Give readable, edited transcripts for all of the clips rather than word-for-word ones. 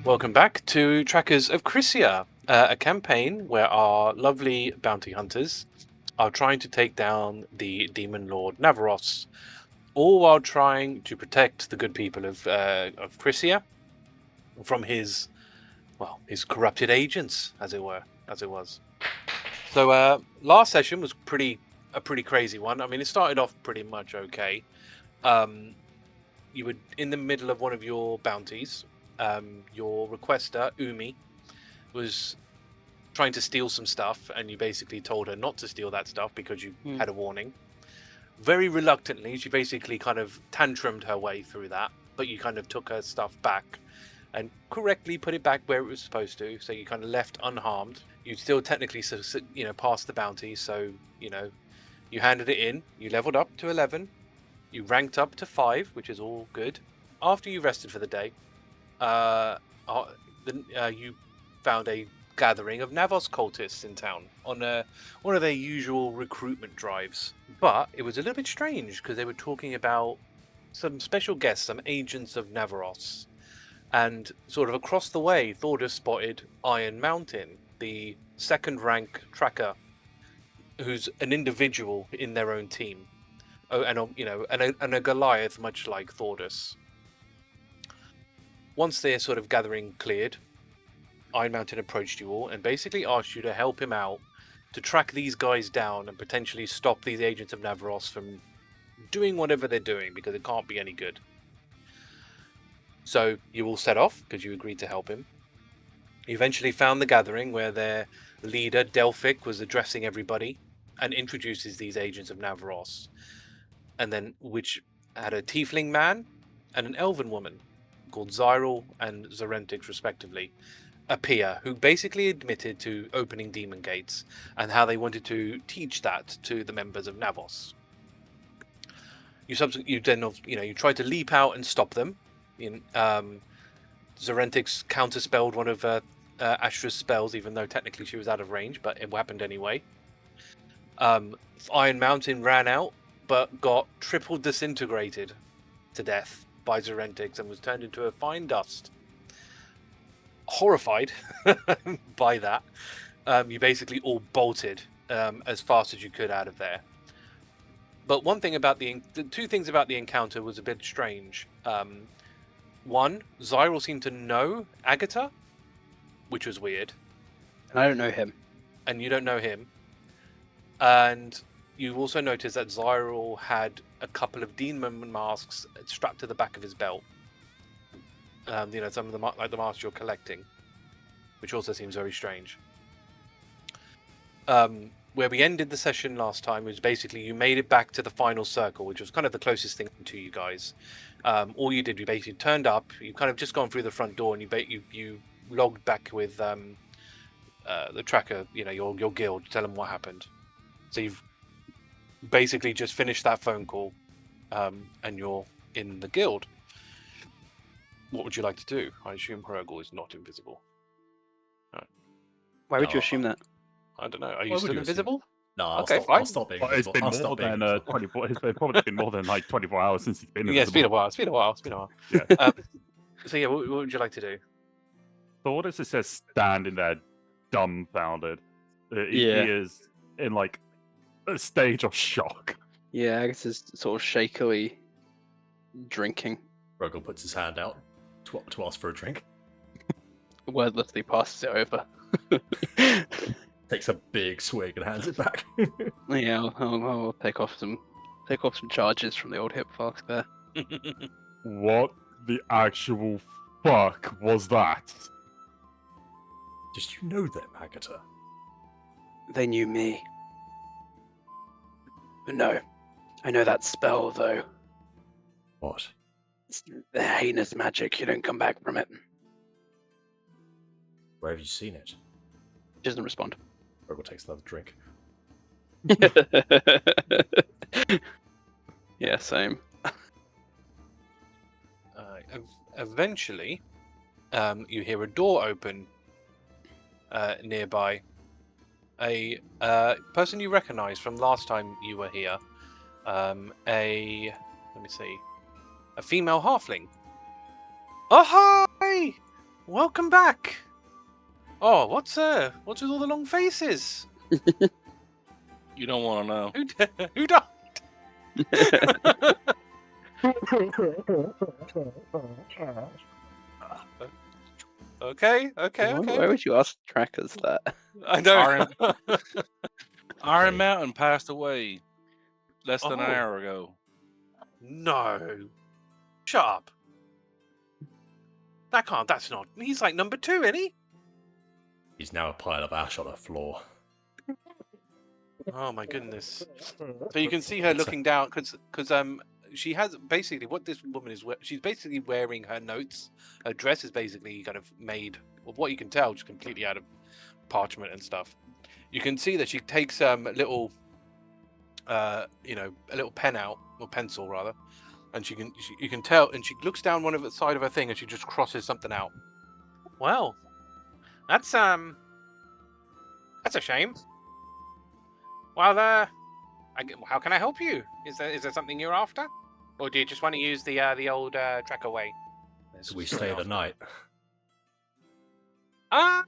Welcome back to Tracas of Crisia, a campaign where our lovely bounty hunters are trying to take down the demon lord Navaros, all while trying to protect the good people of Crisia from his corrupted agents, as it was. So last session was a pretty crazy one. I mean, it started off pretty much okay. You were in the middle of one of your bounties. Your requester, Umi, was trying to steal some stuff, and you basically told her not to steal that stuff because you had a warning. Very reluctantly, she basically kind of tantrumed her way through that, but you kind of took her stuff back and correctly put it back where it was supposed to, so you kind of left unharmed. You still technically, passed the bounty, so, you handed it in, you leveled up to 11, you ranked up to 5, which is all good. After you rested for the day, you found a gathering of Navos cultists in town on one of their usual recruitment drives. But it was a little bit strange because they were talking about some special guests, some agents of Navaros. And sort of across the way, Thordas spotted Iron Mountain, the second rank tracker, who's an individual in their own team. Oh, and a Goliath, much like Thordas. Once their sort of gathering cleared, Iron Mountain approached you all and basically asked you to help him out to track these guys down and potentially stop these agents of Navaros from doing whatever they're doing, because it can't be any good. So you all set off because you agreed to help him. You eventually found the gathering where their leader, Delphic, was addressing everybody and introduces these agents of Navaros, and then which had a tiefling man and an elven woman called Zyril and Zarentix, respectively, appear, who basically admitted to opening demon gates and how they wanted to teach that to the members of Navos. You tried to leap out and stop them. Zarentix counterspelled one of Astra's spells, even though technically she was out of range, but it happened anyway. Iron Mountain ran out, but got triple disintegrated to death by Zarentix and was turned into a fine dust. Horrified by that, you basically all bolted as fast as you could out of there. But the two things about the encounter was a bit strange. One, Zyril seemed to know Agata, which was weird. And I don't know him. And you don't know him. And you also noticed that Zyril had a couple of demon masks strapped to the back of his belt. Some of the masks you're collecting, which also seems very strange. Where we ended the session last time was basically you made it back to the final circle, which was kind of the closest thing to you guys. All you did, you basically turned up. You kind of just gone through the front door, and you logged back with the tracker, your guild, to tell them what happened. So you've basically just finished that phone call, and you're in the guild. What would you like to do? I assume Hrugguhl is not invisible. No. Why would you assume that? I don't know. Are you still invisible? No, I'll stop being Well, it's been more than 24. It's probably been more than like 24 hours since he's been invisible. Yeah, it's been a while. Yeah. So yeah, what would you like to do? Thordas just says standing there, dumbfounded. He is in like a stage of shock. Yeah, I guess it's sort of shakily drinking. Hrugguhl puts his hand out to ask for a drink. Wordlessly passes it over. Takes a big swig and hands it back. Yeah, I'll take off some charges from the old hip flask there. What the actual fuck was that? Did you know them, Agata? They knew me. But no, I know that spell though. What? It's the heinous magic. You don't come back from it. Where have you seen it? She doesn't respond. Hrugguhl takes another drink. Yeah, same. Eventually, you hear a door open nearby. A person you recognize from last time you were here. A female halfling. Oh, hi! welcome back. Oh, what's with all the long faces? You don't want to know. Who died? Okay. Why would you ask Trackers that? I know. Iron Mountain passed away less than an Oh. hour ago. No. Shut up. That's not. He's like number 2, isn't he? He's now a pile of ash on the floor. Oh my goodness. So you can see her looking down because she has basically what this woman is. She's basically wearing her notes. Her dress is basically kind of made of what you can tell, just completely out of parchment and stuff. You can see that she takes a little, a little pen out or pencil rather, and you can tell, and she looks down one of the side of her thing, and she just crosses something out. Well, that's a shame. Well, how can I help you? Is there something you're after, or do you just want to use the old tracker way? So we stay the night. I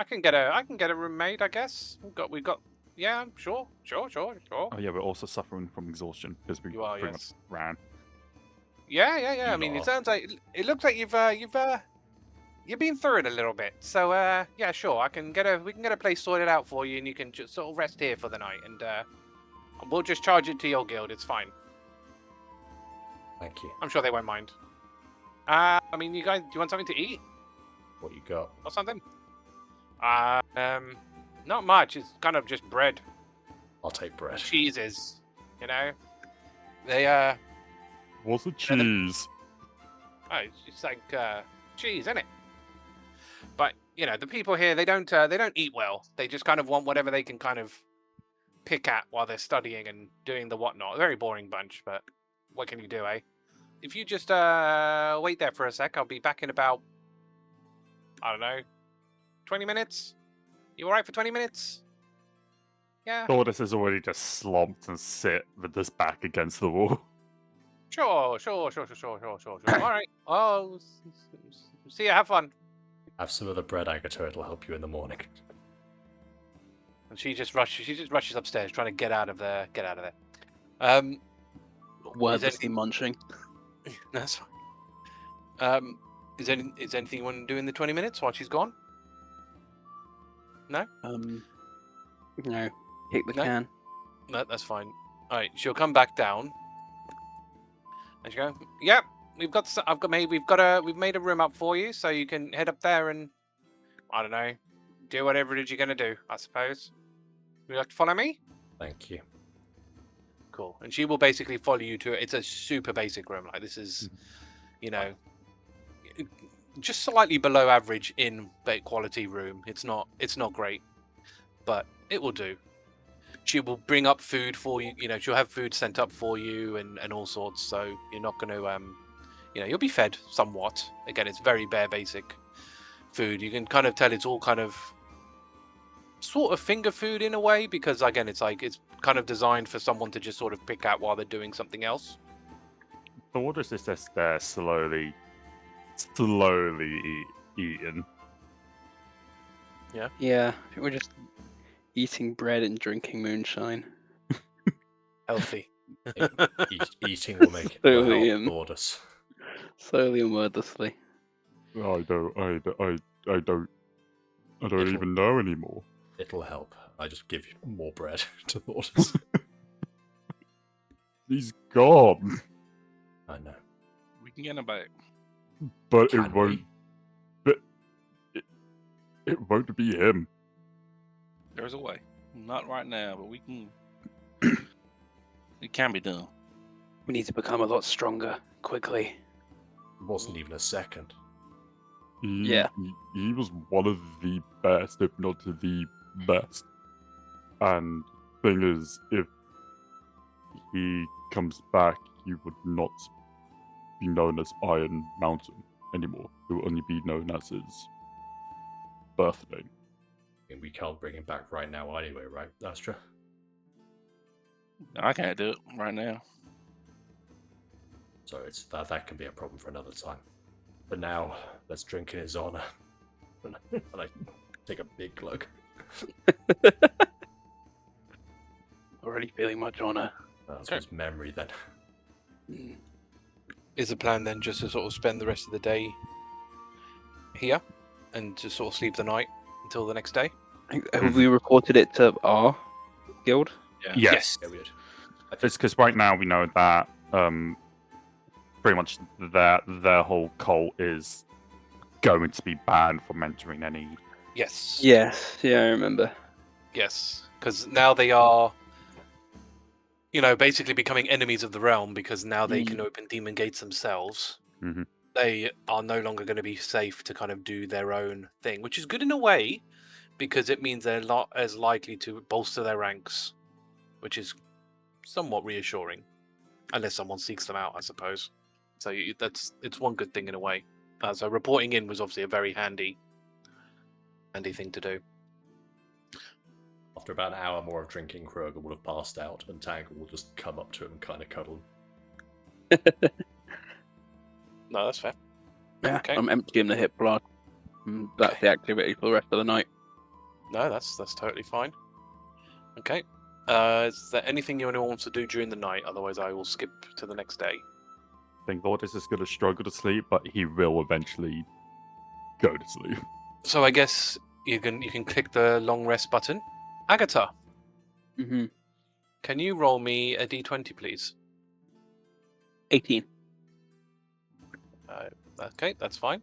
can get a room made, I guess. We've got. Yeah, sure. Oh yeah, we're also suffering from exhaustion because we You are, pretty yes. much ran. Yeah. I mean, You it are. sounds like it looks like you've been through it a little bit. So yeah, sure. We can get a place sorted out for you, and you can just sort of rest here for the night, and we'll just charge it to your guild. It's fine. Thank you. I'm sure they won't mind. I mean, you guys, do you want something to eat What you got? or something? Not much. It's kind of just bread, I'll take bread. cheeses. You know, they What's the cheese? it's like cheese, isn't it? But the people here, they don't eat well. They just kind of want whatever they can kind of pick at while they're studying and doing the whatnot. A very boring bunch, but what can you do, eh? If you just wait there for a sec, I'll be back in about, I don't know, 20 minutes. You all right for 20 minutes? Yeah. Thordas is already just slumped and sit with his back against the wall. Sure. All right. Oh, see you. Have fun. Have some of the bread, Agata. It'll help you in the morning. And she just rushes upstairs, trying to get out of there. Wordlessly munching. That's fine. Is anything you want to do in the 20 minutes while she's gone? No. Kick the No? can. No, that's fine. All right, she'll come back down. And she go, "Yep, we've made a room up for you, so you can head up there and, I don't know, do whatever it is you're gonna do. I suppose. Would you like to follow me? Thank you. Cool." And she will basically follow you to it. It's a super basic room. Like this is, just slightly below average in quality room. It's not great, but it will do. She will bring up food for you. She'll have food sent up for you and all sorts. So you're not going to, you'll be fed somewhat. Again, it's very bare basic food. You can kind of tell it's all kind of sort of finger food in a way, because again, it's kind of designed for someone to just sort of pick out while they're doing something else. Thordas is just there slowly eating. Yeah, I think we're just eating bread and drinking moonshine. Healthy. Eating will make it Slowly help in. Thordas. Slowly and wordlessly. I don't It'll- even know anymore. It'll help. I just give you more bread to Thordas. He's gone, I know. We can get him back. but Can it won't. we? But it won't be him. There's a way. Not right now, but we can. It can be done. We need to become a lot stronger, quickly. It wasn't even a second. Yeah. He was one of the best, if not the best. And thing is, if he comes back, he would not be known as Iron Mountain anymore. It will only be known as his birth name. And we can't bring him back right now anyway, right, Astra? I can't do it right now. So it's that can be a problem for another time. But now, let's drink in his honor. And I take a big glug. Already feeling much honor. That's his memory then. Is the plan then just to sort of spend the rest of the day here and to sort of sleep the night until the next day? Have we reported it to our guild? Yes. Yeah, weird. It's because right now we know that pretty much their whole cult is going to be banned from entering any. Yes. Yes. Yeah, I remember. Yes, because now they are, basically becoming enemies of the realm because now they can open demon gates themselves. Mhm. They are no longer going to be safe to kind of do their own thing, which is good in a way because it means they're not as likely to bolster their ranks, which is somewhat reassuring, unless someone seeks them out, I suppose. So it's one good thing in a way. So reporting in was obviously a very handy thing to do. After about an hour more of drinking, Hrugguhl will have passed out, and Tangle will just come up to him and kind of cuddle him. No, that's fair. Yeah, Okay. I'm emptying the hip blood. That's the activity for the rest of the night. No, that's totally fine. Okay. Is there anything anyone wants to do during the night? Otherwise, I will skip to the next day. I think Thordas is going to struggle to sleep, but he will eventually go to sleep. So I guess you can click the long rest button. Agata, Mm-hmm. can you roll me a d20, please? 18. Okay, that's fine.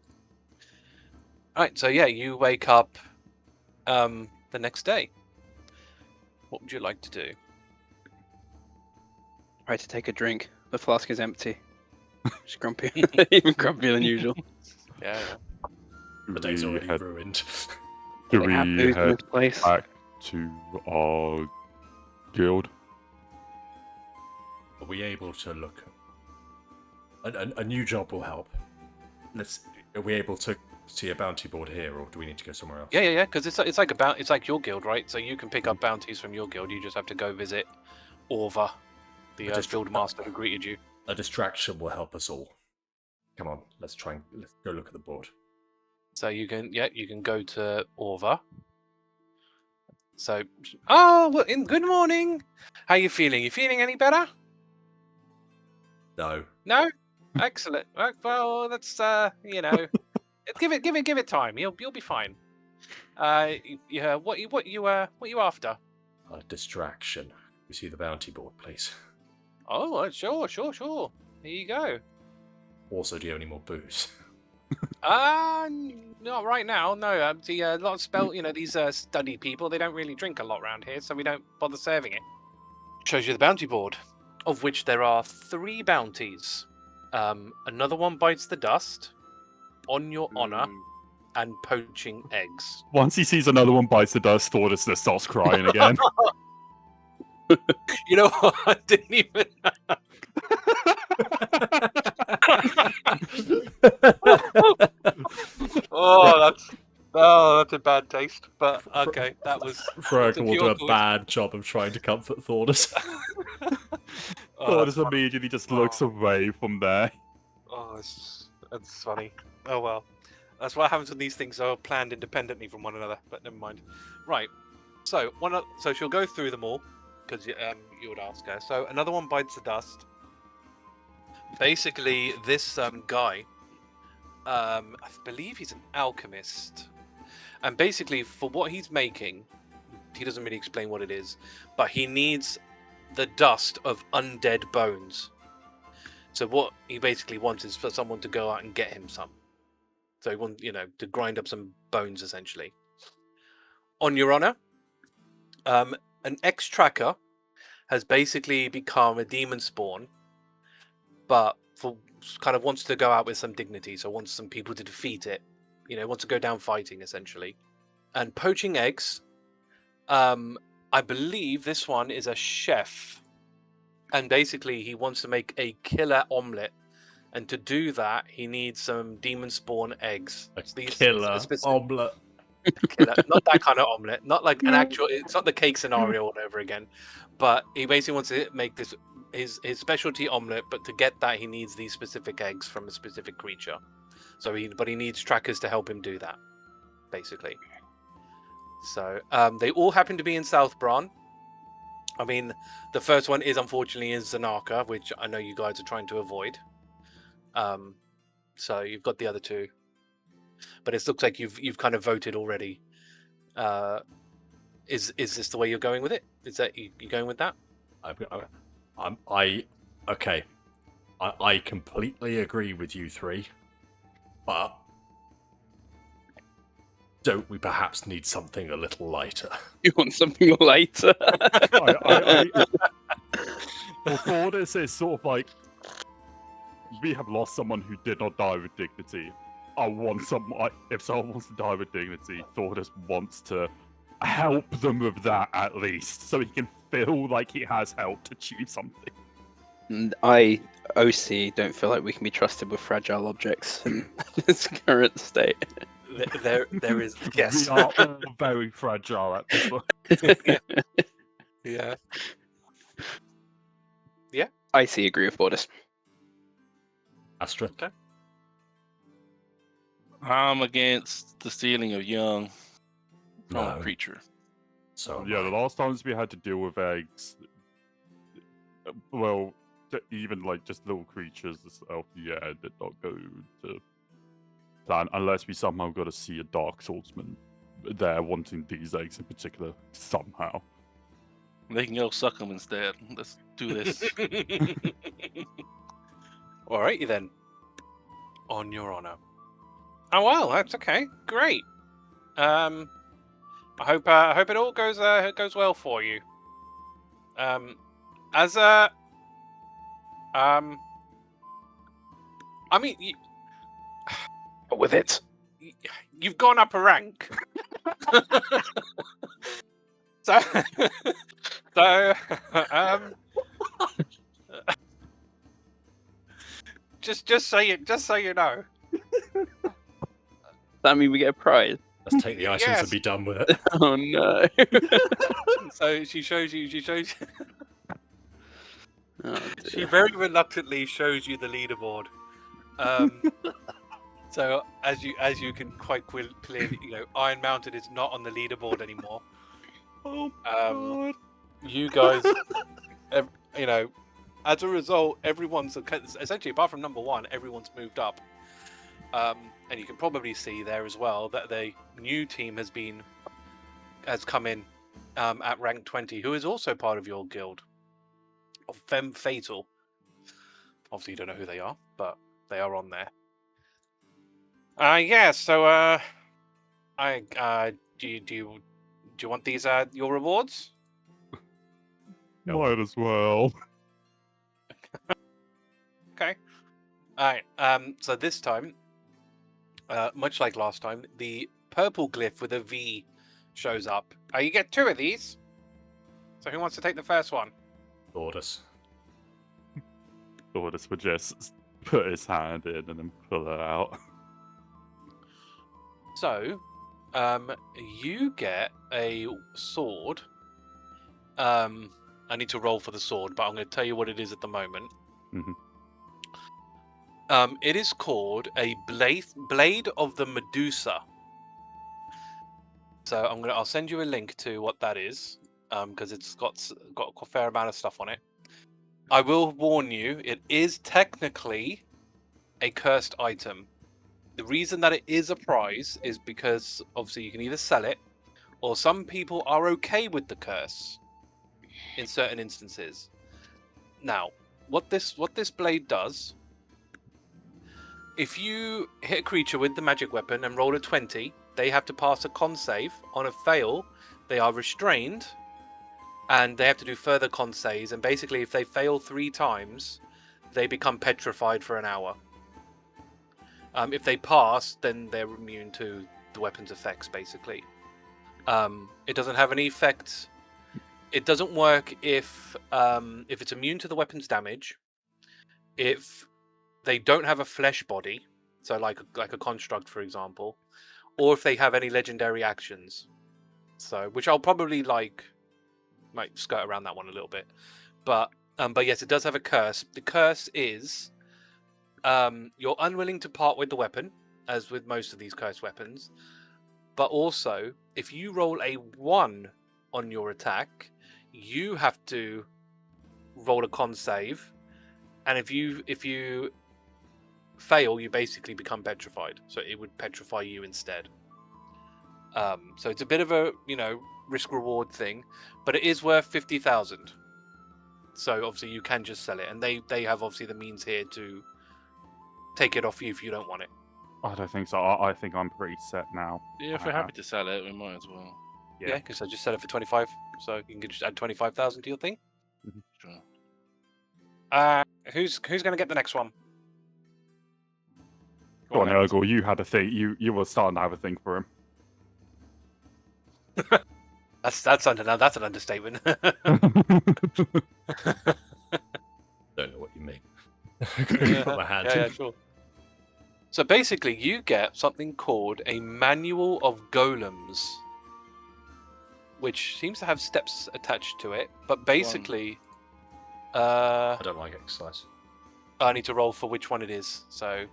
Right, so yeah, you wake up the next day. What would you like to do? Try to take a drink. The flask is empty. Just grumpy. Even grumpier than usual. Yeah. The day's already ruined. Do They have we booze in head this place. back to our guild? Are we able to look? A new job will help. Are we able to see a bounty board here, or do we need to go somewhere else? Yeah. Because it's like your guild, right? So you can pick up bounties from your guild. You just have to go visit Orva, the field master who greeted you. A distraction will help us all. Come on, let's go look at the board. So you can go to Orva. So, good morning. How you feeling? You feeling any better? No. No? Excellent. Well, that's give it time. You'll be fine. Yeah. What you after? A distraction. We see the bounty board, please. Oh, sure. Here you go. Also, do you have any more booze? Not right now. No. See, a lot of these study people, they don't really drink a lot around here, so we don't bother serving it. Shows you the bounty board, of which there are 3 bounties. Another one bites the dust, on your honor, and poaching eggs. Once he sees another one bites the dust, Thordas just starts crying again. You know what? I didn't even. That's a bad taste. But okay, that was. Hrugguhl will do a choice. bad job of trying to comfort Thordas. Thordas immediately just looks away from there. Oh, that's funny. Oh well, that's what happens when these things are planned independently from one another. But never mind. Right. So so she'll go through them all because you would ask her. So another one bites the dust. Basically, this guy, I believe he's an alchemist, and basically for what he's making, he doesn't really explain what it is, but he needs the dust of undead bones. So what he basically wants is for someone to go out and get him some. So he wants, to grind up some bones essentially. On your honor, an ex-tracker has basically become a demon spawn, but kind of wants to go out with some dignity, so wants some people to defeat it. Wants to go down fighting essentially. And poaching eggs, I believe this one is a chef, and basically he wants to make a killer omelette, and to do that he needs some demon spawn eggs. Killer omelette. Not that kind of omelette, not like an actual. It's not the cake scenario all over again, but he basically wants to make this his specialty omelet, but to get that he needs these specific eggs from a specific creature. So he needs trackers to help him do that, basically. So they all happen to be in South Bran. I mean, the first one is unfortunately in Zanaka, which I know you guys are trying to avoid. So you've got the other two, but it looks like you've kind of voted already. Is this the way you're going with it? Is that you going with that? Okay. I completely agree with you three, but don't we perhaps need something a little lighter? You want something lighter? Well, Thordas is sort of like, we have lost someone who did not die with dignity. I want someone, if someone wants to die with dignity, Thordas wants to help them with that at least, so he can feel like he has helped achieve something. And I, OC, don't feel like we can be trusted with fragile objects in its current state. There is, yes. We are all very fragile at this point. Yeah. I see, agree with Thordas. Astra? I'm against the stealing of young from No. a creature. So Yeah, the last times we had to deal with eggs, well, even like just little creatures itself, yeah, did not go to plan unless we somehow got to see a Dark Swordsman there wanting these eggs in particular somehow. They can go suck them instead. Let's do this. Alrighty then. On your honor. Oh well, that's okay. Great. I hope it all goes well for you. As a I mean, With it. you've gone up a rank. so just so you know. That mean we get a prize? let's take the items Yes. and be done with it. Oh no. So she shows you. Oh, She dear. very reluctantly shows you the leaderboard. So as you can quite clearly, Iron Mountain is not on the leaderboard anymore. Oh God. You guys, as a result, everyone's essentially apart from number one, everyone's moved up. And you can probably see there as well that the new team has come in at rank 20, who is also part of your guild of Femme Fatal. Obviously, you don't know who they are, but they are on there. Yeah. So, do you want these your rewards? Might as well. Okay. All right. So this time, much like last time, the purple glyph with a V shows up. You get 2 of these. So who wants to take the first one? Thordas. Thordas would just put his hand in and then pull it out. So, you get a sword. I need to roll for the sword, but I'm going to tell you what it is at the moment. Mhm. It is called a blade of the Medusa. So I'll send you a link to what that is, because it's got a fair amount of stuff on it. I will warn you, it is technically a cursed item. The reason that it is a prize is because obviously you can either sell it, or some people are okay with the curse in certain instances. Now, what this blade does, if you hit a creature with the magic weapon and roll a 20, they have to pass a con save. On a fail, they are restrained, and they have to do further con saves. And basically, if they fail 3 times, they become petrified for an hour. If they pass, then they're immune to the weapon's effects, basically. It doesn't have any effect. It doesn't work if it's immune to the weapon's damage. If they don't have a flesh body, so like a construct, for example, or if they have any legendary actions. So, which I'll probably might skirt around that one a little bit. But But yes, it does have a curse. The curse is you're unwilling to part with the weapon, as with most of these cursed weapons. But also, if you roll a 1 on your attack, you have to roll a con save, and if you fail, you basically become petrified. So it would petrify you instead. So it's a bit of a risk reward thing, but it is worth 50,000. So obviously you can just sell it, and they have obviously the means here to take it off you if you don't want it. I don't think so. I think I'm pretty set now. Yeah, if we're happy to sell it, we might as well. Yeah, because I just sell it for 25, so you can just add 25,000 to your thing. Sure. Who's going to get the next one? Go on, Hrugguhl, you had a thing. You were starting to have a thing for him. That's an understatement. Don't know what you mean. Put my hand in. Yeah, sure. So basically, you get something called a Manual of Golems, which seems to have steps attached to it. But basically, I don't like exercise. I need to roll for which one it is. So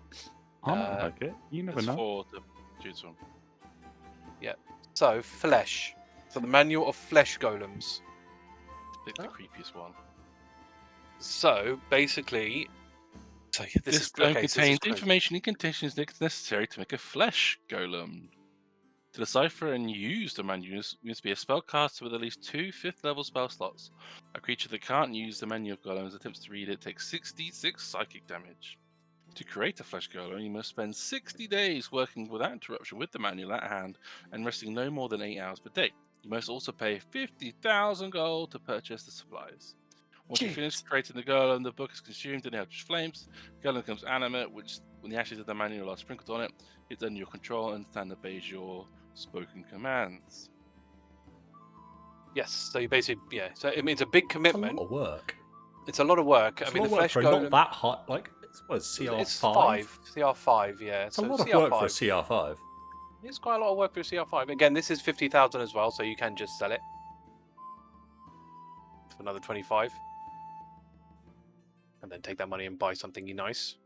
I might like it. You never It's know. 4 to choose from. So flesh. So the Manual of Flesh Golems. Pick the creepiest one. So basically, This okay, contains so this is crazy. information and conditions necessary to make a flesh golem. To decipher and use the manual, you must be a spellcaster with at least 2 5th-level spell slots. A creature that can't use the menu of golems attempts to read it takes 66 psychic damage. To create a flesh golem, you must spend 60 days working without interruption with the manual at hand and resting no more than 8 hours per day. You must also pay 50,000 gold to purchase the supplies. Once you finish creating the golem, the book is consumed in eldritch flames. The golem becomes animate, which, when the ashes of the manual are sprinkled on it, it's under your control and stand obeys your spoken commands. Yes. So you basically So I mean, it's a big commitment. It's a lot of work. It's a lot of work. It's I mean, a the lot of flesh work for golem. not that hot. Like it's CR5. It's 5. CR5. Yeah. It's a lot of work for a CR5. CR5. It's quite a lot of work for a CR5. Again, this is 50,000 as well, so you can just sell it for another 25, and then take that money and buy something nice.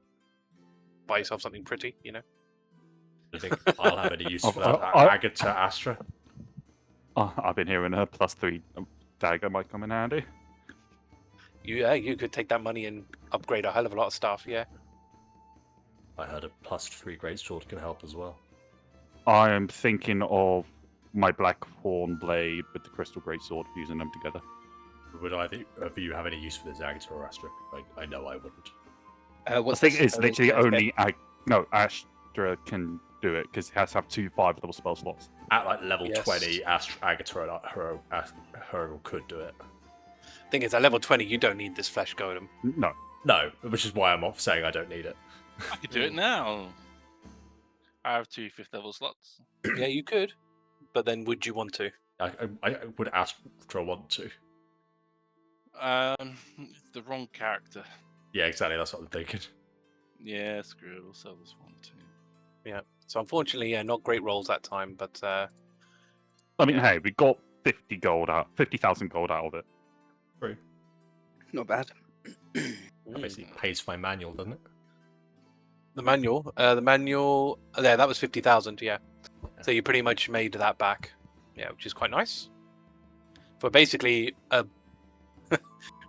Buy yourself something pretty, I think I'll have any use for that. I- Agata Astra. I've been hearing a +3 dagger might come in handy. You could take that money and upgrade a hell of a lot of stuff. Yeah. I heard a +3 greatsword can help as well. I am thinking of my black horn blade with the crystal greatsword, fusing them together. Would either of you have any use for this Agata or Astra? I know I wouldn't. I What's think the it's spelling literally check? only Astra can do it because it has to have 2 5-level spell slots. At like level Yes. 20, Agata and Hrugguhl could do it. Thing is, at level 20, you don't need this flesh golem. No. No, which is why I'm off saying I don't need it. I could do it now. I have 2 5th-level slots. Yeah, you could, but then would you want to? I would Astra want to. It's the wrong character. Yeah, exactly. That's what I'm thinking. Yeah, screw it. We'll sell this one too. Yeah. So unfortunately, not great rolls that time, but I mean, hey, we got 50,000 gold out of it. True. Not bad. That basically pays for my manual, doesn't it? the manual, yeah, that was 50,000. Yeah. So you pretty much made that back. Yeah, which is quite nice. For basically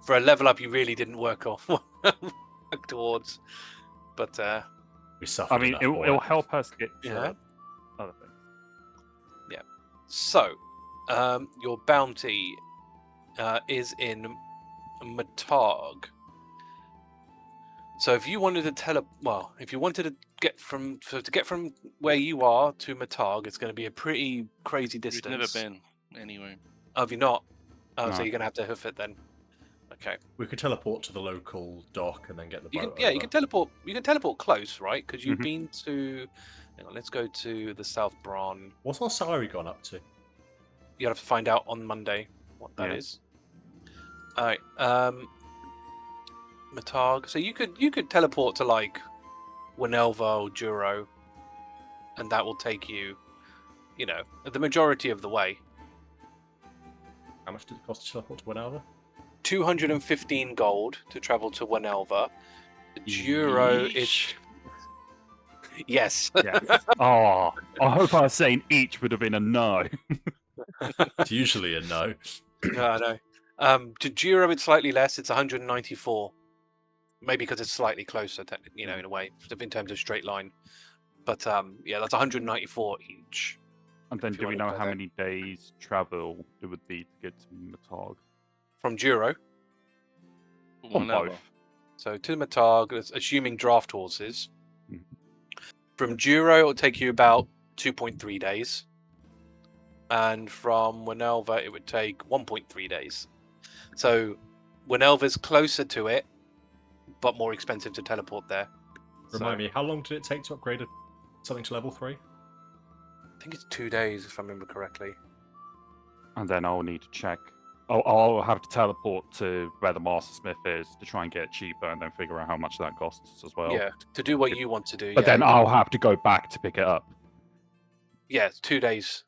for a level up, you really didn't work work towards, but We suffer. I mean, it'll help us get to Yeah. other things. So, your bounty is in Matag. So, if you wanted to if you wanted to get from where you are to Matag, it's going to be a pretty crazy We've distance. never been anyway. Oh, have you not? Oh, so No. you're going to have to hoof it then. Okay. We could teleport to the local dock and then get the You can, boat. you over. can teleport. You can teleport close, right? Because you've Mhm. been to. Hang on, let's go to the South Bron. What's our salary gone up to? You have to find out on Monday what that Yeah. is. All right. Matag. So you could teleport to like Winelva or Juro, and that will take you, the majority of the way. How much did it cost to teleport to Winelva? 215 gold to travel to Wenelva. Duro is Yeesh. yes. Yeah. Oh, I hope I was saying each would have been a no. It's usually a no. I know. To Duro, it's slightly less. It's 194. Maybe because it's slightly closer, in a way, in terms of straight line. But yeah, that's 194 each. And then If you do we wanna know go how there. many days travel it would be to get to Matog? From Duro, On Whenever. both. so to Matog, assuming draft horses. Mhm. From Duro, it'll take you about 2.3 days. And from Wenelva, it would take 1.3 days. So Wenelva's closer to it, but more expensive to teleport there. Remind me, how long did it take to upgrade something to level 3? I think it's 2 days, if I remember correctly. And then I'll need to check. I'll have to teleport to where the Master Smith is to try and get it cheaper and then figure out how much that costs as well. Yeah, to do what you want to do. But yeah, then I'll have to go back to pick it up. yeah, it's 2 days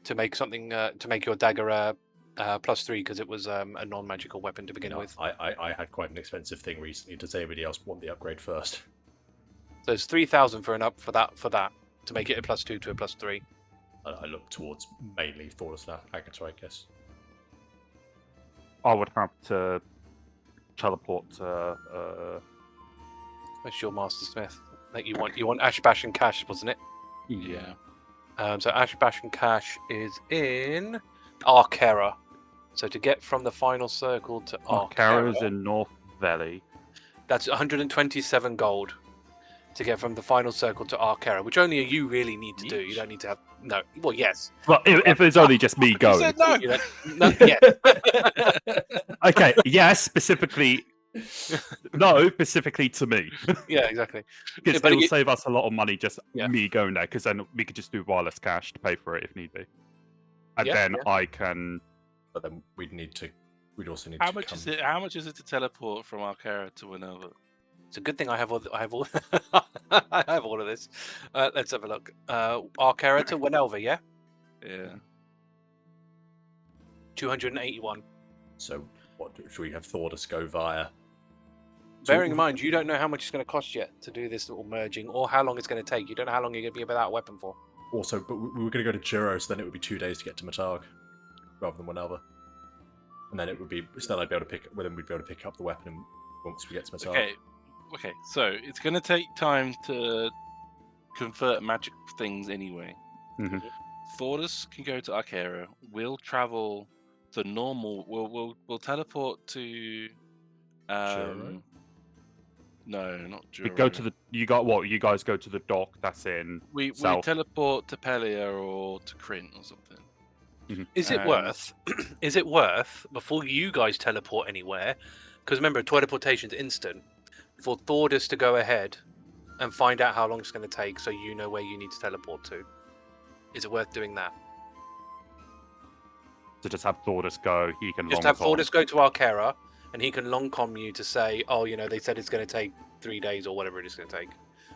to make something to make your dagger +3 because it was a non-magical weapon to begin with. I had quite an expensive thing recently. Does anybody else want the upgrade first? So it's 3,000 for that to make it a +2 to a +3. I look towards mainly Thordas and Agata, I guess. I would have to teleport to. That's your Master Smith that you want. You want Ash Bash and Cash, wasn't it? Yeah. So Ash Bash and Cash is in Arkera. So to get from the final circle to Arkera's Arkera, in North Valley. that's 127 gold to get from the final circle to Arkera, which only you really need to do. You Yeesh. don't need to have no. Well, yes. Well, if it's only just me You going. said no. You know, no yes. Okay, yes, specifically. No, specifically to me. Yeah, exactly. Because but it will you- save us a lot of money just Yeah. me going there, because then we could just do wireless cash to pay for it if need be. And Yeah, then I can. But then we'd also need How to much come... is it? How much is it to teleport from Arkera to Wenelva? It's a good thing I have all. I have all. I have all of this. Let's have a look. Arkera to Wenelva, yeah, Yeah. 281. So, what should we have Thordas go via? Bearing in mind, you don't know how much it's going to cost yet to do this little merging, or how long it's going to take. You don't know how long you're going to be without a weapon for. Also, but we were going to go to Juro, so then it would be 2 days to get to Matag, rather than Wenelva. And then it would be... So then I'd be able to pick... Well, then we'd be able to pick up the weapon once we get to Matag. Okay. So it's going to take time to convert magic things anyway. Mhm. Thordas can go to Arkera. We'll travel to normal. We'll teleport to. Juro? No, not We Juro. go to the. You got what? You guys go to the dock. That's in. We south. teleport to Pelia or to Kryn or something. Is it Um, worth? Is it worth before you guys teleport anywhere? Because remember, teleportation's instant. For Thordas to go ahead and find out how long it's going to take, so you know where you need to teleport to. Is it worth doing that? To just have Thordis go. He can Just long have con. Thordas go to Arkera, and he can long com you to say, "Oh, they said it's going to take 3 days or whatever it is going to take."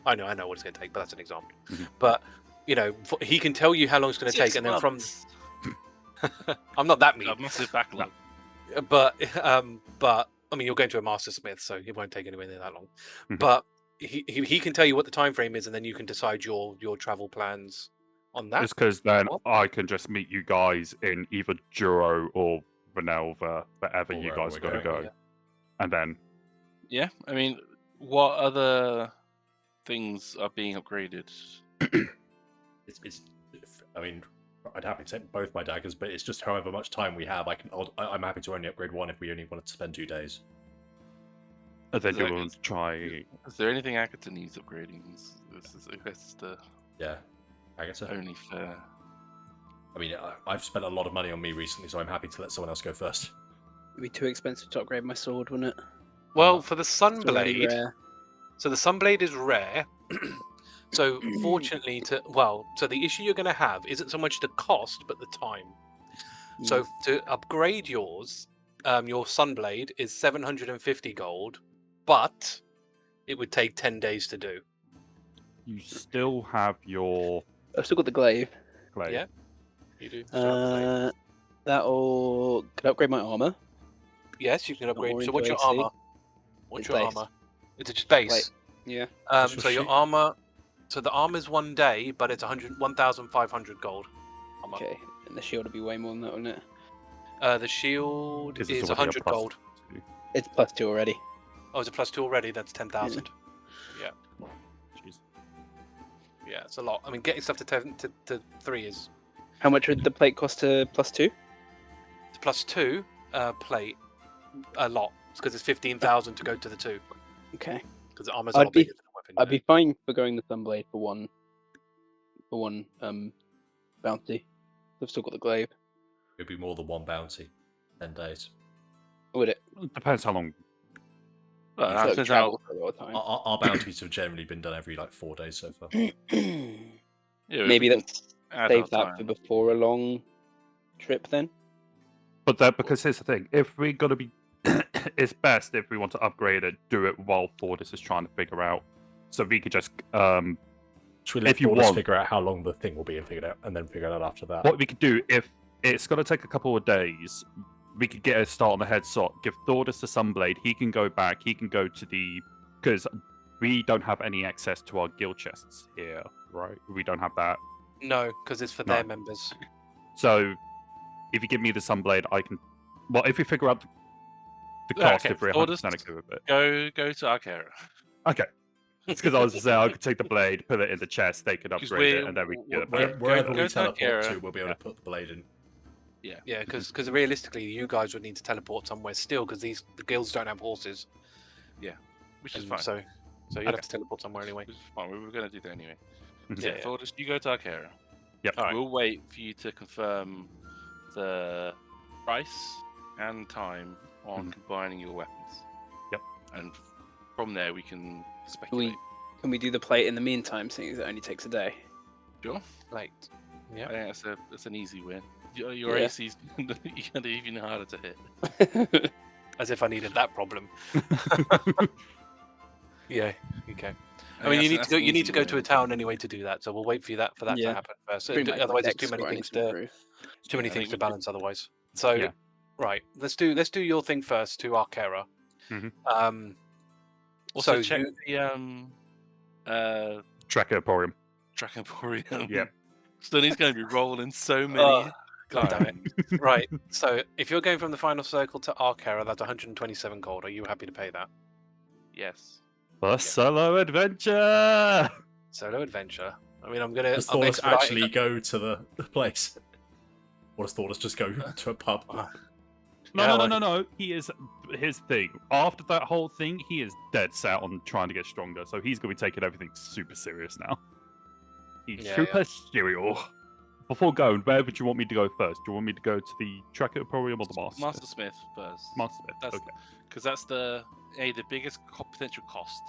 I know what it's going to take, but that's an example. Mhm. But he can tell you how long it's going to take, and then from I'm not that mean. A massive backlog. But I mean, you're going to a Master Smith, so it won't take anywhere near that long. Mhm. But he can tell you what the time frame is, and then you can decide your travel plans on that. Just because then What? I can just meet you guys in either Juro or Venelva, wherever Or you wherever guys we're got to going, go. And then Yeah, I mean, what other things are being upgraded? It's. I mean, I'd happily take both my daggers, but it's just however much time we have. I'm happy to only upgrade one if we only wanted to spend 2 days. And then Is you that- will try. Is there anything Agata needs upgrading? That's the Yeah, Agata. only fair. I mean, I've spent a lot of money on me recently, so I'm happy to let someone else go first. It'd be too expensive to upgrade my sword, wouldn't it? Well, for the It's already Sunblade, rare. so the Sunblade is rare. So fortunately, so the issue you're going to have isn't so much the cost, but the time. So to upgrade yours, your Sunblade is 750 gold, but it would take 10 days to do. You still have your I've still got the glaive. Yeah. You do. still have the blade. That'll... Can I upgrade my armor? Yes, you can upgrade. more So into what's your AC? armor? What's It's your base. armor? It's just base. Like, yeah. What's your So your shield? armor. So the armor's 1 day, but it's 1,500 gold. Armor. Okay. And the shield would be way more than that, wouldn't it? The shield Because it's is already a 100 plus gold. 2. It's +2 already. Oh, it's a +2 already. That's 10,000. Jeez. Yeah, it's a lot. I mean, getting stuff to 10 to 3 is How much would the plate cost to +2? to +2 plate a lot. It's because it's 15,000 to go to the 2. Okay. Because the armor's a I'd lot be- bigger than a weapon. I'd be fine for going the Sunblade for one bounty. I've still got the glaive. It'd be more than one bounty. 10 days. Would it? It depends how long. Well, So that it'd depends travel how. for a lot of time. Our bounties have generally been done every like 4 days so far. Yeah, if Maybe we can let's add our save that for time. before a long trip then. But that because here's the thing: if we're gonna be, it's best if we want to upgrade it, do it while Thordas is trying to figure out. So we could just Should we let If you Thordas want. figure out how long the thing will be and figure it out, and then figure it out after that? what we could do if it's gonna take a couple of days. We could get a start on the head slot. Give Thordas the Sunblade. He can go back. He can go to the because we don't have any access to our guild chests here, right? We don't have that. No, because it's for No. their members. So if you give me the Sunblade, I can. Well, if we figure out the Yeah, cost, okay, if we're Thordas- 100% okay with it. Go to Arkera. Okay. It's because I was saying I could take the blade, put it in the chest, they could 'Cause upgrade it, we're- and then we could get it we're- back. Wherever go we to teleport Akira. to, we'll be able Yeah. to put the blade in. Yeah, because realistically, you guys would need to teleport somewhere still, because the guilds don't have horses. Which is and fine. So you'd Okay. have to teleport somewhere anyway. Which is fine. We were going to do that anyway. Mhm. Yeah, Yeah. Thordas, you go to Arkera. Yep. Alright. We'll wait for you to confirm the price and time on Mhm. combining your weapons. Yep. And from there we can speculate. Can we do the plate in the meantime, seeing as it only takes a day? Sure. Late. I Yeah. think that's an easy win. Your Yeah. AC's even harder to hit. As if I needed that problem. Yeah. Okay. I mean, think you need to that's go. an You need easy to go to a win. town anyway to do that. So we'll wait for that to Yeah. happen first. Pretty much Otherwise, there's next too many grinding things to to improve. too many Yeah, I things think to we- balance otherwise. So Yeah. right, let's do your thing first to Arkera. Mhm. Also so check you- the Tracker Emporium. Track Emporium. Yep. Stunny's going to be rolling so many. Oh, God damn it. times. Right. So if you're going from the final circle to Arkera, that's 127 gold. Are you happy to pay that? Yes. The solo adventure. Solo adventure. I mean, I'm gonna. Does I'm Thordas expediting actually it. go to the place? Or does Thordas just go to a pub? No. He is his thing. After that whole thing, he is dead set on trying to get stronger. So he's gonna be taking everything super serious now. He's Yeah, super serious. Before going, where would you want me to go first? Do you want me to go to the Tracker Emporium or the Master? Master Smith first. Master Smith. That's Okay. because that's the biggest potential cost.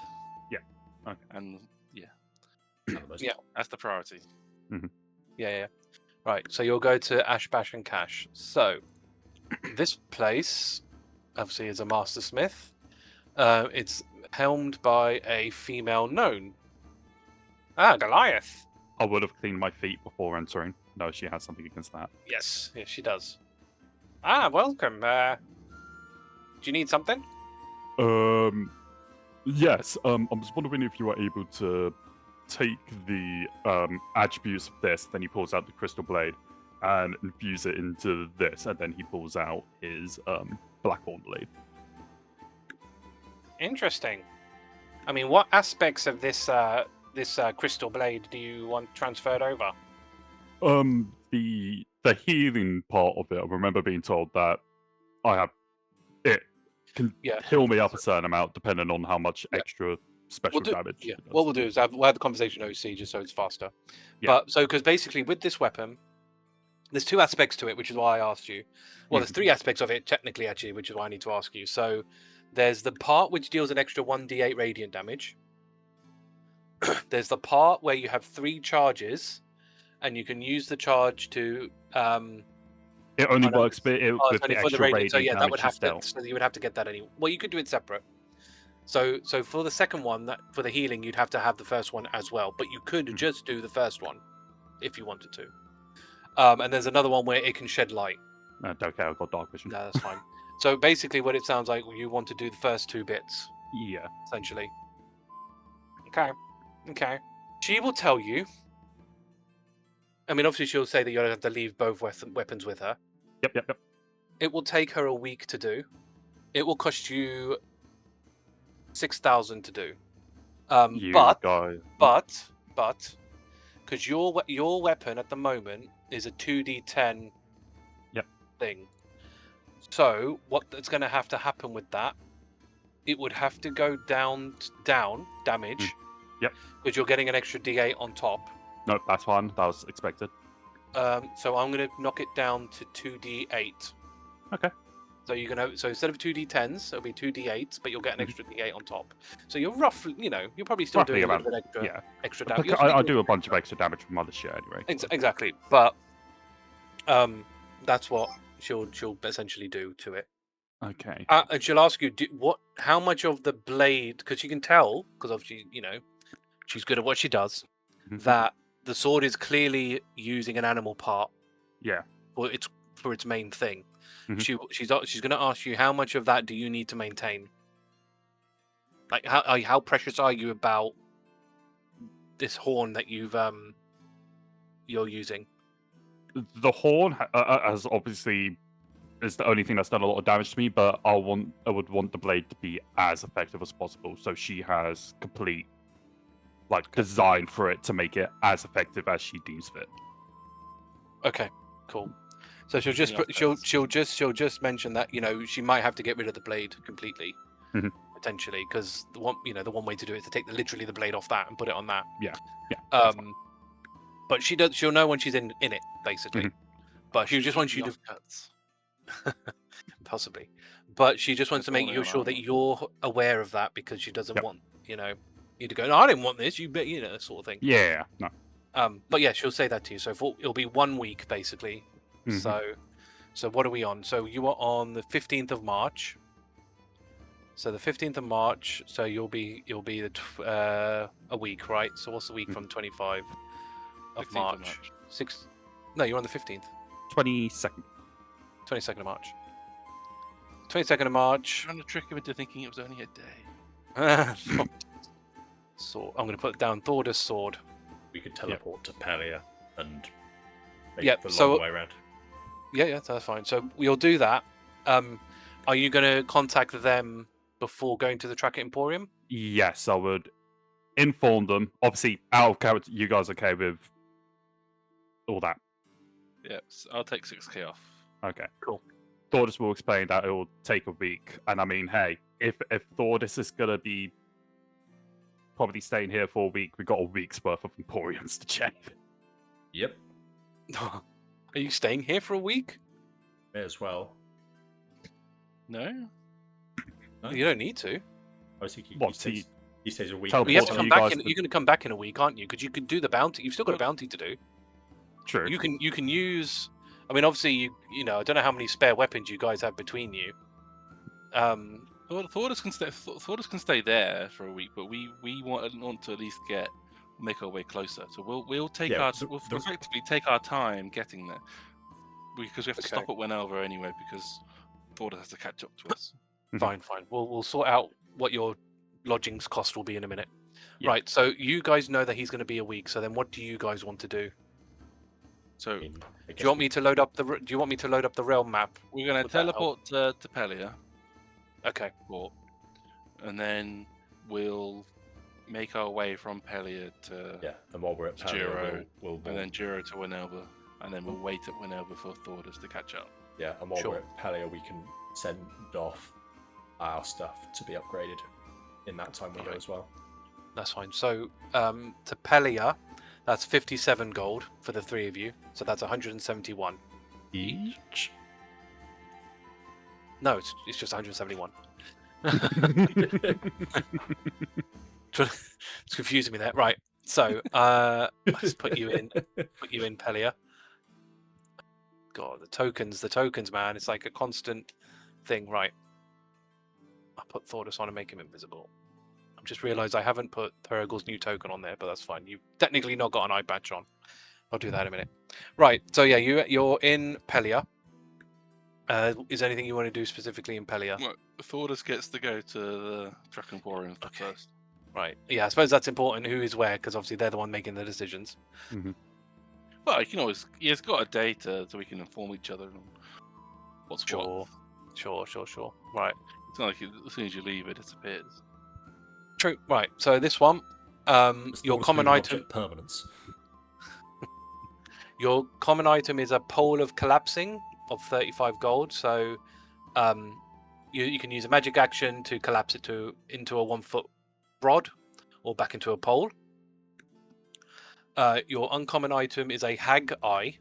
Yeah. Okay. And At the most. Yeah. that's the priority. Yeah. Right. So you'll go to Ash, Bash, and Cash. So this place, obviously, is a Master Smith. It's helmed by a female gnome. Goliath. I would have cleaned my feet before entering. No, she has something against that. Yes, she does. Welcome. Do you need something? Yes. I was wondering if you were able to take the attributes of this. Then he pulls out the crystal blade and infuse it into this, and then he pulls out his Blackhorn blade. Interesting. I mean, what aspects of this crystal blade do you want transferred over? The healing part of it. I remember being told that it can Yeah. heal me up a certain amount depending on how much Yeah. extra special We'll do- damage. Yeah. it does. What we'll do is we'll have the conversation OC just so it's faster. Yeah. But so because basically with this weapon, there's two aspects to it, which is why I asked you. Well, there's three aspects of it technically, actually, which is why I need to ask you. So there's the part which deals an extra 1d8 radiant damage. There's the part where you have 3 charges, and you can use the charge to. It only no, works with it's the only for extra the radiant. So radiant yeah, that damage would to have to. stealth. So you would have to get that anyway. Well, you could do it separate. So for the second one, that for the healing, you'd have to have the first one as well. But you could just do the first one if you wanted to. And there's another one where it can shed light. Don't care, I've got dark vision. No, that's fine. So basically, what it sounds like, you want to do the first 2 bits, Yeah. essentially. Okay. Okay. She will tell you. I mean, obviously, she'll say that you'll have to leave both weapons with her. Yep. It will take her a week to do. It will cost you 6,000 to do. You But guys. because your weapon at the moment is a 2d10 thing. So what's going to have to happen with that? It would have to go down damage. Yep. Because you're getting an extra d8 on top. No, that's fine. That was expected. So I'm going to knock it down to 2d8. Okay. So instead of 2d10s, it'll be 2d8s, but you'll get an extra d8 on top. So you're roughly, you're probably still Roughly doing a about- little bit extra damage. Because I do a bunch of extra damage from other shit anyway. Exactly, but that's what she'll essentially do to it. Okay. And she'll ask you, how much of the blade? Because you can tell, because obviously, she's good at what she does. Mhm. That the sword is clearly using an animal part. Yeah. For its main thing. Mhm. She's going to ask you, how much of that do you need to maintain? Like how precious are you about this horn that you're using? The horn has obviously is the only thing that's done a lot of damage to me, but I would want the blade to be as effective as possible. So she has complete design for it to make it as effective as she deems fit. Okay, cool. So she'll just mention that she might have to get rid of the blade completely, Mhm. potentially, because the one way to do it is to take literally the blade off that and put it on that. Yeah. that's fine. But she'll know when she's in it basically. Mhm. But she just wants you to cuts. possibly. But she just wants to That's make all you sure around. that you're aware of that, because she doesn't Yep. want you to go, no, I didn't want this. You bet, sort of thing. Yeah. No. But yeah, she'll say that to you. So it'll be 1 week basically. Mhm. So what are we on? So you are on the 15th of March. So the 15th of March. So you'll be a week, right? So what's the week from 25 of 16th of March? March. No, you're on the 15th. 22nd. 22nd of March. 22nd of March. Trying to trick him into thinking it was only a day. Sword. I'm going to put down Thordas sword. We could teleport to Pelia and make Yep, the so- long way around. Yeah, that's fine. So we'll do that. Are you going to contact them before going to the Tracker Emporium? Yes, I would inform them. Obviously, out of character, you guys okay with all that? Yeah, I'll take 6k off. Okay. Cool. Thordis will explain that it will take a week, and I mean, hey, if Thordis is gonna be probably staying here for a week, we got a week's worth of Emporiums to check. Yep, Are you staying here for a week? may as well. No? No? You don't need to. I was thinking What, he stays a week. Teleport But you have to Well, come you back guys in. could- You're going to come back in a week, aren't you? Because you can do the bounty. You've still got a bounty to do. True. You can use. I mean, obviously, I don't know how many spare weapons you guys have between you. Thordas can stay there for a week, but we want to at least make our way closer. So we'll take Yeah, we'll effectively take our time getting there, because we have to Okay. stop at Wenelva anyway, because Thordas has to catch up to us. Fine. We'll sort out what your lodgings cost will be in a minute. Yeah. Right. So you guys know that he's going to be a week. So then, what do you guys want to do? So I Do you want me to load up the? Do you want me to load up the realm map? we're going to Would that help? teleport to Pelia, Okay. and then we'll make our way from Pelia to Yeah, and while we're at Pelia, Giro, we'll and then Giro to Wenelva, and then we'll wait at Wenelva for Thordas to catch up. yeah, and while Sure. we're at Pelia, we can send off our stuff to be upgraded in that time window Okay. as well. That's fine. So to Pelia, that's 57 gold for the 3 of you. So that's 171. Each. No, it's just 171. It's confusing me there. Right. So let's put you in Pelia. God, the tokens, man. It's like a constant thing. Right. I'll put Thordas on and make him invisible. I've just realised I haven't put Hrugguhl's new token on there, but that's fine. You've technically not got an eye patch on. I'll do that in a minute. Right. So yeah, you're in Pelia. Is there anything you want to do specifically in Pelia? Well, Thordas gets to go to the Draken Warrior first. Right. Yeah, I suppose that's important. Who is where? Because obviously they're the one making the decisions. Well, he has got a data so we can inform each other on what's what. Sure. Right. It's not like as soon as you leave, it disappears. True. Right. So this one, your common item. Permanence. Your common item is a pole of collapsing of 35 gold. So, you can use a magic action to collapse it into a 1 foot rod or back into a pole. Your uncommon item is a hag eye.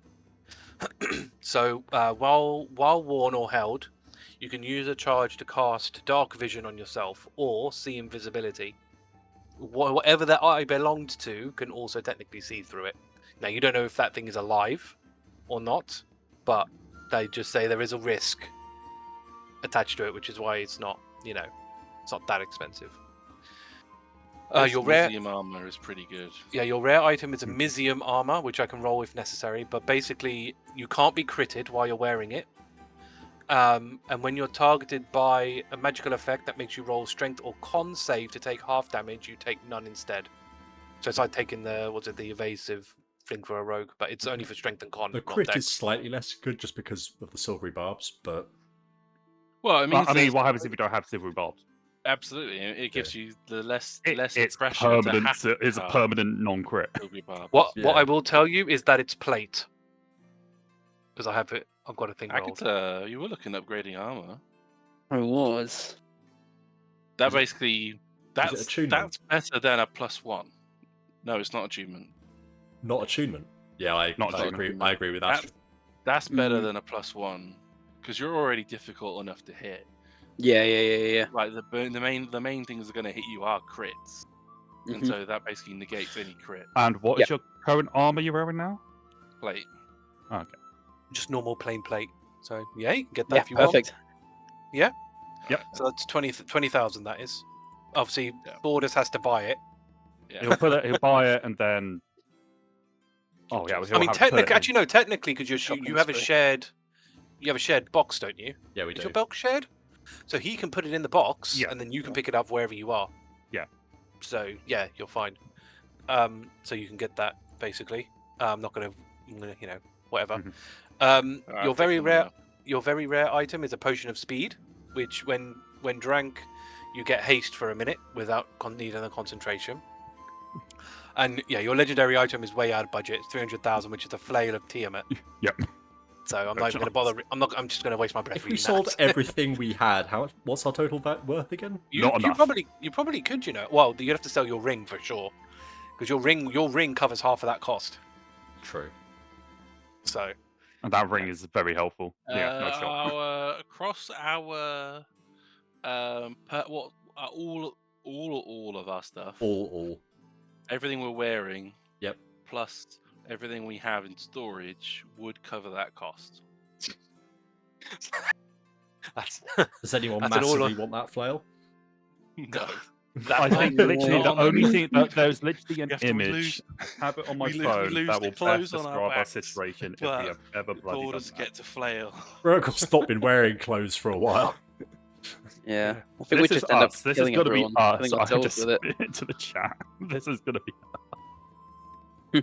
So while worn or held, you can use a charge to cast dark vision on yourself or see invisibility. Whatever that eye belonged to can also technically see through it. Now you don't know if that thing is alive or not, but they just say there is a risk attached to it, which is why it's not, it's not that expensive. Your rare Museum armor is pretty good. Yeah, your rare item is a Mizium armor, which I can roll if necessary, but basically you can't be critted while you're wearing it. And when you're targeted by a magical effect that makes you roll strength or con save to take half damage, you take none instead. So it's like taking the evasive thing for a rogue, but it's only for strength and con. The not crit dex. is slightly less good just because of the silvery barbs, but Well, I mean, what happens if you don't have silver barbs? absolutely, it gives you the less It's pressure permanent. to have to It's a permanent non-crit. What Yeah. I will tell you is that it's plate. Because I've got a thing rolled. Agata, you were looking at upgrading armor. I was. That basically that's attunement? better than a +1. No, it's not achievement. not attunement. Yeah, I agree with that. That's better than a +1 because you're already difficult enough to hit. Yeah. Like the main things that are going to hit you are crits, and so that basically negates any crit. And what is your current armor you're wearing now? Plate. Okay. Just normal plain plate. So yeah, you can get that if you perfect. want. Yep. So that's 20,000. That is. Obviously, Thordas has to buy it. Yeah. He'll buy it and then. Oh yeah. I mean, technically, because you have a shared box, don't you? Yeah, we Is do. your box shared? So he can put it in the box, Yeah. and then you can pick it up wherever you are. Yeah. So yeah, you're fine. So you can get that basically. I'm gonna, whatever. Alright, Your very pick them up. your very rare item is a potion of speed, which when drank, you get haste for a minute without needing the concentration. And yeah, your legendary item is way out of budget. It's 300,000, which is the flail of Tiamat. Yep. So I'm not even going to bother. I'm just going to waste my breath. If we reading sold that. everything we had, what's our total worth again? you Not enough. probably could, Well, you'd have to sell your ring for sure, because your ring covers half of that cost. True. So And that ring is very helpful. Yeah, no shot. Across our all of our stuff, All. everything we're wearing, Yep. plus everything we have in storage would cover that cost. that's Does anyone That's an all- massively want that flail? No. I think literally the only thing there's literally an have to image. lose- I have it on my we phone lose that the will clothes best on our describe our backs, situation if but we have ever bloody done Borders that. get to flail. Hrugguhl's not been wearing clothes for a while. Yeah. I think we This is just end up us. This is killing going to be everyone. us. Killing I ourselves just with it. spit into the chat. This is going to be.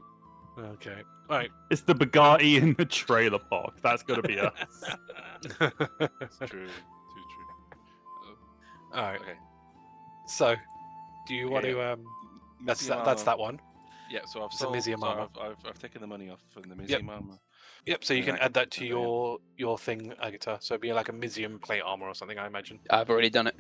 okay. All right. It's the Bugatti in the trailer park. That's going to be us. True. Too true. All right. Okay. So, do you want to? That's that one. Yeah, so I've It's a sold, Mizium so armor. I've taken the money off from the Mizium armor. Yep. So you Yeah, can I add that can to put that your thing, Agata. So it'd be like a Mizium plate armor or something, I imagine. I've already done it.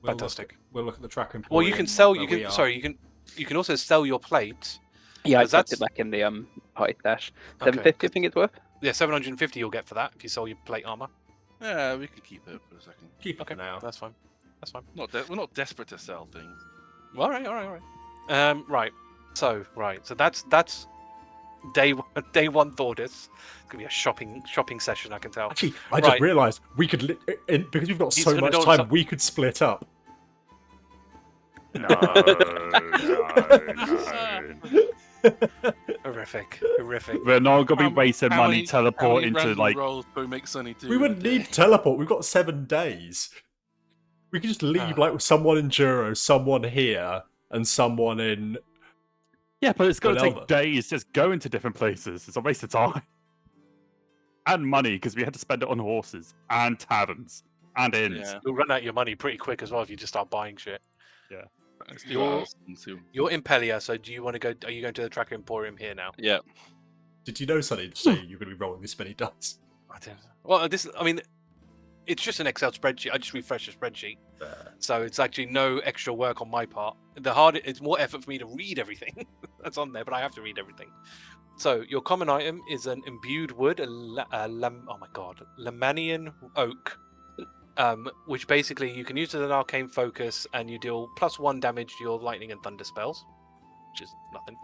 Fantastic. We'll look at the track and. Well, you can sell. You can. Sorry, you can also sell your plate. Yeah, I 'Cause tucked that's- it back in the party stash. Okay. 750, I think it's worth. Yeah, 750 you'll get for that if you sell your plate armor. Yeah, we can keep it for a second. Keep it Okay. for now. That's fine. That's fine. We're not desperate to sell things. All right. Right. So that's day one Thordas. It's gonna be a shopping session, I can tell. Actually, I just Right. realised we could, because we've got He's so gonna much go on time, some- we could split up. No. Horrific. Horrific. We're not gonna be How wasting how money many teleporting to random like. rolls do we make Sunny do? We in a wouldn't day? need to teleport. We've got 7 days. We could just leave like with someone in Juro, someone here, and someone in. Yeah, but it's gonna Whatever. take days just going to different places. It's a waste of time and money because we had to spend it on horses and taverns and inns. Yeah. You'll run out your money pretty quick as well if you just start buying shit. Let's do You're- ours and see- You're in Pelia, so do you want to go? Are you going to the Tracker Emporium here now? Yeah. Did you know something to say you're going to be rolling this many dice? I don't. Well, I mean, it's just an Excel spreadsheet. I just refresh the spreadsheet, so it's actually no extra work on my part. It's more effort for me to read everything that's on there, but I have to read everything. So your common item is an imbued wood, Lemanian oak, which basically you can use as an arcane focus, and you deal +1 damage to your lightning and thunder spells, which is nothing.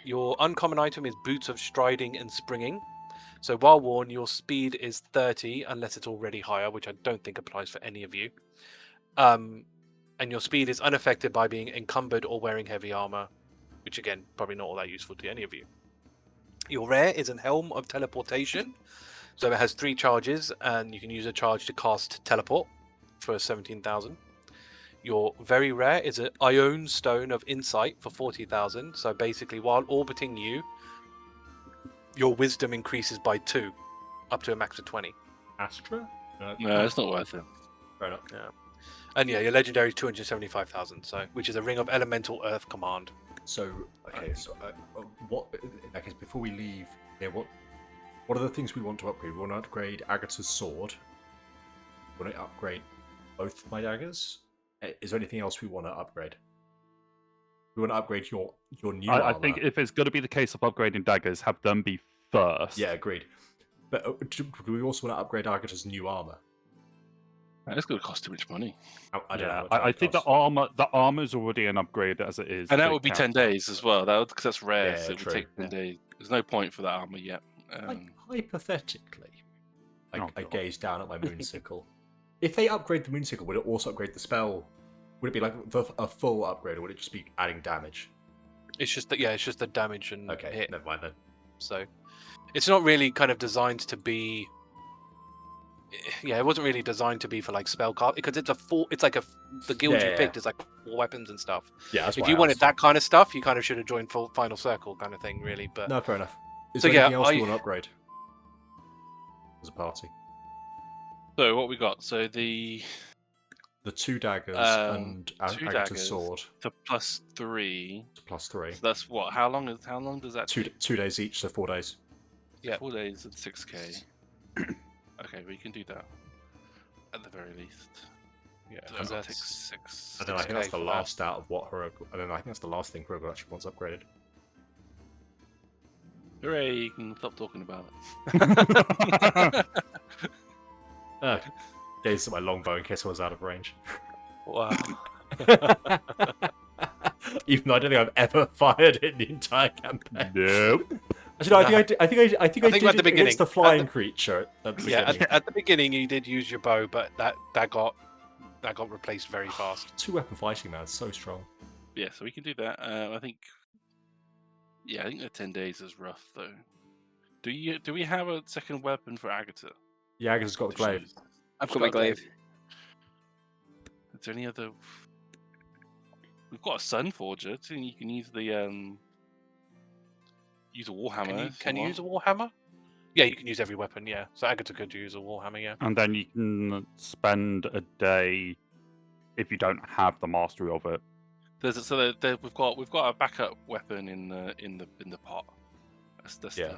Your uncommon item is boots of striding and springing. So while worn, your speed is 30 unless it's already higher, which I don't think applies for any of you. And your speed is unaffected by being encumbered or wearing heavy armor, which again, probably not all that useful to any of you. Your rare is an Helm of Teleportation. So it has 3 charges, and you can use a charge to cast Teleport for 17,000. Your very rare is an Ione Stone of Insight for 40,000. So basically, while orbiting you, your wisdom increases by 2, up to a max of 20. Astra? No, it's not worth it. Fair enough. And yeah, your legendary is 275,000. So, which is a Ring of Elemental Earth command. So, okay, so what, in that case, before we leave, yeah, what are the things we want to upgrade? We want to upgrade Agata's sword. We want to upgrade both my daggers. Is there anything else we want to upgrade? We want to upgrade your new armor. I think if it's going to be the case of upgrading daggers, have them be first. Yeah, agreed. But do we also want to upgrade Agata's new armor? That's going to cost too much money. I don't know. I think the armor's already an upgrade as it is. And that to would be count. 10 days as well. That because that's rare, Yeah, so it true, would take 10 yeah. days. There's no point for that armor yet. Hypothetically, I God. gaze down at my moonsicle. If they upgrade the moonsicle, would it also upgrade the spell? Would it be like a full upgrade, or would it just be adding damage? It's just that, yeah, it's just the damage and Okay, hit. never mind then. So it's not really kind of designed to be. Yeah, it wasn't really designed to be for like spell cast because it's like the guild you Yeah. picked is like 4 weapons and stuff. Yeah, that's If why you I wanted asked. that kind of stuff, you kind of should have joined full Final Circle kind of thing, really. But No, fair enough. Is So, there yeah, anything else we I- want to upgrade as a party? So what we got? So the 2 daggers and 2 Agata's daggers. sword +3. +3. So that's what? How long does that take? 2 days each, so 4 days. Yeah. 4 days at 6k. Okay, we can do that at the very least. yeah, So because that that's takes 6. And then I think that's 6K the for that. last out of what Hrugguhl. And then I think that's the last thing Hrugguhl actually wants upgraded. Hooray! You can stop talking about it. Gazed at my longbow in case I was out of range. Wow. Even though I don't think I've ever fired it in the entire campaign. Nope. Actually, no, I think I did at the it against beginning. the flying creature. At the Yeah, beginning. at the beginning you did use your bow, but that got replaced very fast. 2-weapon fighting, man, it's so strong. Yeah, so we can do that. I think. Yeah, I think the 10 days is rough though. Do we have a second weapon for Agata? Yeah, Agata's got the glaive. I've got my glaive. Is there any other? We've got a Sun Forger. So you can use the use a Warhammer. Can you use a warhammer? Yeah, you can use every weapon. Yeah, so Agata could use a warhammer. Yeah. And then you can spend a day if you don't have the mastery of it. We've got a backup weapon in the pot. That's Yeah.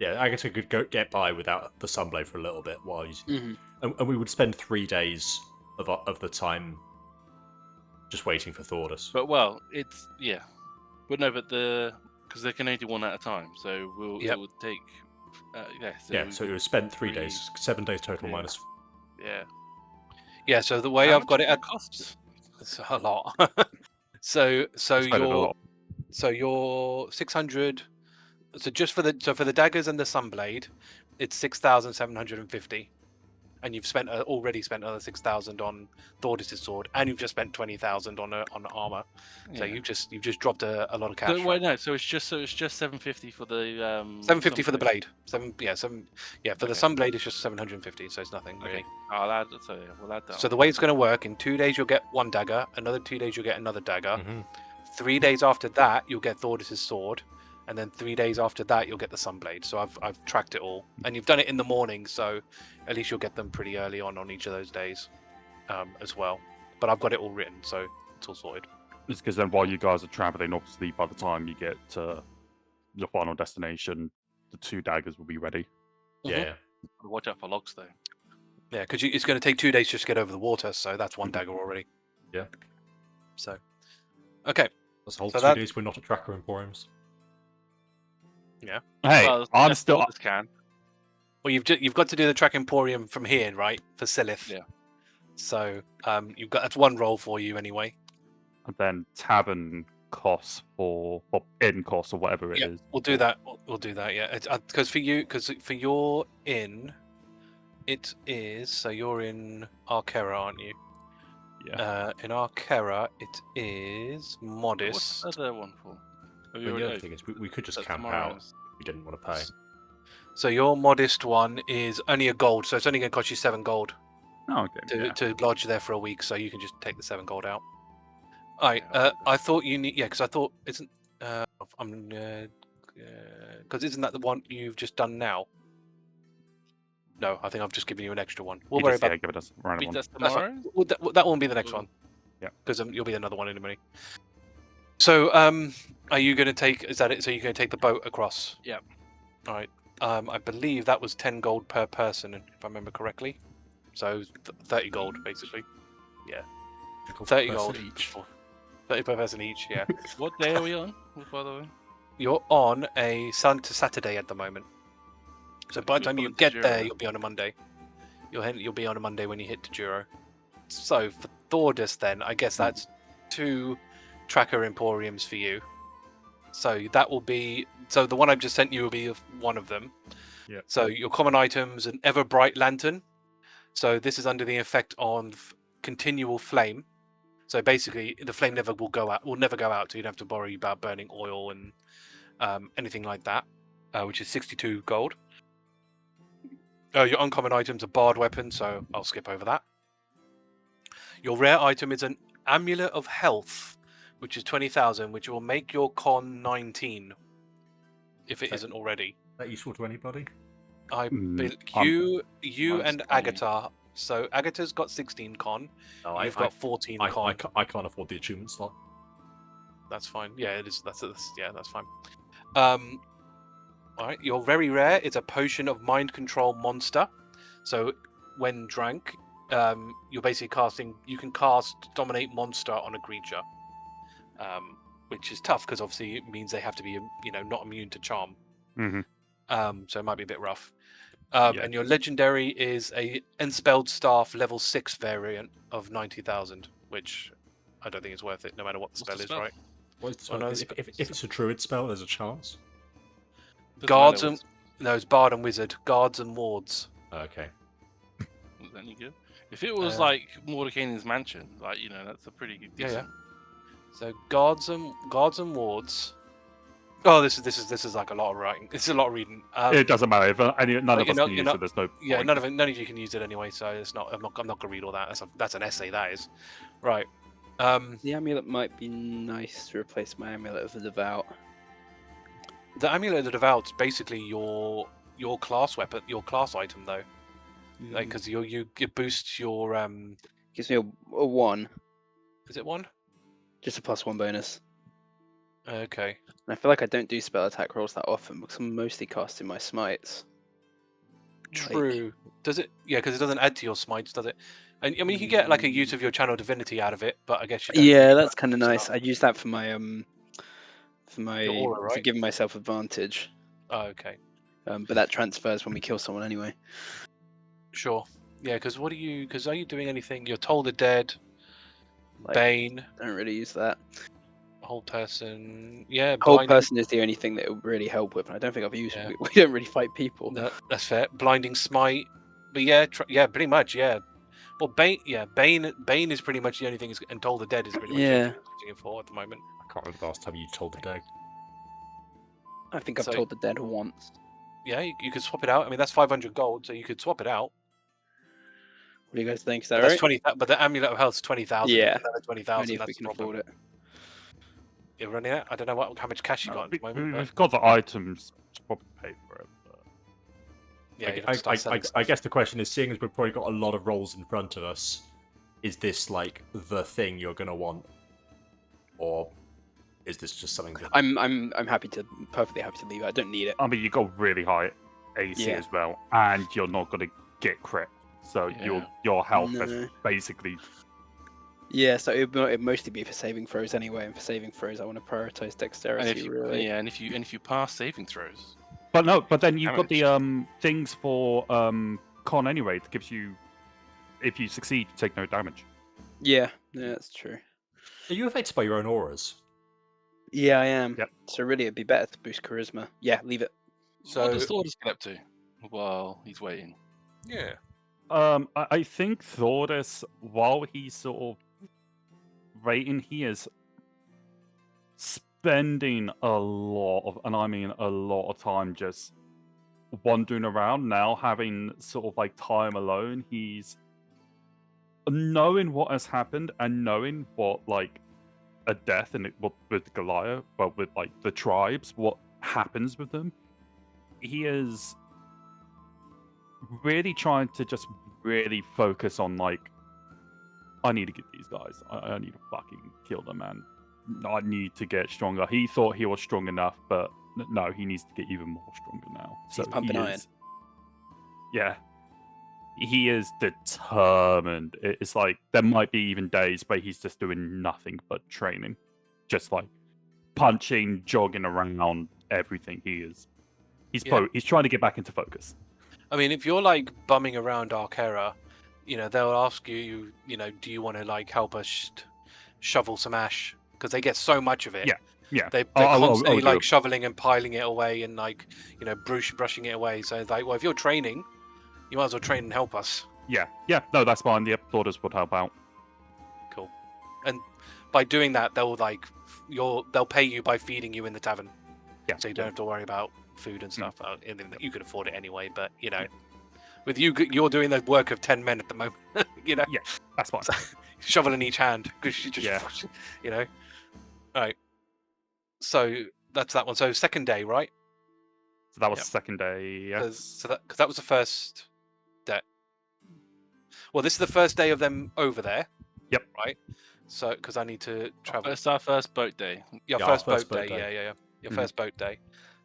Yeah, Agata could get by without the Sunblade for a little bit while using Mhm. and we would spend 3 days of the time just waiting for Thordas. But it's because they can only do one at a time, so Yep. it would take. So it was spent 3 days, 7 days total Yeah. minus. Yeah. Yeah. So the way How I've got much it does at cost? it's a lot. so Spend it a lot. your 600. So just for the daggers and the sunblade, it's 6,750. and you've already spent another 6,000 on Thordas' sword, and you've just spent 20,000 on armor. So Yeah. you've just dropped a lot of cash. So, wait, no. So it's just 750 for the 750 for the Sunblade. blade. For the Okay. Sunblade it's just 750, so it's nothing really. Okay, I'll add. So yeah, we'll add that. So the way it's going to work, in 2 days you'll get one dagger, another 2 days you'll get another dagger. Mhm. 3 days after that you'll get Thordas' sword, and then 3 days after that you'll get the Sunblade. So I've tracked it all, and you've done it in the morning, so at least you'll get them pretty early on each of those days, as well. But I've got it all written, so it's all sorted. It's because then while you guys are traveling, obviously by the time you get to your final destination, the 2 daggers will be ready. Yeah. Watch out for logs though. Yeah, because it's going to take 2 days just to get over the water, so that's one dagger already. Yeah. So, okay. That's the whole So 2 that- days we're not at Tracker Emporiums. Hey, Well, I'm that's still. all this can. Well, you've got to do the Track Emporium from here, right? For Silith. Yeah. So that's one roll for you anyway. And then tavern costs or inn costs or whatever it Yeah, is. we'll do that. We'll do that. Yeah, because for your inn, it is. So you're in Arkera, aren't you? Yeah. In Arkera, it is modest. What's the other one for? Have you But the already- other thing is, we could just that's camp tomorrow. out if we didn't want to pay. So your modest one is only a gold, so it's only going to cost you 7 gold Oh, okay. to lodge there for a week. So you can just take the 7 gold out. All right. Yeah, I thought you need. Yeah, because I thought isn't. Because isn't that the one you've just done now? No, I think I've just given you an extra one. We'll worry about. give it a random Wait, one. that's That's tomorrow. fine. Well, that won't be the next one. Yeah. Because you'll be another one in a minute. So, are you going to take? Is that it? So you're going to take the boat across? Yeah. All right. I believe that was 10 gold per person, if I remember correctly. So 30 gold, basically. 30 gold each. 30 per person each. Yeah. What day are we on? By the way. You're on a Saturday at the moment. So by the time you get there, you'll be on a Monday. You'll be on a Monday when you hit Detour. So for Thordas, then I guess that's 2 tracker emporiums for you. So that will be. So the one I've just sent you will be one of them. Yeah. So your common items: an ever bright lantern. So this is under the effect of continual flame. So basically, the flame never will go out. Will never go out. So you don't have to worry about burning oil and anything like that. Which is 62 gold. Your uncommon items are barred weapon, so I'll skip over that. Your rare item is an amulet of health, which is 20,000, which will make your con 19, if it isn't already. Is that useful to anybody? You mine's and 20. Agata. So Agata's got 16 con. No, You've got 14 con. I can't afford the achievement slot. That's fine. Yeah, it is. That's fine. All right. Your very rare is a potion of mind control monster. So when drank, you're basically casting. You can cast dominate monster on a creature, which is tough because obviously it means they have to be, not immune to charm. Mm-hmm. So it might be a bit rough. Yeah. And your legendary is a Enspelled Staff level 6 variant of 90,000, which I don't think is worth it, no matter what the What's spell the is, spell? right? What is the Oh, no, spell? If it's a druid spell, there's a chance. Doesn't Guards matter and no, it's bard and wizard. Guards and wards. Okay. what's any good. If it was Uh, like Morgane's mansion, that's a pretty good. Yeah, Decent. So guards and wards. Oh, this is like a lot of writing. This is a lot of reading. It doesn't matter if none of you're us not- can you're use not- it. There's no Yeah, point. none of you can use it anyway. So it's not. I'm not gonna read all that. That's an essay. That is. Right. The amulet might be nice to replace my amulet of the devout. The amulet of the devout's basically your class weapon, your class item though. Like, because it boosts your Gives me a 1, Is it 1? just a +1 bonus. Okay. And I feel like I don't do spell attack rolls that often because I'm mostly casting my smites. True. Does it? Yeah, because it doesn't add to your smites, does it? And I mean, you can get like a use of your channel divinity out of it, but I guess you don't Yeah, really that's got kind of nice. stuff. I use that for my Your aura, for right? giving myself advantage. Oh, okay. But that transfers when we kill someone anyway. Sure. Yeah, because are you doing anything? You're Toll the Dead, Like, Bane, don't really use that. Whole Person. Yeah, Whole Blinding- person is the only thing that will really help with, and I don't think I've used Yeah. it. We don't really fight people. No, that's fair. Blinding Smite, But yeah, pretty much, yeah. Well, Bane is pretty much the only thing, and Toll the Dead is pretty much the only thing I'm using it for at the moment. I can't remember the last time you told the dead. I think I've So- told the dead once. Yeah, you could swap it out. I mean, that's 500 gold, so you could swap it out. What do you guys think? Is But that that's right? 20. But the Amulet of Health is 20,000. Yeah. Another 20,000. Only if That's we the can problem. afford it. You're running it. I don't know how much cash you got at the moment. But We've got the items to probably pay for it. But... yeah, you'd have to start selling I stuff. guess the question is, seeing as we've probably got a lot of roles in front of us, is this like the thing you're gonna want, or is this just something that I'm perfectly happy to leave it. I don't need it. I mean, you got really high AC Yeah. as well, and you're not going to get crit. So Yeah. your health No. is basically... Yeah, so it'd mostly be for saving throws anyway, and for saving throws I want to prioritize And dexterity if you, really. yeah, and if you pass saving throws, But then you've got the Damage. things for con anyway. It gives you, if you succeed, you take no damage. Yeah, that's true. are you affected by your own auras? Yeah, I am. Yep. So really it'd be better to boost charisma. Yeah, leave it. So what does Thordas get up to while he's waiting? yeah, I think Thordas, while he's sort of waiting, he is spending a lot of, and I mean a lot of time just wandering around now, having sort of like time alone. He's knowing what has happened and knowing what like a death and what with Goliath, well, with like the tribes, what happens with them. He is really trying to just really focus on like, I need to get these guys. I need to fucking kill them, man. I need to get stronger. He thought he was strong enough, but no, he needs to get even more stronger now. So He's pumping iron. Yeah, he is determined. It's like there might be even days where he's just doing nothing but training, just like punching, jogging around, everything. He's Yeah. he's trying to get back into focus. I mean, if you're like bumming around Arkera, they'll ask you, do you want to like help us shovel some ash? Because they get so much of it. Yeah, yeah. They're I'll constantly do like it. shoveling and piling it away and like, brushing it away. So it's like, well, if you're training, you might as well train and help us. Yeah. No, that's fine. The Thordas would help out. Cool. And by doing that, they'll pay you by feeding you in the tavern. Yeah. So you don't have to worry about food and stuff. And you could afford it anyway, but with you're doing the work of 10 men at the moment. That's fine. Shovel in each hand because you just Right. So that's that one. So second day, right? So that was Yep. the second day. Yes. So that was the first day. Well, this is the first day of them over there. Yep. Right. So because I need to travel. It's our first boat day. Your Yeah, first our first boat boat day. day. Yeah. Your Mhm. first boat day,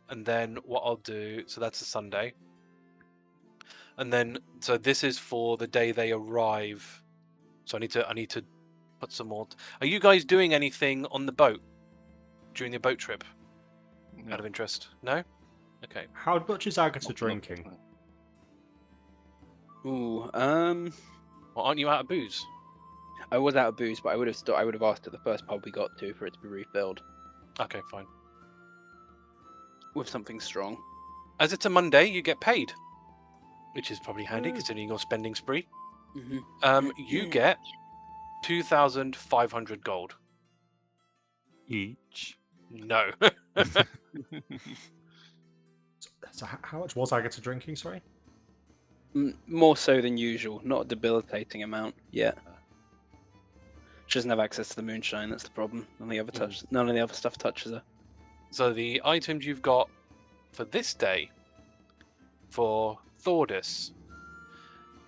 and then what I'll do. So that's a Sunday. And then so this is for the day they arrive. So I need to put some more. Are you guys doing anything on the boat during the boat trip? Out of interest? No. Okay. How much is Agata drinking? Ooh, Well, aren't you out of booze? I was out of booze, but I would have asked at the first pub we got to for it to be refilled Okay, fine. with something strong. As it's a Monday, you get paid, which is probably handy considering your spending spree. Mm-hmm. You get 2,500 gold. Each. No. So how much was Agata drinking? Sorry. More so than usual, not a debilitating amount yet. She doesn't have access to the moonshine. That's the problem. None of the other stuff touches her. So the items you've got for this day for Thordas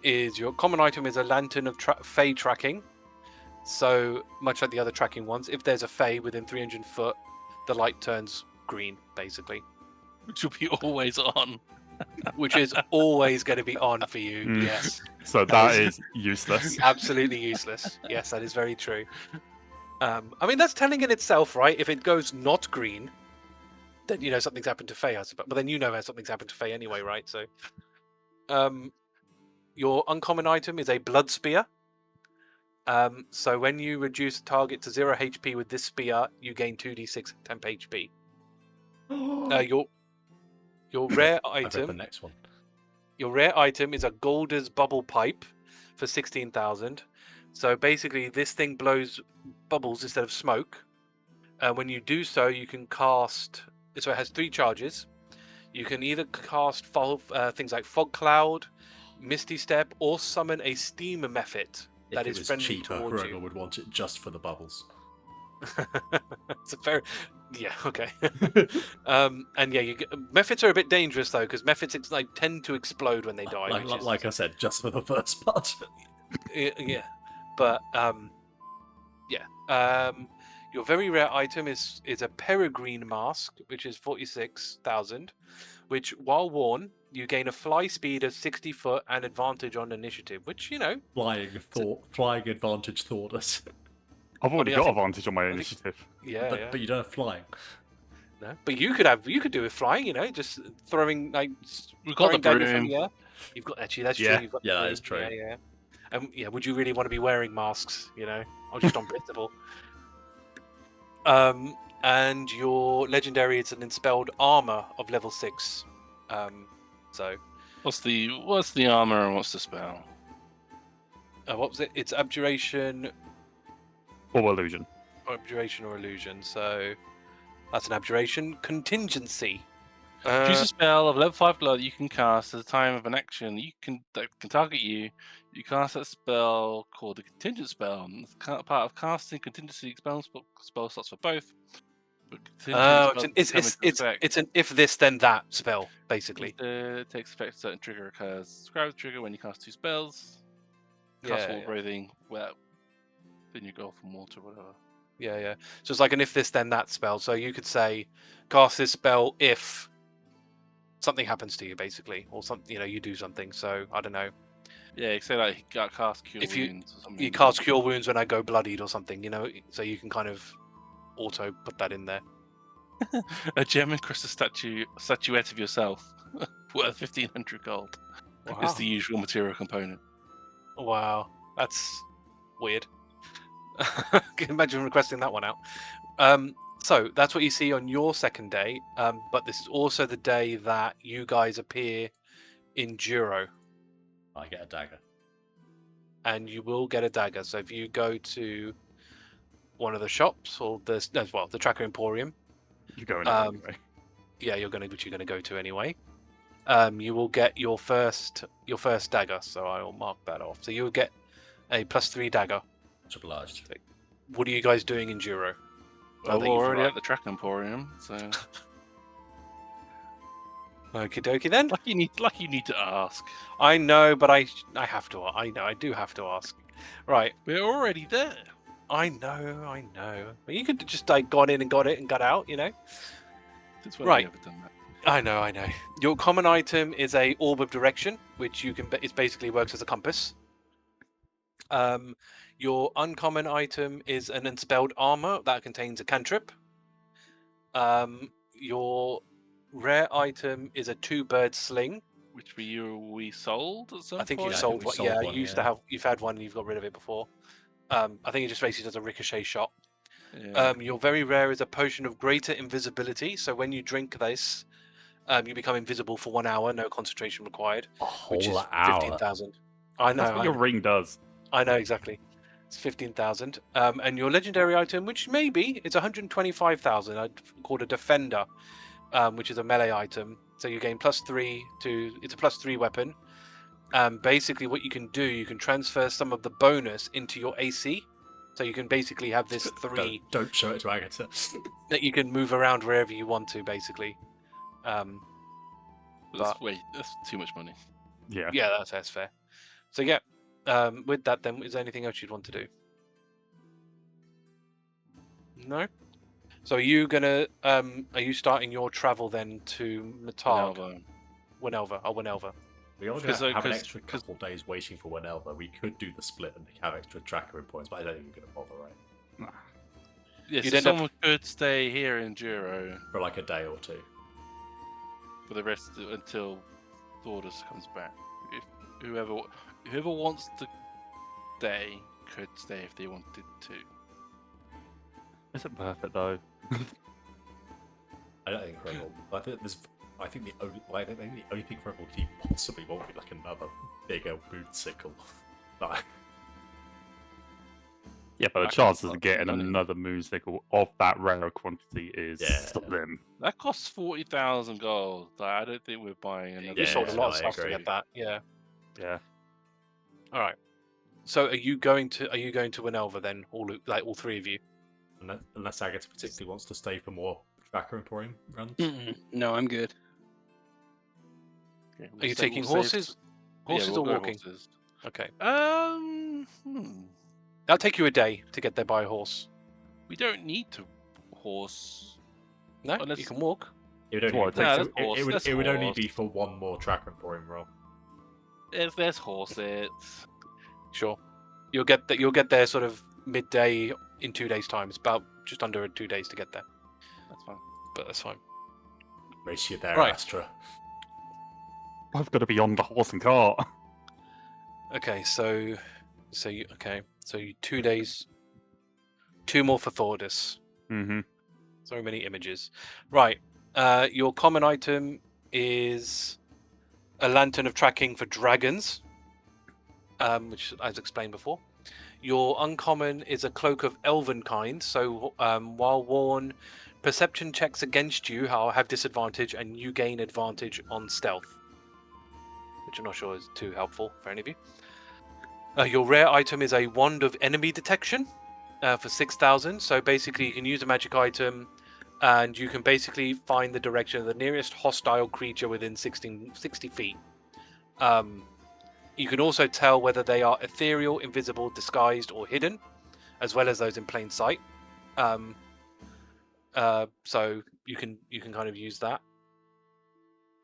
is your common item is a lantern of Fey tracking. So much like the other tracking ones, if there's a Fey within 300 foot, the light turns green, basically, Which will be always on. which is always going to be on for you. Mm. Yes, So that is useless. absolutely useless. Yes, that is very true. I mean, that's telling in itself, right? If it goes not green, then something's happened to Faye, I suppose. But then something's happened to Faye anyway, right? So, your uncommon item is a blood spear. So when you reduce the target to 0 HP with this spear, you gain 2d6 temp HP. Your rare I read the item, next one. Your rare item is a Golder's Bubble Pipe for 16,000. So basically, this thing blows bubbles instead of smoke. When you do so, you can cast. So it has 3 charges. You can either cast things like Fog Cloud, Misty Step, or summon a Steam Mephit that If is it was friendly cheaper, towards Hrugguhl you. would want it just for the bubbles. It's a very, yeah, okay. And yeah, Mephits are a bit dangerous though, because Mephits like tend to explode when they die. Like I said, just for the first part. Yeah, but yeah. Your very rare item is a Peregrine Mask, which is 46,000. Which, while worn, you gain a fly speed of 60 foot and advantage on initiative. Which Flying advantage Thordas. I've already I got think- advantage on my think- initiative. yeah, but, yeah. but you don't have flying. No, but you could do with flying. Just throwing like We've got the throwing daggers from broom. the air. You've got that's true. Yeah, You've got yeah, the that broom. is true. Yeah, yeah. Would you really want to be wearing masks? Or just on principle? And your legendary is an Enspelled Armor of level 6. So What's the armor and what's the spell? what was it? It's Abjuration, Or illusion. or Illusion. So that's an Abjuration Contingency. Choose a spell of level 5 glow that you can cast at the time of an action that can target you. You cast that spell called the Contingent Spell. It's part of casting contingency spell slots for both. But It's an if this then that spell basically. It takes effect. A certain trigger occurs. Describe the trigger when you cast 2 spells. Cast wall breathing. Well, then you go from water, whatever. Yeah. So it's like an if this then that spell. So you could say, cast this spell if something happens to you, basically, or something. You do something. So I don't know. Yeah, you say like cast Cure If you- Wounds or something. You cast Cure Wounds when I go bloodied or something. So you can kind of auto put that in there. A gem and crystal statuette of yourself worth 1,500 gold is the usual material component. Wow, that's weird. Can you imagine requesting that one out? So that's what you see on your second day, but this is also the day that you guys appear in Duro, I get a dagger. and you will get a dagger. So if you go to one of the shops or the Tracker Emporium, You're going anyway. yeah, you're gonna go to anyway. You will get your first dagger. So I will mark that off. So you'll get a +3 dagger. Much obliged. What are you guys doing in Duro? Well, that we're you've already arrived. at the Track Emporium, so Okie dokie then. like you need to ask. I know, but I have to. I know, I do have to ask. Right. We're already there. I know. But you could just like gone in and got it and got out. Since when Right. have we ever done that? I know. Your common item is a Orb of Direction, which it basically works as a compass. Your uncommon item is an Enspelled Armor that contains a cantrip. Your rare item is a 2-bird sling. Which we sold at some I think point? you I sold think we one. sold Yeah, one, you used to have. You've had one and you've got rid of it before. I think it just basically does a ricochet shot. Yeah. Your very rare is a potion of greater invisibility. So when you drink this, you become invisible for 1 hour, no concentration required, A which whole is hour. 15,000. I know. That's what your ring does. I know exactly. It's 15,000. And your legendary item, which maybe it's 125,000. I'd called a Defender, which is a melee item. So you gain +3 to. It's a +3 weapon. Basically, what you can do, you can transfer some of the bonus into your AC. So you can basically have this 3 Don't show it to Agata. that you can move around wherever you want to, basically. That's too much money. Yeah. Yeah, that's fair. So yeah, with that, then, is there anything else you'd want to do? No. So are you gonna? Are you starting your travel then to Matarg? Winelva. We are going Because, to have an 'cause- extra couple of days waiting for Winelva. We could do the split and have extra tracker in points, but I don't think we're going to bother, right? Yeah, You'd so end up- someone could stay here in Duro For like a day or two. for the rest until Thordas comes back. If whoever wants to stay could stay if they wanted to. Isn't worth it though. I don't think Hrugguhl. I think I think the only thing Hrugguhl could he possibly want would be like another bigger boot sickle. Like, Yeah, but the That chances costs of lots of getting money. another moonsickle of that rare quantity is Yeah. slim. That costs 40,000 gold. Like, I don't think we're buying another. You sold a Yeah, lot no, of I stuff to agree. get that. Yeah. Yeah. All right. So are you going to Winelva then? All three of you? unless Agata particularly wants to stay for more Tracker Emporium runs. No, I'm good. Okay, Are you we'll taking save- horses? Yeah, Horses we'll or go walking? horses. Okay. Hmm. That'll take you a day to get there by horse. We don't need to horse. No, Unless- you can walk. It would Well, only, it takes- let's it would only horse. be for one more Tracker Emporium roll. If there's horses. Sure. You'll get there sort of midday in 2 days' time. It's about just under 2 days to get there, That's fine. but that's fine. Race you there, Right. Astra. I've got to be on the horse and cart. Okay, so you 2 days, 2 more for Thordas. Mm-hmm. So many images. Right. Your common item is a lantern of tracking for dragons, which as explained before. Your uncommon is a cloak of elven kind. So while worn, perception checks against you have disadvantage, and you gain advantage on stealth, which I'm not sure is too helpful for any of you. Your rare item is a wand of enemy detection for 6,000. So basically, you can use a magic item, and you can basically find the direction of the nearest hostile creature within 60 feet. You can also tell whether they are ethereal, invisible, disguised, or hidden, as well as those in plain sight. So you can kind of use that.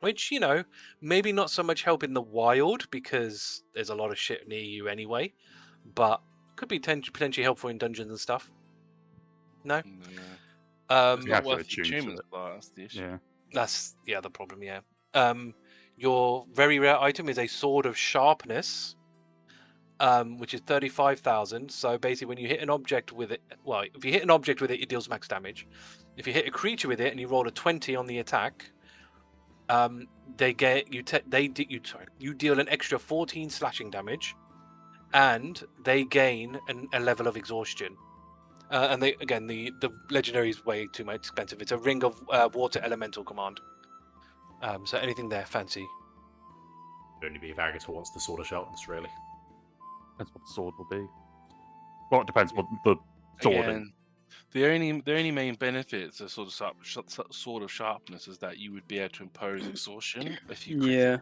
Which, maybe not so much help in the wild because there's a lot of shit near you anyway, but could be potentially helpful in dungeons and stuff. No? No. Um, It's You not have to worth attune the to attunement it. slot, that's the issue. Yeah. That's the problem, yeah. Your very rare item is a sword of sharpness, which is 35,000. So basically, when you hit an object with it, well, if you hit an object with it, it deals max damage. If you hit a creature with it and you roll a 20 on the attack, you deal an extra 14 slashing damage, and they gain a level of exhaustion. And the legendary is way too much expensive. It's a ring of water elemental command. So anything there, fancy? It'd only be if Agata wants the Sword of Sharpness, really. That's what the sword will be. Well, it depends what the sword is. Again, the only main benefits of sword of sharpness is that you would be able to impose exhaustion if you crit. Yeah.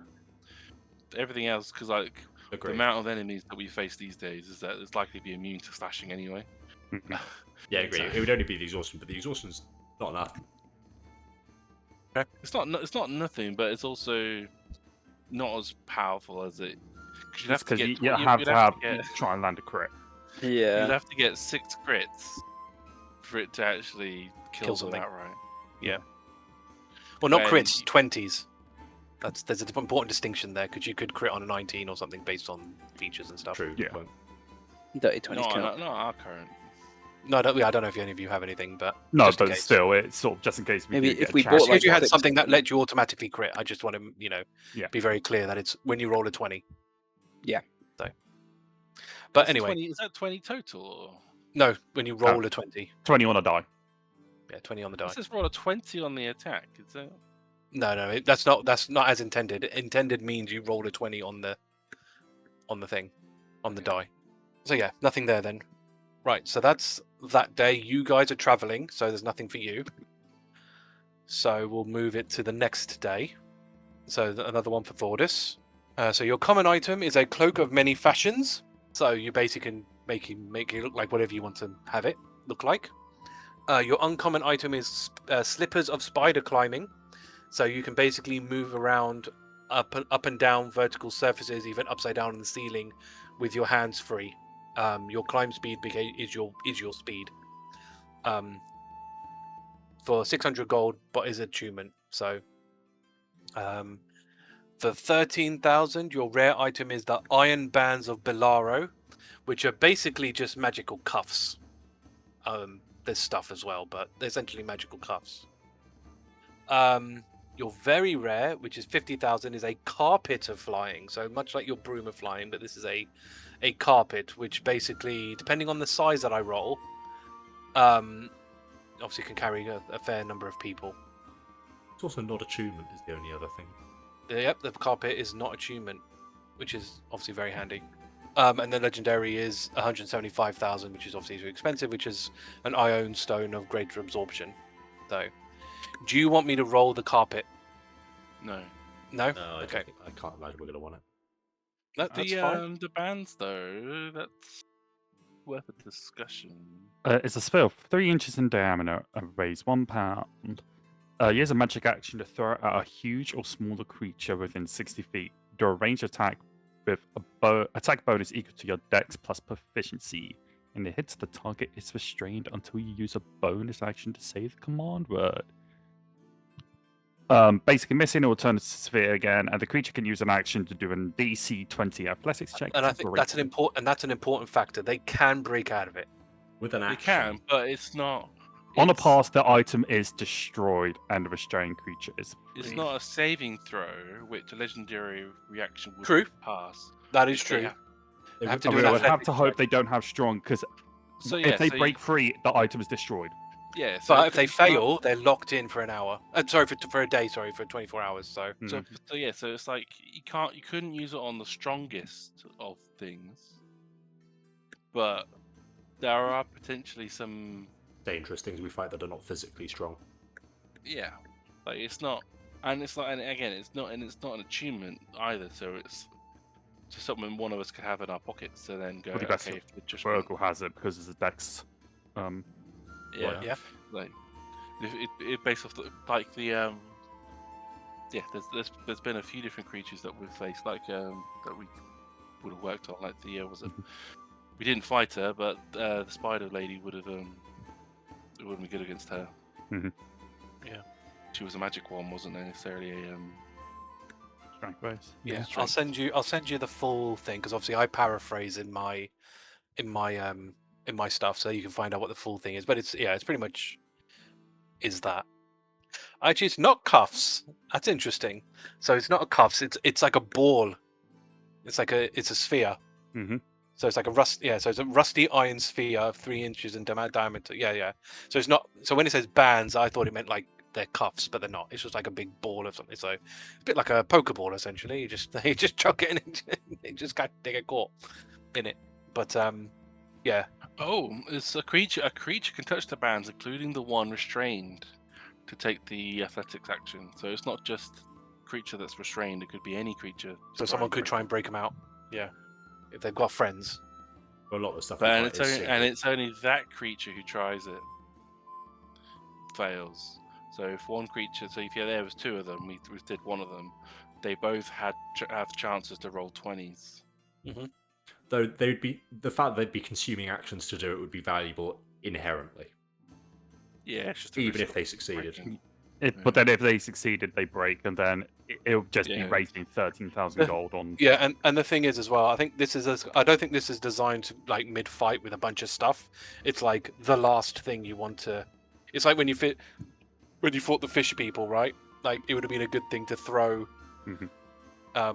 Everything else, because the Agreed. amount of enemies that we face these days is that it's likely to be immune to slashing anyway. Mhm. Yeah, I agree. So- It would only be the exhaustion, but the exhaustion's not enough. It's not nothing, but it's also not as powerful as it. 'Cause you'd have to Because get you tw- you'd have to get- try and land a crit. Yeah. You'd have to get 6 crits for it to actually kill them something. outright. Well, not When- crits, 20s. There's an important distinction there because you could crit on a 19 or something based on features and stuff. True. Yeah. But Dirty 20s Not, count. not our current. No, I don't know if any of you have anything, but No, just in but case. still, it's sort of just in case we Maybe do get if a we chance. bought, As long as like, you had 6 something that of them. let you automatically crit, I just want to, Yeah. be very clear that it's when you roll a 20. Yeah. So, but Is it anyway, 20, is that 20 total? Or? no, when you roll a 20. 20 on a die. Yeah, 20 on the die. It says roll a 20 on the attack. Is that? No, that's not as intended. Intended means you roll a 20 on the thing, on the die. So yeah, nothing there then. Right, so that's that day. You guys are traveling, so there's nothing for you. So we'll move it to the next day. So another one for Thordas. So your common item is a cloak of many fashions. So you basically can make it look like whatever you want to have it look like. Your uncommon item is slippers of spider climbing. So you can basically move around up and down vertical surfaces, even upside down in the ceiling, with your hands free. Your climb speed is your speed. For 600 gold, but is attunement. So, for 13,000, your rare item is the Iron Bands of Belaro, which are basically just magical cuffs. There's stuff as well, but they're essentially magical cuffs. Your very rare, which is 50,000, is a carpet of flying. So much like your broom of flying, but this is a carpet, which basically, depending on the size that I roll, obviously can carry a fair number of people. It's also not attunement is the only other thing. Yep, the carpet is not attunement, which is obviously very handy. And the legendary is 175,000, which is obviously too expensive, which is an ion stone of greater absorption. So, do you want me to roll the carpet? No. No? No, Okay. I can't imagine we're going to want it. That's fine. The bands though, that's worth a discussion. It's a spell 3 inches in diameter and weighs 1 pound. Use a magic action to throw it at a huge or smaller creature within 60 feet. Do a ranged attack with a attack bonus equal to your dex plus proficiency. And it hits the target is restrained until you use a bonus action to say the command word. Basically, missing or turn to sphere again, and the creature can use an action to do an DC 20 athletics check. And I think that's an important factor. They can break out of it. With an They action. can, but it's not. On a it's- pass, the item is destroyed, and the restrained creature is It's free. not a saving throw, which a legendary reaction would True. pass. That is They true. have- They have to I do mean, an I would have athletics to hope check. they don't have strong, because So if they so break free, the item is destroyed. yeah. So But if they it's not- fail, they're locked in for an hour. For a day. Sorry, for 24 hours. So So yeah, so it's like you couldn't use it on the strongest of things, but there are potentially some Dangerous things we fight that are not physically strong. like it's not, and it's like, and again, it's not an attunement either. So it's just something one of us could have in our pockets to then go, Probably best okay, if it just Hrugguhl has it because it's a dex. yeah, Yeah. like it based off like the yeah, there's been a few different creatures that we've faced, like that we would have worked on, like the was it? We didn't fight her, but the spider lady would have it wouldn't be good against her. Mhm. Yeah. She was a magic one, wasn't necessarily a Strength base. yeah, strength. I'll send you the full thing because obviously I paraphrase in my stuff, so you can find out what the full thing is. But it's pretty much is that. Actually, it's not cuffs. That's interesting. So it's not a cuffs. It's like a ball. It's a sphere. Mm-hmm. So it's like so it's a rusty iron sphere of 3 inches in diameter. Yeah. So it's not. So when it says bands, I thought it meant like they're cuffs, but they're not. It's just like a big ball of something. So it's a bit like a Pokeball essentially. You just chuck it in and it just kind of get caught in it. But yeah. Oh, it's a creature. A creature can touch the bands, including the one restrained, to take the athletics action. So it's not just creature that's restrained. It could be any creature. So someone could try and break them out. Yeah. If they've got friends. A lot of the stuff. But we fight is single. it's only that creature who tries it fails. So if one creature, so if there was 2 of them, we did one of them. They both have chances to roll 20s. Though they'd be the fact that they'd be consuming actions to do it would be valuable inherently, Yeah, it's just a even risk if they of succeeded. breaking. But then if they succeeded, they break, and then it'll just be Yeah. raising 13,000 gold on. Yeah, and the thing is as well, I don't think this is designed to like mid-fight with a bunch of stuff. It's like the last thing you want to. It's like when you fought the fish people, right? Like it would have been a good thing to throw. Mhm.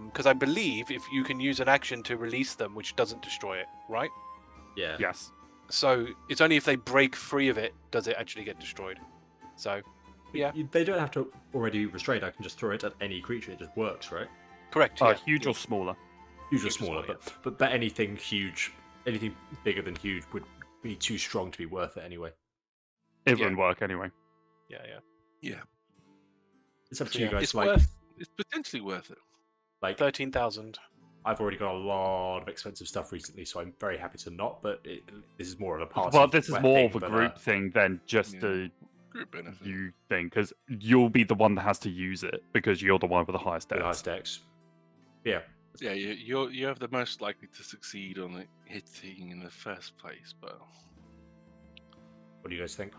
Because I believe if you can use an action to release them, which doesn't destroy it, right? Yeah. Yes. So it's only if they break free of it does it actually get destroyed. So yeah, They don't have to already be restrained. I can just throw it at any creature. It just works, right? correct. Yeah. Huge or smaller. Huge or Huge or smaller, smaller, but anything huge, anything bigger than huge would be too strong to be worth it anyway. It Yeah. wouldn't work anyway. Yeah. It's up to So, you yeah, guys. It's potentially worth it. Like 13,000. I've already got a lot of expensive stuff recently, so I'm very happy to not. But this is more of a party. Well, this is more of a thing, group thing than just Yeah. the Group benefit. you thing, because you'll be the one that has to use it because you're the one with the highest but dex. nice decks. Yeah, Yeah, you have the most likely to succeed on it hitting in the first place, but what do you guys think?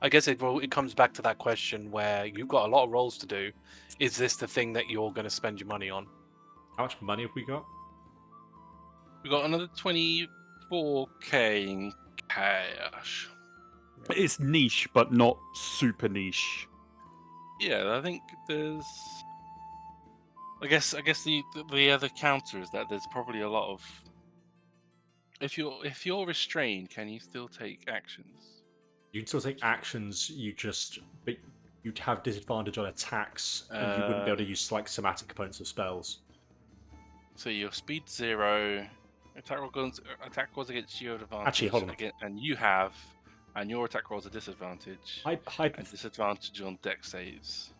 I guess it comes back to that question where you've got a lot of rolls to do. Is this the thing that you're going to spend your money on? How much money have we got? we got another 24k in cash. It's niche, but not super niche. Yeah, I think there's. I guess the other counter is that there's probably a lot of. If you're restrained, can you still take actions? You can still take actions. But you'd have disadvantage on attacks, and you wouldn't be able to use like somatic components of spells. So your speed 0, attack rolls against you at advantage. Actually, hold on. And you have, and your attack rolls a disadvantage. And disadvantage on dex saves.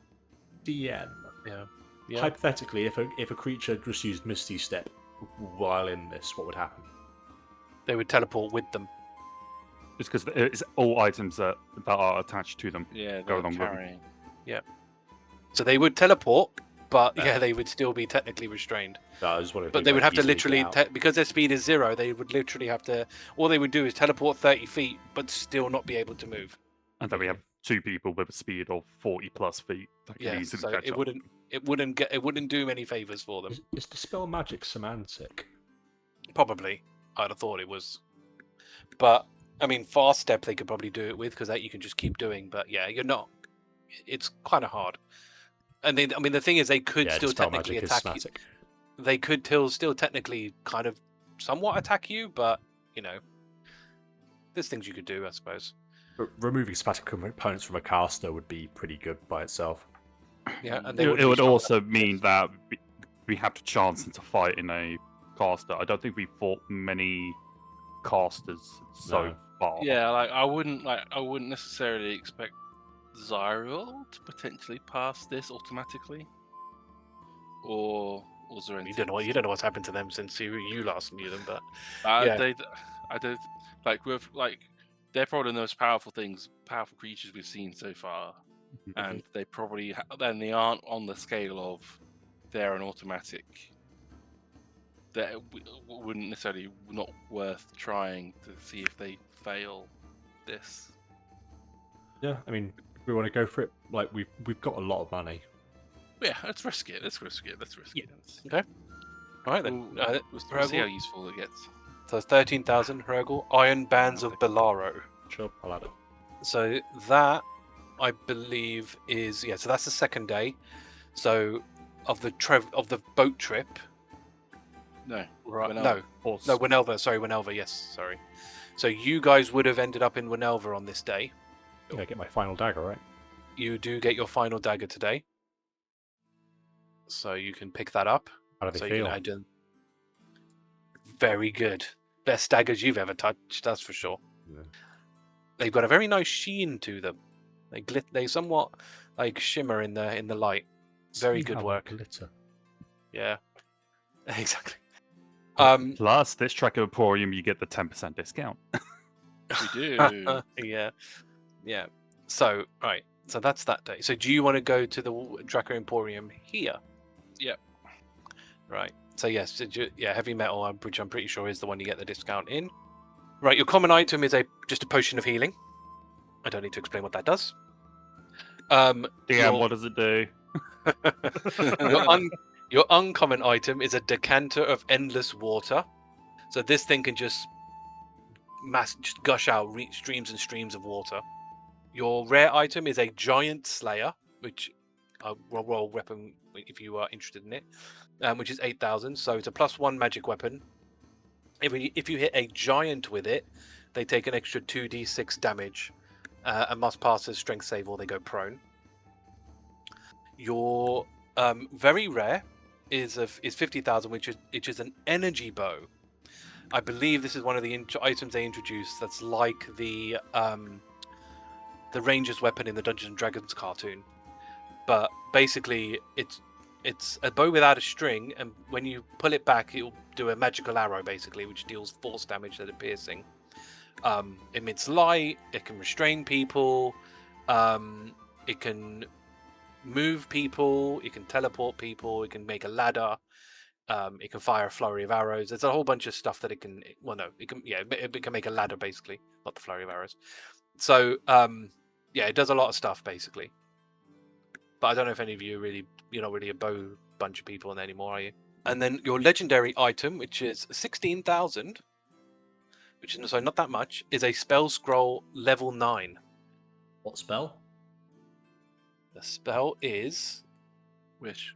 DM. Yeah. Hypothetically, if a creature just used Misty Step while in this, what would happen? They would teleport with them. Just because it's all items that are attached to them. Yeah, go they're along with carrying. Yeah. So they would teleport, but they would still be technically restrained. But they would have to literally, because their speed is 0, they would literally have to. All they would do is teleport 30 feet, but still not be able to move. And then we have 2 people with a speed of 40 plus feet. That can easily so catch it up. wouldn't do many favors for them. Is the spell magic semantic? Probably, I'd have thought it was. But I mean, fast step they could probably do it with because that you can just keep doing. But yeah, you're not. It's kind of hard. And the thing is, they could still technically attack you. They could still technically kind of somewhat attack you, but there's things you could do, I suppose. But removing somatic components from a caster would be pretty good by itself. Yeah, and it would also mean that we have to chance into fight in a caster. I don't think we fought many casters so far. Yeah, I wouldn't necessarily expect Zyril to potentially pass this automatically, or Zoran. You don't know what's happened to them since you last knew them, but I don't they're probably the most powerful creatures we've seen so far, and they probably they aren't on the scale of they're an automatic. That wouldn't necessarily not worth trying to see if they fail this. Yeah, I mean, we want to go for it. Like we've got a lot of money. Yeah, let's risk it. Let's risk it. Okay. All right then. We'll see how useful it gets. So it's 13,000 Hrugguhl. Iron Bands of Belaro. Sure, I'll add it. So that, I believe, is so that's the second day. So of the boat trip. No. Right. Winelva. No, Winelva. Sorry, Winelva. Yes, sorry. So you guys would have ended up in Winelva on this day. I get my final dagger, right? You do get your final dagger today. So you can pick that up. How do they so feel? You can add in... Very good. Best daggers you've ever touched, that's for sure. Yeah. They've got a very nice sheen to them. They somewhat like shimmer in the light. Very good work. Glitter. Yeah. Exactly. Plus, this Tracker Emporium, you get the 10% discount. We do. Yeah. So, right. So that's that day. So do you want to go to the Tracker Emporium here? Yep. Right. So yes, heavy metal, which I'm pretty sure is the one you get the discount in. Right. Your common item is just a potion of healing. I don't need to explain what that does. What does it do? Your uncommon item is a decanter of endless water. So this thing can just gush out streams and streams of water. Your rare item is a giant slayer, which royal weapon if you are interested in it, which is 8,000. So it's a +1 magic weapon. If you hit a giant with it, they take an extra 2d6 damage and must pass a strength save or they go prone. Your very rare is 50,000, which is an energy bow. I believe this is one of the items they introduced that's like the Ranger's weapon in the Dungeons and Dragons cartoon, but basically it's a bow without a string, and when you pull it back, it'll do a magical arrow basically, which deals force damage that are piercing. Emits light. It can restrain people. It can move people. It can teleport people. It can make a ladder. It can fire a flurry of arrows. There's a whole bunch of stuff that it can. Well, no, it can. Yeah, it can make a ladder basically, not the flurry of arrows. So it does a lot of stuff basically. But I don't know if any of you you're not really a bow bunch of people anymore, are you? And then your legendary item, which is 16,000, which is not that much, is a spell scroll level 9. What spell? The spell is. Wish.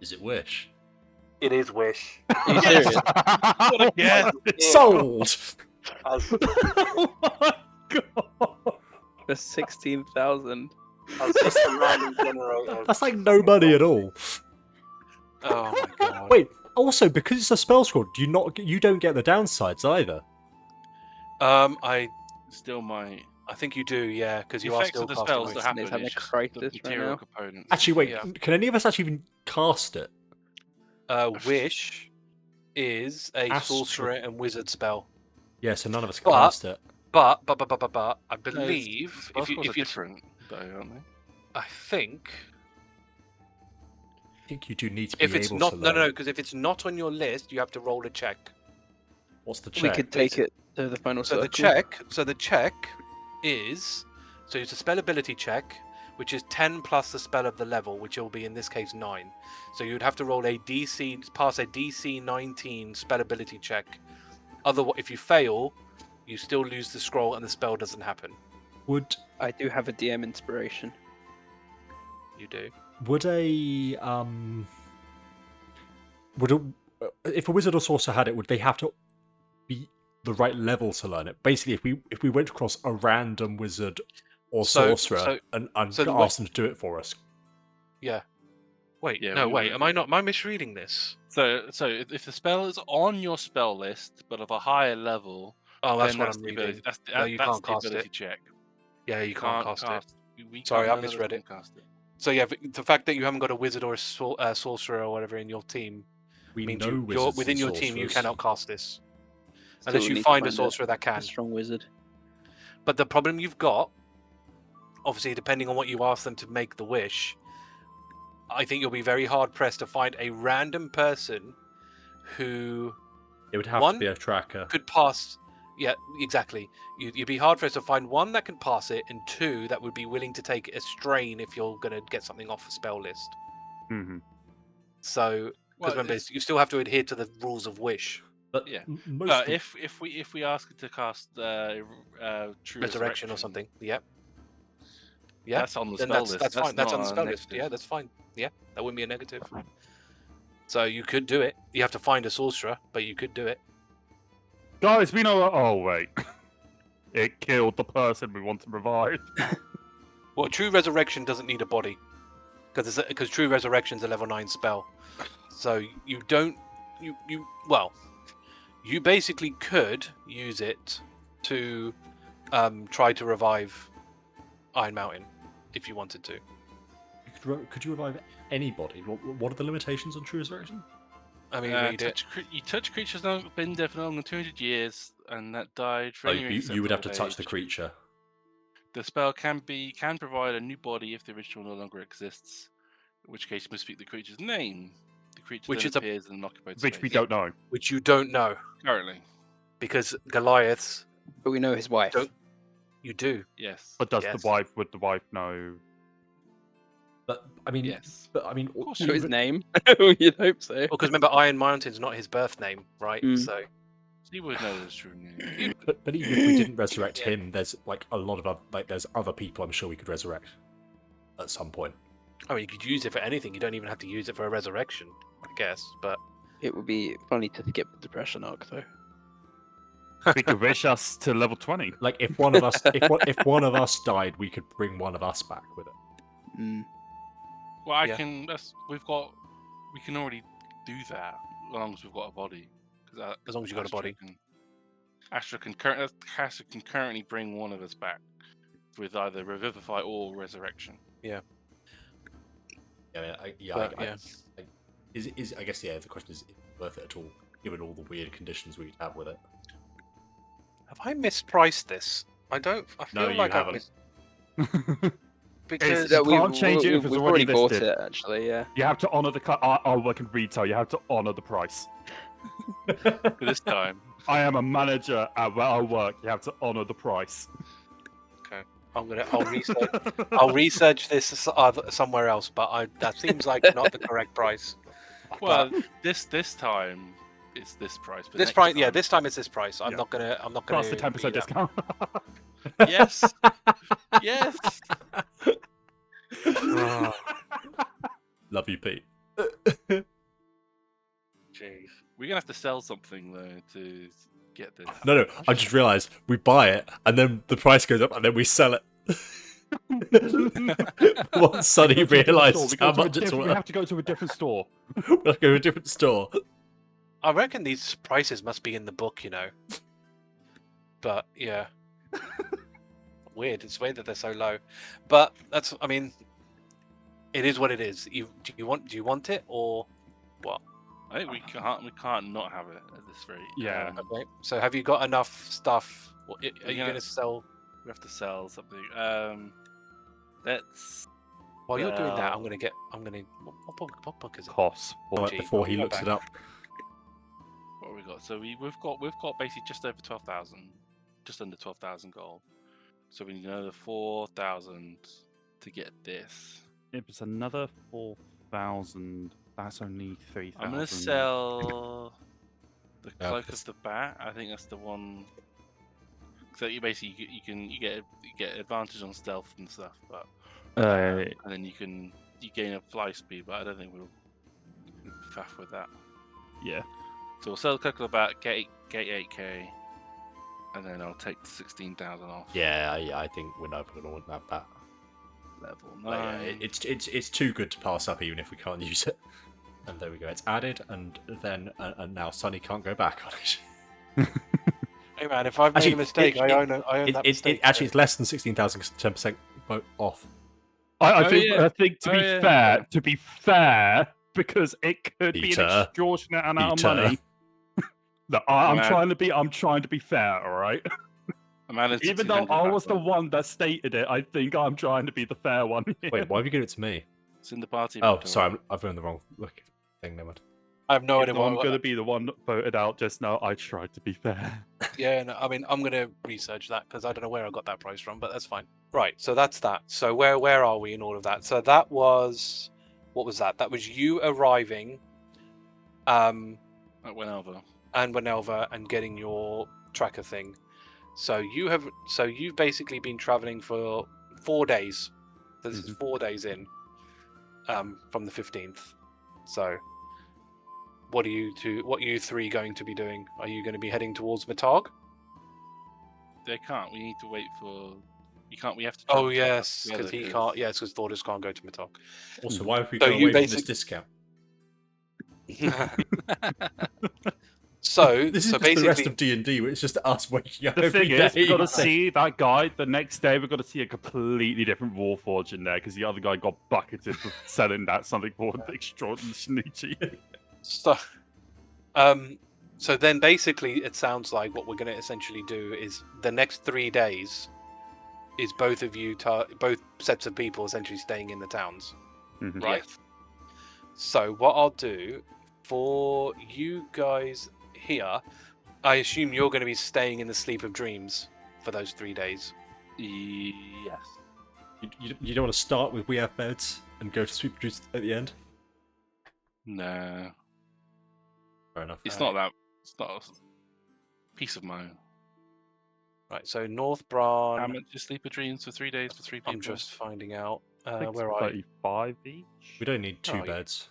Is it Wish? It is Wish. Are you serious? What a guess! Sold! Oh my god! For 16,000. As just a random generator. That's like no money at all. Oh my god. Wait, also because it's a spell scroll, you don't get the downsides either. I Still my think you do, yeah, because the you are effects still of the casting spells Wish. that happen. They've had It's a just crisis the right material now. components. Actually, wait, Yeah. can any of us actually even cast it? Wish is a Astra. sorcerer and wizard spell. Yeah, so none of us can But- cast it. But I No, believe spell if you, scrolls if are you different, though, aren't they? I think I think you do need to be if it's able not to no learn. because if it's not on your list, you have to roll a check. What's the We check? could take it to the final So circle. the check is it's a spell ability check, which is 10 plus the spell of the level, which will be in this case 9. So you'd have to roll pass a DC 19 spell ability check. Otherwise, if you fail, you still lose the scroll and the spell doesn't happen. Would I do have a DM inspiration. You do. If a wizard or sorcerer had it, would they have to be the right level to learn it? Basically, if we went across a random wizard or sorcerer and so the asked them to do it for us, Yeah. Wait, Yeah, no, we wait. would- Am I misreading this? So if the spell is on your spell list but of a higher level, Oh, that's then what that's I'm the reading. ability. That's the, No, you that's can't the cast ability it. check. Yeah, you can't cast it. We Sorry, I none of us misread can it. Cast it. So yeah, the fact that you haven't got a wizard or a sorcerer or whatever in your team we means know you're wizards within and your team you sorcerers. cannot cast this Still unless need you to find a find sorcerer that a can. strong wizard. But the problem you've got, obviously, depending on what you ask them to make the wish, I think you'll be very hard pressed to find a random person who It would have One to be a tracker. could pass. Yeah, exactly. You'd be hard pressed to find one that can pass it, and two that would be willing to take a strain if you're going to get something off a spell list. Mhm. So, because remember, you still have to adhere to the rules of wish. But Yeah. most But of- if we ask it to cast True Resurrection or something. Yep. Yeah. that's on the Then spell that's list. that's fine. That's not on the a spell list. negative. Yeah, that's fine. Yeah, that wouldn't be a negative. So you could do it. You have to find a sorcerer, but you could do it. Guys, we know. Oh wait, it killed the person we want to revive. Well, True Resurrection doesn't need a body because True Resurrection's a level 9 spell. So you don't you basically could use it to try to revive Iron Mountain if you wanted to. could you revive anybody? What are the limitations on True Resurrection? I mean, read it. You touch creatures that have been dead for longer than 200 years and that died for Oh, any you would have to acceptable touch the age. creature. The spell can provide a new body if the original no longer exists, in which case you must speak the creature's name. The creature Which then is a- appears in an occupied Which space. we don't know. Which you don't know Currently, because Goliaths But we know his wife. Don't- you do. yes. But does Yes. would the wife know? But I mean, Yes. of course Know his name. You'd hope so. Well, because remember, Iron Mountain's not his birth name, right? Mm. So He would know his true name. But even if we didn't resurrect him, there's like a lot of there's other people I'm sure we could resurrect at some point. I mean, you could use it for anything. You don't even have to use it for a resurrection, I guess. But It would be funny to skip the depression arc though. We could wish us to level 20. Like if one of us if one of us died, we could bring one of us back with it. Mm. Well, I Yeah. can. We can already do that as long as we've got a body. as long as you've got a body. Astra can currently bring one of us back with either revivify or resurrection. But, I guess the question is it worth it at all, given all the weird conditions we'd have with it. Have I mispriced this? I don't. I feel No, you like I've haven't. because You can't change it if it's we've already bought listed. it actually. Yeah. You have to honor the. I can retail. You have to honor the price. But this time, I am a manager at where I work. You have to honor the price. I'll research. I'll research this somewhere else, but that seems like not the correct price. well, this time it's this price. But This next price, time, this time it's this price. I'm Yeah. not gonna. Plus the 10% discount. Yes. Yes. Oh, Love you, Pete. jeez. We're gonna have to sell something though to get this. No, I just realised we buy it and then the price goes up and then we sell it. Once Sonny realises how much it's We worth, have to go to a different store. we'll go to a different store. I reckon these prices must be in the book, you know. But yeah, weird. It's weird that they're so low. But that's, I mean, it is what it is. Do you want it or what? I think we can't not have it at this rate. Yeah. Okay. So have you got enough stuff? Are you Yeah. going to sell? We have to sell something. Let's. While you're doing that, Well- what book is it? Costs. Gee, Before he go looks back. it up. What have we got? So we've got basically just over 12,000, just under 12,000 gold. So we need another 4,000 to get this. If it's another 4,000, that's only 3,000. I'm gonna sell the Yeah, cloak that's- of the bat. I think that's the one. So you basically you get advantage on stealth and stuff, but and then you gain a fly speed. But I don't think we'll faff with that. yeah. So we'll sell the cloak of the bat, get 8k, and then I'll take the 16,000 off. Yeah, I think we're not going to want that. Level Like, 9. it's too good to pass up even if we can't use it. And there we go. It's added, and then and now Sonny can't go back on it. Hey man, if I've made Actually, a mistake, I own that It mistake. actually it's less than 16,000 because 10% off. I Oh, think yeah. I think to Oh, be yeah. fair, because it could be an Peter. extortionate amount of Peter. money. Look, I'm Man. trying to be fair, all right. I'm adding Even though 1,600 I back was the on. one that stated it, I think I'm trying to be the fair one. Here. Wait, why have you given it to me? It's in the party. Oh, inventory. sorry, I've run the wrong thing. Never mind. I have no Even idea though what I'm going to be the one that voted out just now, I tried to be fair. Yeah, no, I mean, I'm going to research that because I don't know where I got that price from, but that's fine. Right, so that's that. So where are we in all of that? So that was, what was that? That was you arriving, At Wenelva. and Wenelva and getting your tracker thing. So you've basically been traveling for 4 days. This is 4 days in, from the 15th. So what are you three going to be doing? Are you going to be heading towards Matag? They can't. We need to wait for. You can't. We have to. Oh travel yes, together because he can't. Yes, because Thordas can't go to Matag. Also, why have we So gone you away from this basic- discount? So This is so just the rest basically, of D&D, where it's just us waking up The every thing is, day. we've got to see that guy. The next day, we've got to see a completely different Warforged in there because the other guy got bucketed for selling that something for extraordinarily cheap. so so then basically it sounds like what we're going to essentially do is the next 3 days is both of you, both sets of people essentially staying in the towns. Mhm. Right. So what I'll do for you guys here, I assume you're going to be staying in the Sleep of Dreams for those 3 days. Yes. You don't want to start with we have beds and go to Sweep Juice at the end? No. Fair enough. It's not that. It's not a peace of mind. Right. So North Bran. How much is Sleeper Dreams for 3 days for 3 people? I'm just finding out. I think Where it's are you? 35 each. We don't need two Oh, yeah. beds.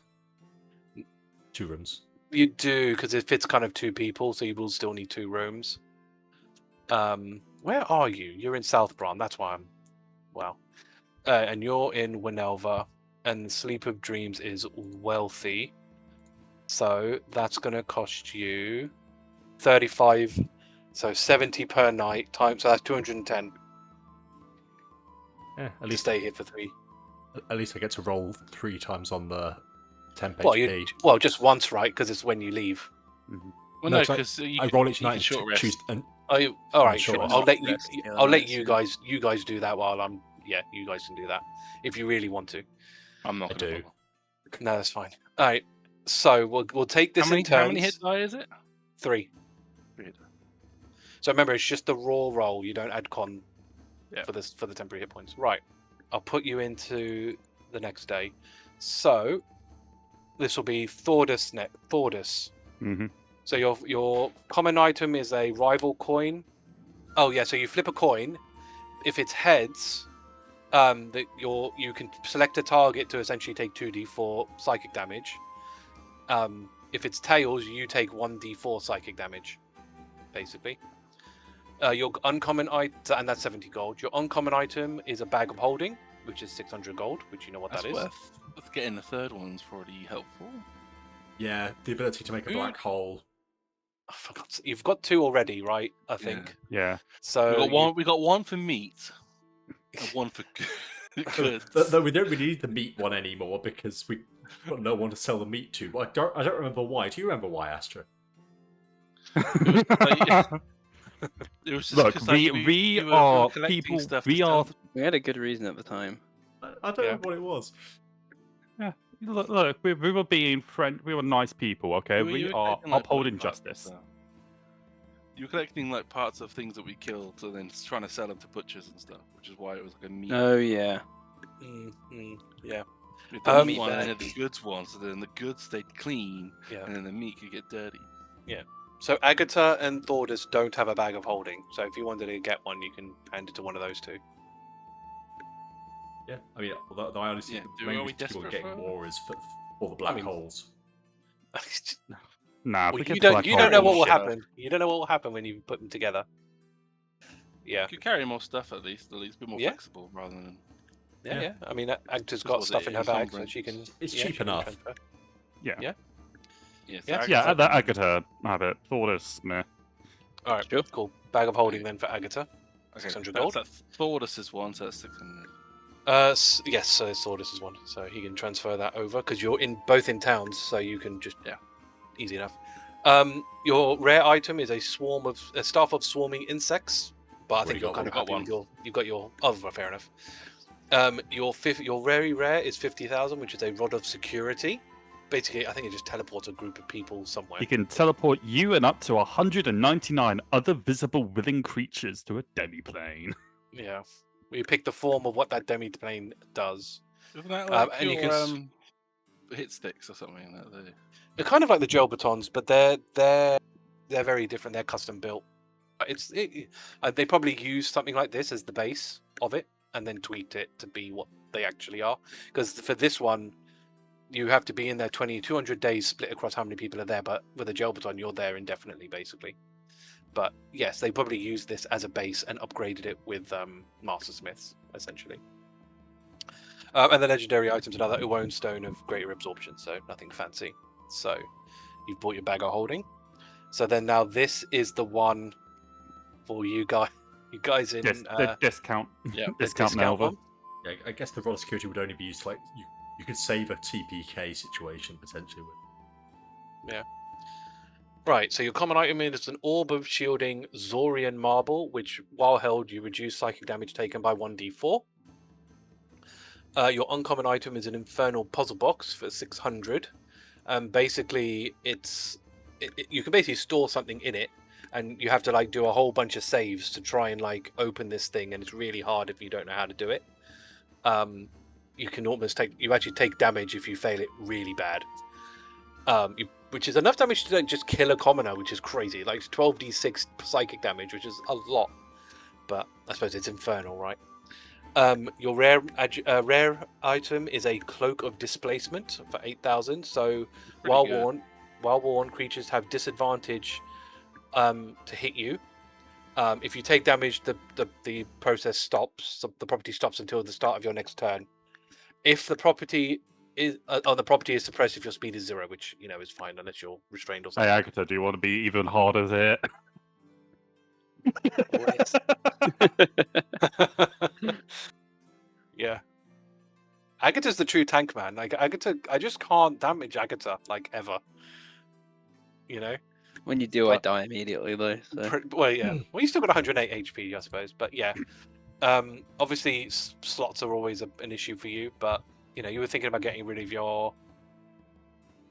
2 rooms. You do, because it fits kind of 2 people, so you will still need 2 rooms. Where are you? You're in South Bran. That's why I'm. Wow. And you're in Wenelva, and Sleep of Dreams is wealthy. So that's going to cost you 35, so 70 per night times. So that's 210 Yeah, at to least stay here for 3. I get to roll 3 times on the temp Well, HP. well, just once, right? Because it's when you leave. Well, No, no, it's like- because I roll each you night can and short rest. choose. And Oh, all right, sure sure. rest. I'll let you. Rest the other I'll let nights, you yeah. guys do that while I'm. Yeah, you guys can do that if you really want to. I'm not I going to do. bother. No, that's fine. All right. So we'll take this in turns. How many hit die is it? 3. 3 hit die. So remember, it's just the raw roll. You don't add con Yeah. for the temporary hit points. Right. I'll put you into the next day. So this will be Thordas next. Thordas. Mm-hmm. So your common item is a rival coin. Oh yeah. So you flip a coin. If it's heads, that you can select a target to essentially take 2d4 psychic damage. If it's tails, you take 1d4 psychic damage, basically. Your uncommon item, and that's 70 gold. Your uncommon item is a bag of holding, which is 600 gold, which you know what That's that is. worth getting the third one's probably helpful. Yeah, the ability to make a black hole. I forgot. You've got 2 already, right? I think. Yeah. So We got one for meat and one for goods. Though we don't really need the meat one anymore because we've got no one to sell the meat to. I don't remember why. Do you remember why, Astra? It was just Look, 'cause, like, we were are collecting people. stuff We to are. sell. We had a good reason at the time. I don't remember what it was. Look, we were being friend. We were nice people. Okay, You we were are collecting, like, upholding body parts and justice. stuff. You were collecting like parts of things that we killed, and then trying to sell them to butchers and stuff, which is why it was like a meat. Oh yeah. Yeah. With the meat meat one, bag. and then the goods one, so then the goods stayed clean, Yeah. and then the meat could get dirty. So Agata and Thordas don't have a bag of holding. So if you wanted to get one, you can hand it to one of those 2. Yeah, I mean, although I honestly Yeah, think are the we main reason people are desperate getting for it? more is for the black mean- holes. Nah, Well, forget you the don't. black You don't know hole what will shit. happen. You don't know what will happen when you put them together. Yeah. You could carry more stuff at least be more Yeah. flexible rather than. Yeah. I mean, Agata's This got was stuff it, in her bag, so encumbrance. she can. It's yeah, cheap she can enough. transfer. Yeah. Yeah. Yes, Yeah. Yeah, that Agata have it. Thordas, meh. All right. Sure. Cool. Bag of holding then for Agata. Okay, 600 that's gold. that Thordas is one, so that's 600. Yes. So Thordas is one, so he can transfer that over because you're both in towns, so you can just easy enough. Your rare item is a staff of swarming insects, but I think you're kind of happy with you've got your. Oh, fair enough. Your very rare is 50,000, which is a rod of security. Basically, I think it just teleports a group of people somewhere. He can teleport you and up to 199 other visible willing creatures to a demiplane. Yeah, you pick the form of what that demiplane does. Isn't that like and you your, can hit sticks or something? They're kind of like the gel batons, but they're very different. They're custom built. They probably use something like this as the base of it, and then tweaked it to be what they actually are. Because for this one, you have to be in there 200 days split across how many people are there. But with a gel baton, you're there indefinitely, basically. But yes, they probably used this as a base and upgraded it with Master Smiths, essentially. And the legendary items, another Uwone Stone of greater absorption, so nothing fancy. So you've bought your bag of holding. So then now this is the one for you guys. You guys in The discount. Yeah, discount now. one. Yeah, I guess the rod of security would only be used like you could save a TPK situation potentially with. Right, so your common item is an orb of shielding Zorian marble, which while held you reduce psychic damage taken by 1d4. Your uncommon item is an infernal puzzle box for 600. Basically, you can basically store something in it, and you have to like do a whole bunch of saves to try and like open this thing, and it's really hard if you don't know how to do it. You can almost actually take damage if you fail it really bad. Which is enough damage to just kill a commoner, which is crazy. Like 12d6 psychic damage, which is a lot. But I suppose it's infernal, right? Your rare item is a cloak of displacement for 8,000. So while worn, creatures have disadvantage to hit you. If you take damage, the process stops. The property stops until the start of your next turn. If the property is suppressed if your speed is 0, which is fine unless you're restrained or Hey, something. Agata, do you want to be even harder there? Yeah. Agata's the true tank, man. Like Agata, I just can't damage Agata like ever. When you do, I die immediately though. So. Well, yeah. Well, you still got 108 HP, I suppose. But yeah, obviously slots are always an issue for you. But you were thinking about getting rid of your.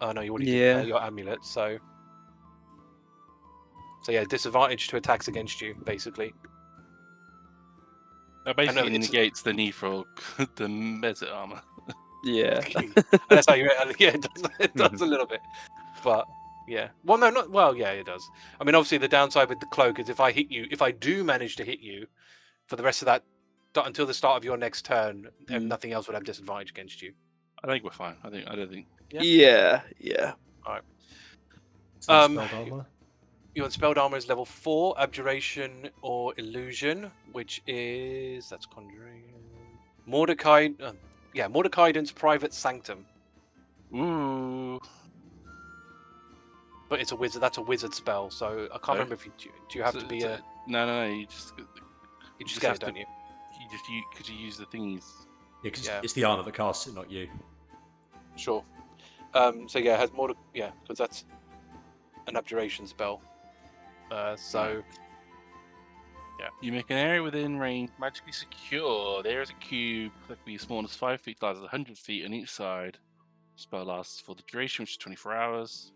Oh no, you already did your amulet. So yeah, disadvantage to attacks against you, basically. That basically negates the need for the mezit armor. Yeah. That's how you. Yeah, it does a little bit, but. Yeah. Well, no, not well. Yeah, it does. I mean, obviously, the downside with the cloak is if I do manage to hit you, for the rest of that until the start of your next turn, and Mm. nothing else would have disadvantage against you. I think we're fine. I don't think. Yeah. Yeah. Spelled armor. Your spelled armor is level 4, abjuration or illusion, which is that's conjuring. Mordecaiden's private sanctum. Ooh. But it's a wizard. That's a wizard spell. So I can't remember if you do you have So to be it's No. You just you just just get have it, to- don't you? could you use the thingies? Yeah, because Yeah. it's the Arna that casts it, not you. Sure. So yeah, it has because that's an abjuration spell. So You make an area within range magically secure. There is a cube that can be as small as 5 feet, large as 100 feet on each side. Spell lasts for the duration, which is 24 hours.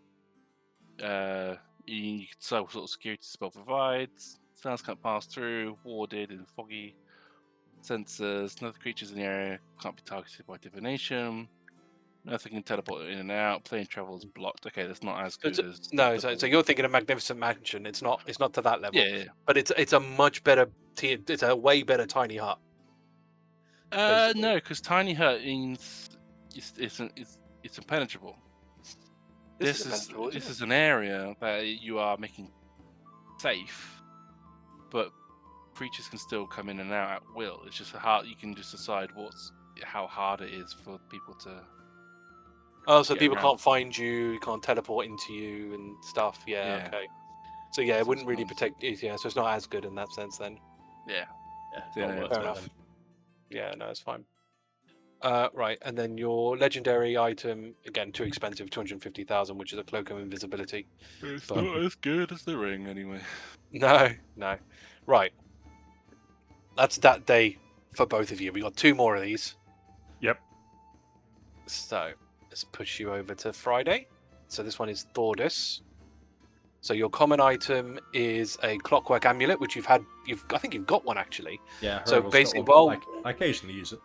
You can decide what sort of security the spell provides. Sounds can't pass through, warded in foggy sensors. Other creatures in the area can't be targeted by divination. Nothing can teleport in and out. Plane travel is blocked. Okay, that's not as good as so you're thinking of Magnificent Mansion. It's not to that level. yeah. But it's a much better it's a way better tiny hut. basically. No, because tiny hut means it's impenetrable. This is an area that you are making safe, but creatures can still come in and out at will. It's just hard. You can just decide how hard it is for people to. Oh, so get people around. can't find you, can't teleport into you and stuff. Yeah. Yeah. Okay. So yeah, it So wouldn't it's really not- protect you. Yeah, so it's not as good in that sense then. Yeah. Yeah, Yeah, not worth fair it enough. then. Yeah, no, it's fine. Right, and then your legendary item again, too expensive, 250,000, which is a cloak of invisibility. It's But- not as good as the ring, anyway. No. Right. That's that day for both of you. We got 2 more of these. Yep. So let's push you over to Friday. So this one is Thordas. So your common item is a clockwork amulet, which I think you've got one actually. Yeah. So Hrugguhl's got basically, one, but I occasionally use it.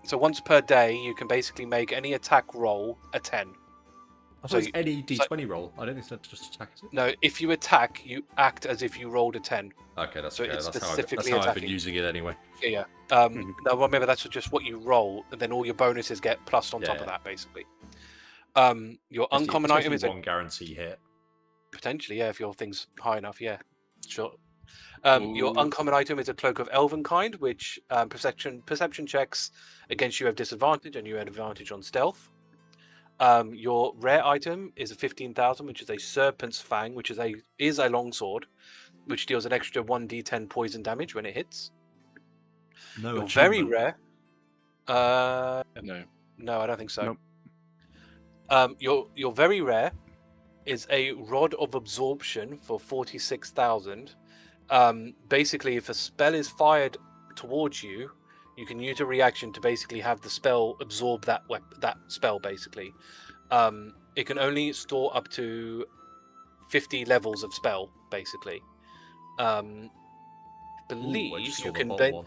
So once per day, you can basically make any attack roll a 10. I So thought it's you- any D20 roll. I don't think that's just attack, is it? No, if you attack, you act as if you rolled a 10. Okay, that's So okay. it's That's specifically how I've been attacking. using it anyway. Yeah. Mhm. Now remember, that's just what you roll, and then all your bonuses get plussed on top of Yeah. that, basically. Your Especially- uncommon item especially is a one guarantee hit. potentially, yeah, if your thing's high enough, yeah, sure. Your Ooh. uncommon item is a cloak of elvenkind, which perception checks against you have disadvantage, and you have advantage on stealth. Your rare item is a 15,000, which is a serpent's fang, which is a longsword, which deals an extra 1d10 poison damage when it hits. No, Your very achievement. rare. No. No, I don't think so. Nope. Your very rare is a rod of absorption for 46,000. Basically, if a spell is fired towards you, you can use a reaction to basically have the spell absorb that spell. Basically, it can only store up to 50 levels of spell. Basically, Ooh, I believe just you saw the can bottom then one.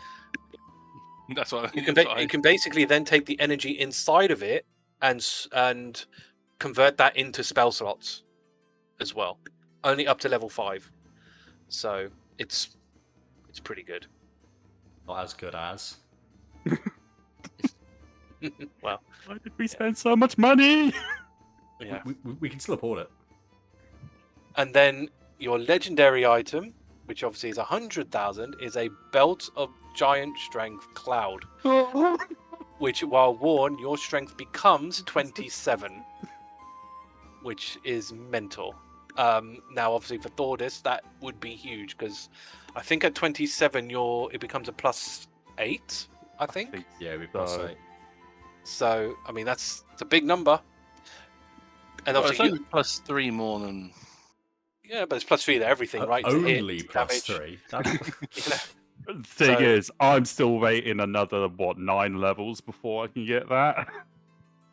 That's what you can basically then take the energy inside of it and convert that into spell slots as well. Only up to level 5. So it's pretty good. Not as good as. Well, Why did we spend so much money? yeah. We can still afford it. And then your legendary item, which obviously is 100,000, is a belt of giant strength cloud, which while worn, your strength becomes 27, which is mental. Now, obviously, for Thordas, that would be huge because I think at 27, it becomes a +8. I think. Yeah, we've got to So- say. So, I mean, it's a big number. And Well, it's obviously, only +3 more than. yeah, but it's +3 to everything, right? To hit, Only to plus damage. 3. That's... You know? Thing So- is, I'm still waiting another 9 levels before I can get that.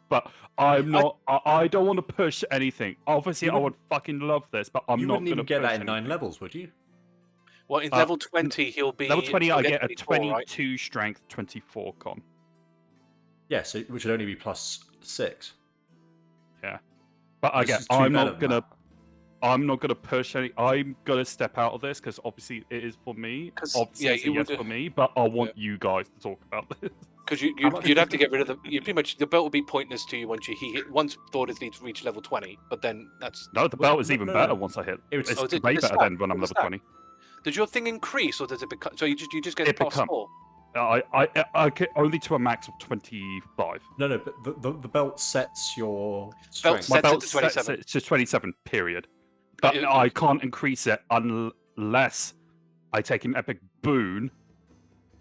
But I'm not. I don't want to push anything. Obviously, You I would fucking love this, but I'm you not wouldn't going to even get push that in 9 anything. levels, would you? Well, in Uh, level 20, he'll be Level 20, he'll I get a 24, right? 22 strength, 24 con. Yeah, so which would only be +6. But This again, is two I'm better not than gonna. that. I'm not going to push any. I'm going to step out of this because obviously it is for me. 'Cause, Obviously, yeah, it's a you yes would- for me, but I want you guys to talk about this. Because How much you'd is have to the- get rid of the. You pretty much the belt would be pointless to you once once Thordas needs to reach level 20. But then that's. No, the belt is No, even no, better no. once I hit. It's- It's Oh, is it way the better stack? than when I'm The level stack? 20. Does your thing increase or does it become? So you just get It plus become- 4. I get only to a max of 25. No, but the belt sets your Belt strength. My Sets it belt to sets 27. it to 27, period. But But it- I can't increase it unless I take an epic boon.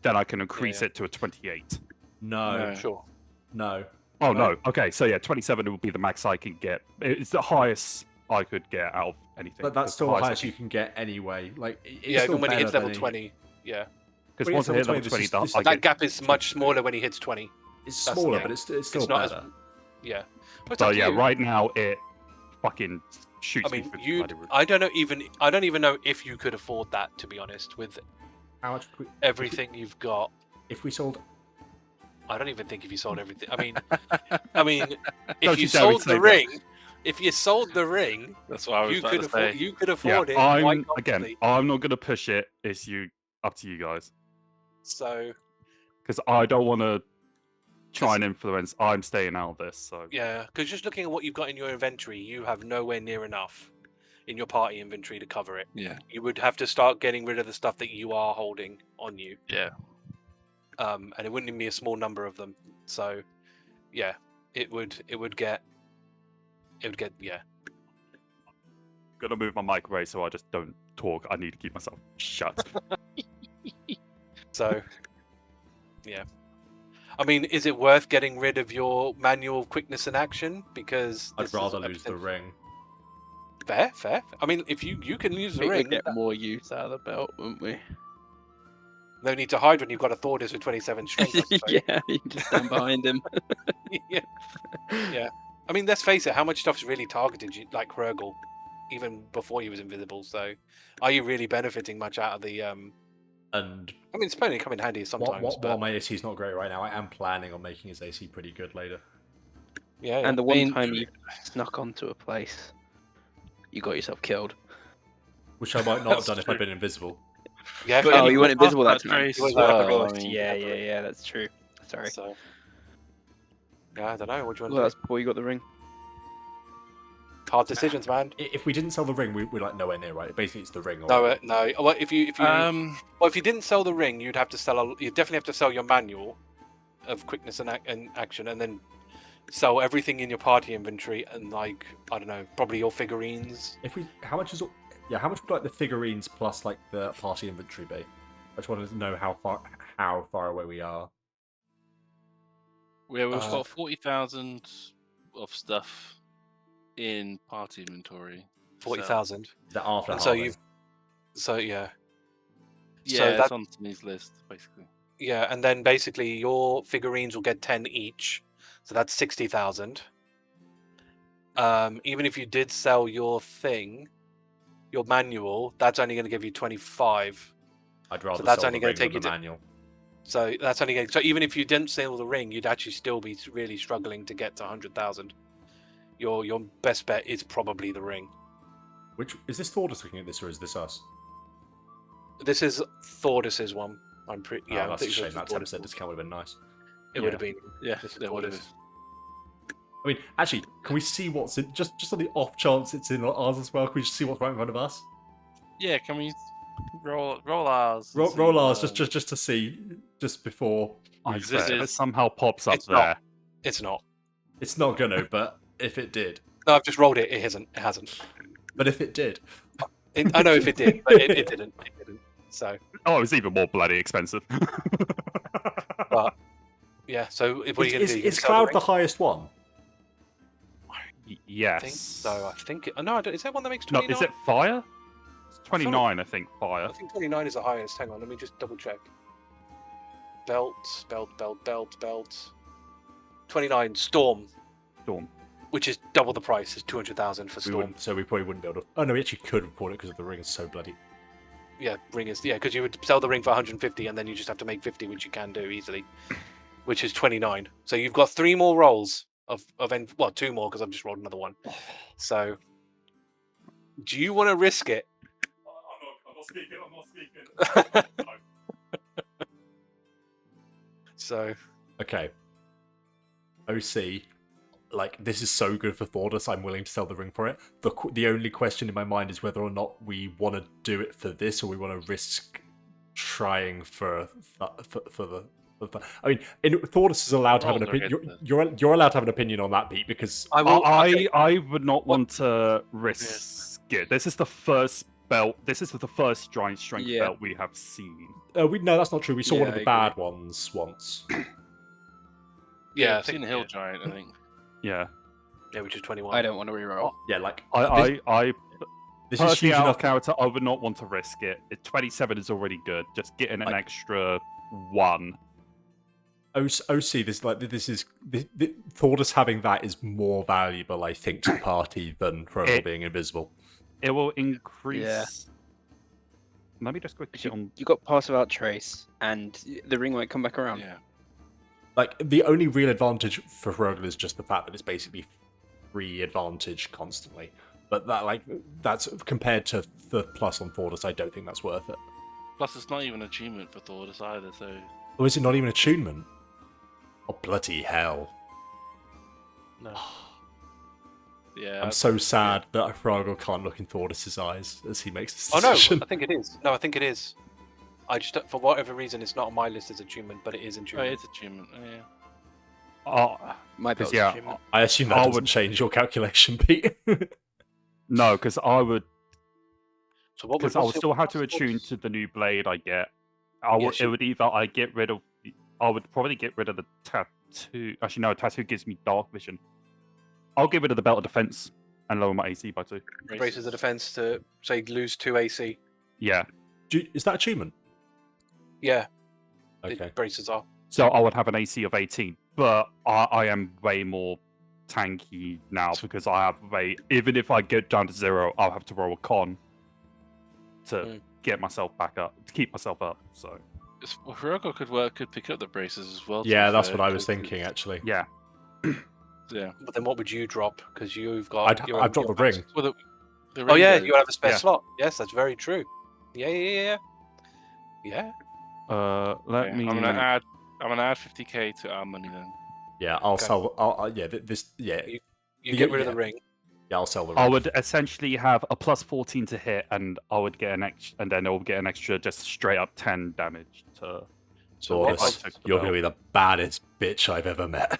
Then I can increase yeah. it to a 28. No, No. Sure. no. Oh No. no. Okay, so yeah, 27 will be the max I can get. It's the highest I could get out of anything. But that's It's still the highest I you can get anyway. Like, it's Yeah, still even when he hits better level than 20. Yeah. Because When once it's I hit level level 20, 20, this is- I That get. gap is much smaller when he hits 20. It's That's the smaller, thing. but it's still It's not better. as. Yeah. But it's So up to yeah, you. right now it fucking shoots I mean, me through the you. bloody roof. I don't even know if you could afford that, to be honest, with How much? everything you've got. If we sold, I don't even think if you sold everything. I mean, Don't if you you dare me sold say the that. ring, if you sold the ring, That's what I was you about could to afford. say. You could Yeah, afford it. quite I'm comfortably. I'm not gonna push it. It's up to you guys, So because I don't want to try 'Cause- and influence. I'm staying out of this. So yeah, because just looking at what you've got in your inventory, you have nowhere near enough in your party inventory to cover it. Yeah. You would have to start getting rid of the stuff that you are holding on you. Yeah. And it wouldn't even be a small number of them. So, yeah, it would get yeah. I'm gonna move my mic away so I just don't talk. I need to keep myself shut. So, yeah. I mean, is it worth getting rid of your manual quickness and action? Because I'd this is rather a lose the potential- ring. Fair. I mean, if you can use I the think ring, we'd get more use out of the belt, wouldn't we? no need to hide when you've got a Thordas with 27 strength. I suppose. Yeah, you can just stand behind him. yeah. I mean, let's face it. How much stuff's really targeted you, like Hrugguhl, even before he was invisible? So, are you really benefiting much out of the? I And mean, it's probably come in handy sometimes. while my AC is not great right now, I am planning on making his AC pretty good later. Yeah. And the one mean- time you snuck onto a place, you got yourself killed. Which I might not have That's done if I'd true. been invisible. Yeah. But Oh, you you weren't got invisible that that time. trace You as weren't Oh, invisible. well. of course. Yeah, that's true. Sorry. So, yeah, I don't know. What do you Well, want that's before you got the ring. to do? Hard decisions, man. If we didn't sell the ring, we're like nowhere near right. Basically, it's the ring. Or No. Well, if you well, if you didn't sell the ring, you'd have to sell. You'd definitely have to sell your manual of quickness and action, and then sell everything in your party inventory, and like I don't know, probably your figurines. how much would like the figurines plus like the party inventory be? I just wanted to know how far away we are. Yeah, we've Uh, got 40,000 of stuff in party inventory. 40,000. Is that after And so halving? you've. So yeah. Yeah, So it's that- on Snee's list, basically. Yeah, and then basically your figurines will get 10 each, so that's 60,000. Even if you did sell your thing, your manual, that's only going to give you 25. I'd rather that's sell only the gonna ring take than the you to- manual. So that's only going. So even if you didn't sell the ring, you'd actually still be really struggling to get to 100,000. Your best bet is probably the ring. Which is this Thordas looking at this, or is this us? This is Thordas's one. I'm pretty. Oh, Yeah, I'm that's a pretty sure shame. it's That Thordas's 10% one. discount would have been nice. It would have been. Yeah, This is that would have Thordas's. I mean, actually, can we see what's in? Just on the off chance it's in ours as well. Can we just see what's right in front of us? Yeah, can we roll ours? and see Roll ours what, just to see, just before. I This bet if it is- somehow pops up It's not. there. It's not. It's not gonna, but if it did, No, I've just rolled it. It hasn't. It hasn't. but if it did, I know if it did, but it didn't. It didn't. So Oh, it's even more bloody expensive. But yeah. So what are you going to do? You is gonna sell Cloud the the ring? highest one? Yes. I think so. I think. No, I don't, is there one that makes No, 29? is it fire? It's 29, I think, fire. I think 29 is the highest. Hang on, let me just double check. Belt. 29 Storm, Storm. which is double the price. Is 200,000 for We Storm. wouldn't, so we probably wouldn't be able to. Oh no, we actually could report it because the ring is so bloody. Yeah, ring is because you would sell the ring for 150, and then you just have to make 50, which you can do easily, which is 29. So you've got 3 more rolls of well, 2 more because I've just rolled another one. So Do you want to risk it? I'm not speaking. So, Okay. OC, like, this is so good for Thordas, I'm willing to sell the ring for it. The only question in my mind is whether or not we want to do it for this, or we want to risk trying for the... I mean, Thordas is allowed to have an opinion. You're allowed to have an opinion on that, Pete, because I would not want to risk it. This is the first belt. This is the first giant strength belt we have seen. no, that's not true. We saw one of I the bad ones once. yeah, I've seen a hill giant, I think. Yeah. Yeah, which is 21. I don't want to reroll. Yeah, like I this is personally huge out of enough. character. I would not want to risk it. 27 is already good. Just getting an extra 1. OC, Thordas having that is more valuable, I think, to the party than Hrugguhl being invisible. It will increase. Yeah. Let me just quickly get on. You got pass without trace, and the ring might come back around. Yeah. Like, the only real advantage for Hrugguhl is just the fact that it's basically free advantage constantly. But that's compared to the plus on Thordas, I don't think that's worth it. Plus, it's not even an achievement for Thordas either, so... Or is it not even attunement? Oh, bloody hell. No. Yeah. I'm so sad that Hrugguhl can't look in Thordas's eyes as he makes this Oh no, decision. I think it is. No, I think it is. I just, for whatever reason, it's not on my list as attunement, but it is Oh, attunement. it's achievement, yeah. My Because belt's achievement. I assume that doesn't change your calculation, Pete. No, because I would. So what Because I would still have to attune to the new blade I get. It would either I get rid of. I would probably get rid of the tattoo. Actually, no, tattoo gives me dark vision. I'll get rid of the belt of defense and lower my AC by 2. Braces the defense to say lose 2 AC. Yeah. Is that attunement? Yeah, Okay. the braces are. So I would have an AC of 18, but I am way more tanky now because I have even if I get down to 0, I'll have to roll a con to get myself back up, to keep myself up. So Hrugguhl could pick up the braces as well. Yeah, that's what I was thinking, actually. yeah, Yeah. But then what would you drop? Because you've got. I've dropped the ring. Well, the Oh yeah, ring you have a spare Yeah. slot. Yes, that's very true. Yeah. let me. I'm gonna add 50k to our money then. Yeah, I'll Okay. sell. You get rid of the ring. Yeah, I'll sell the ring. I would essentially have a plus 14 to hit, and I would get an extra, and then it will get an extra just straight up 10 damage to. So what Thordas, I took the you're belt. going to be the baddest bitch I've ever met.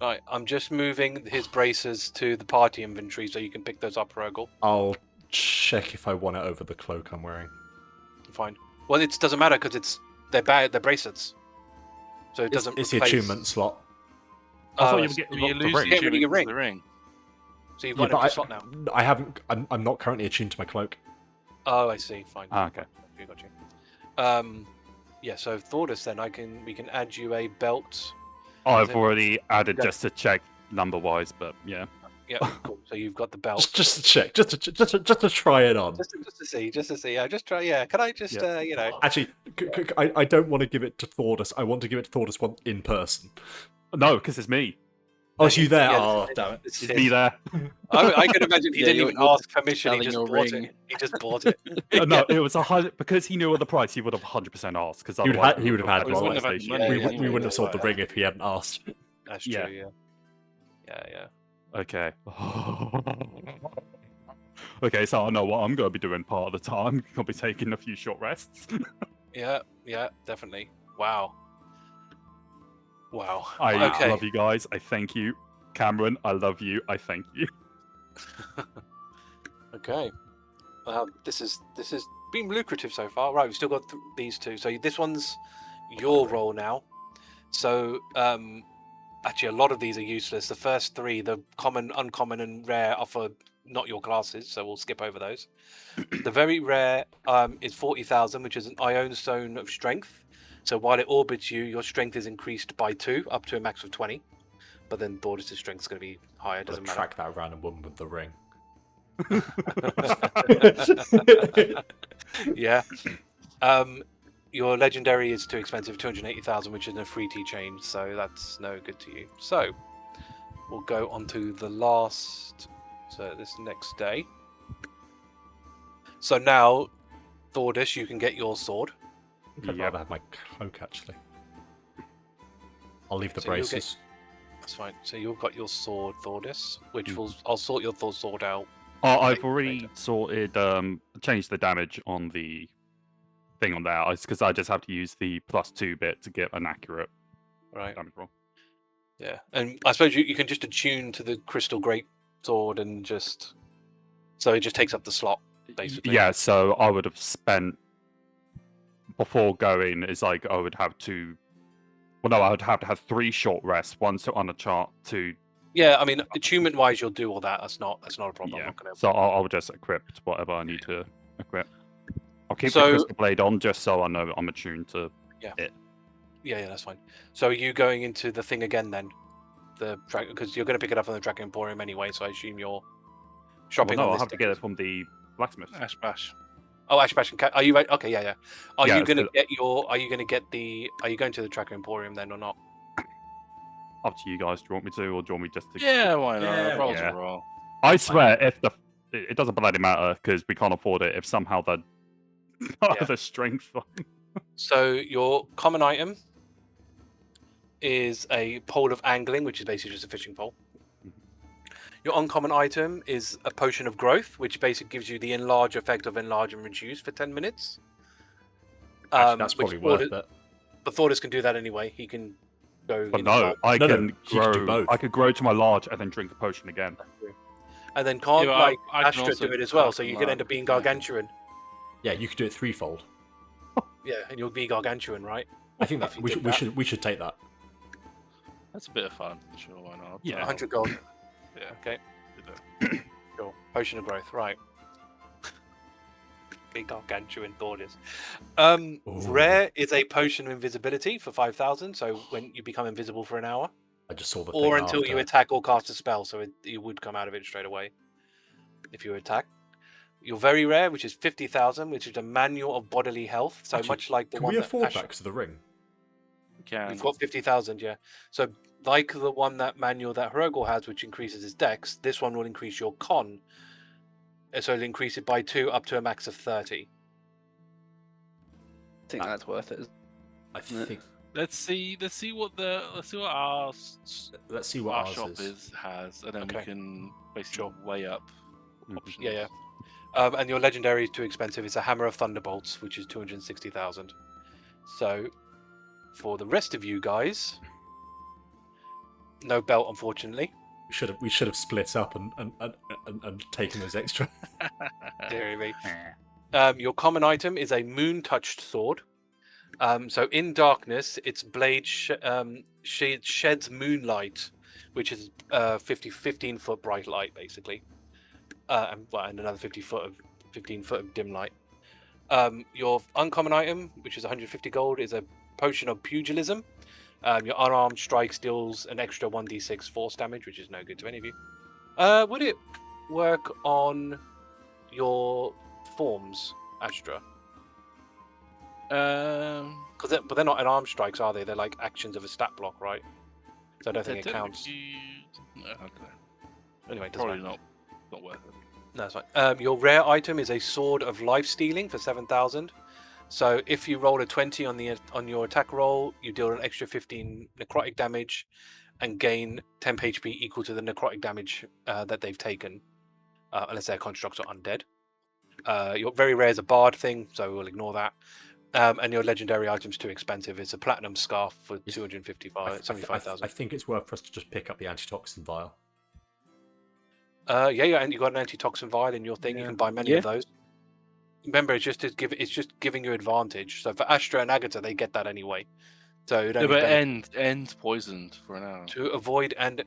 Right, I'm just moving his braces to the party inventory so you can pick those up, Hrugguhl. I'll check if I want it over the cloak I'm wearing. Fine. Well, it doesn't matter because they're bracelets, so it doesn't. It's the replace- attunement slot. I thought Oh, you would get You the lose ring. Get rid of your the ring. so you've Yeah, got but an empty slot now. I haven't. I'm not currently attuned to my cloak. Oh, I see. Fine. Okay. Got you. Yeah. So Thordas, then we can add you a belt. I've it- already added Yeah. just to check number wise, but yeah. Yeah, cool. So you've got the belt. Just to check, just to try it on. Just to see. Yeah, just try. Yeah. Can I just, Actually, I don't want to give it to Thordas. I want to give it to Thordas in person. No, because it's me. Oh, it's you there? Yeah, Oh, damn it. It's It's me there. I can imagine he Yeah, didn't you're- even you're ask permission. He selling just your bought ring. it. He just bought it. No, it was 100 because he knew of the price. He would have 100% asked because He would have had We one. wouldn't have had PlayStation. money. We, Yeah, we wouldn't have sold the ring if he hadn't asked. That's true. Yeah. Yeah. Okay. Okay, so I know what I'm going to be doing part of the time. I'm going to be taking a few short rests. Yeah, definitely. Wow. I Okay. love you guys. I thank you. Cameron, I love you. I thank you. Okay. This is been lucrative so far. Right, we've still got these two. So this one's your role now. So actually, a lot of these are useless. The first 3, the common, uncommon, and rare, are for not your classes, so we'll skip over those. The very rare is 40,000, which is an Ion Stone of Strength. So while it orbits you, your strength is increased by 2, up to a max of 20. But then Thordis' strength is going to be higher. Doesn't matter. Track that random woman with the ring. Yeah. Your legendary is too expensive, 280,000, which is a free T change, so that's no good to you. So we'll go on to the last So this next day. So now, Thordas, you can get your sword. I think I'd rather have my cloak, actually. I'll leave the So you'll braces. That's fine. So you've got your sword, Thordas, which I'll sort your sword out. Oh, I've already sorted, changed the damage on the thing on there. It's because I just have to use the +2 bit to get an accurate damage roll. Yeah, and I suppose you can just attune to the crystal great sword and just so it just takes up the slot basically. Yeah, so I would have spent before going is like I would have to. Well, no, I would have to have 3 short rests, 1 on a chart, 2. Yeah, I mean, attunement wise, you'll do all that. That's not a problem. Yeah. I'm not gonna... So I'll just equip whatever I need to equip. I'll keep the So- crystal blade on just so I know I'm attuned to it. Yeah, that's fine. So are you going into the thing again then? The track because you're going to pick it up on the Dragon Emporium anyway. So I assume you're shopping. Well, no, on I'll this have to day. get it from the blacksmith. Ash bash. Oh, Ashbash and are you right? Okay, yeah. Are Yeah, you going to so- get your? Are you going to get the? Are you going to the Tracker Emporium then or not? Up to you guys. Do you want me to, or do you want me just to? Yeah, why not? Yeah, Roll's yeah. a roll. I swear, if it doesn't bloody matter because we can't afford it. If somehow the the strength. So your common item is a pole of angling, which is basically just a fishing pole. Your uncommon item is a potion of growth, which basically gives you the enlarge effect of enlarge and reduce for 10 minutes. Actually, that's which probably worth Thordas- it. But Thordas can do that anyway. He can go. But in no, enlarge. I No, can he can do grow. both. I could grow to my large and then drink the potion again. And then can't Yeah, but like I can Astra also do it as well, cast so you them can up. end up being Yeah. gargantuan. Yeah, you could do it threefold. Yeah, and you'll be gargantuan, right? I think If that you we did should, that. we should take that. That's a bit of fun. Sure, why not? Yeah. 100 gold. Yeah. Okay. do that. Cool. Potion of growth, right. Big gargantuan Thordas. Ooh. Rare is a potion of invisibility for 5,000, so when you become invisible for an hour. I just saw the Or thing until you after. attack or cast a spell, so you would come out of it straight away if you attack. You're very rare, which is 50,000, which is a manual of bodily health. So Actually, much like the Can one we that afford Astra- that because of the ring? We can. We've got 50,000, yeah. So like the one that manual that Hrugguhl has, which increases his dex, this one will increase your con. So it'll increase it by 2 up to a max of 30. I think that's worth it. I Isn't think. Let's see what our Let's see what our ours shop is. has, and then Okay. we can basically weigh up options. Yeah. And your legendary is too expensive. It's a Hammer of Thunderbolts, which is 260,000. So for the rest of you guys, no belt, unfortunately. We should have split up and taken those extra. Dear me. Your common item is a moon-touched sword. So in darkness, its blade sheds moonlight, which is 15-foot bright light, basically, and another 15 foot of dim light. Your uncommon item, which is 150 gold, is a potion of pugilism. Your unarmed strike deals an extra 1d6 force damage, which is no good to any of you. Would it work on your forms, Astra? But they're not unarmed strikes, are they? They're like actions of a stat block, right? So I don't think it counts. No, okay. Anyway, it doesn't Probably matter. not worth it. No, that's fine. Your rare item is a sword of life stealing for 7,000. So if you roll a 20 on your attack roll, you deal an extra 15 necrotic damage, and gain temp HP equal to the necrotic damage that they've taken, unless their constructs are undead. Your very rare is a bard thing, so we'll ignore that. And your legendary item's too expensive. It's a platinum scarf for 75,000. I think it's worth for us to just pick up the antitoxin vial. Yeah, and you got an antitoxin vial in your thing. You Yeah. can buy many of those. Remember, it's just giving you advantage. So for Astra and Agata, they get that anyway. So it No, only but benefits end poisoned for an hour. to avoid and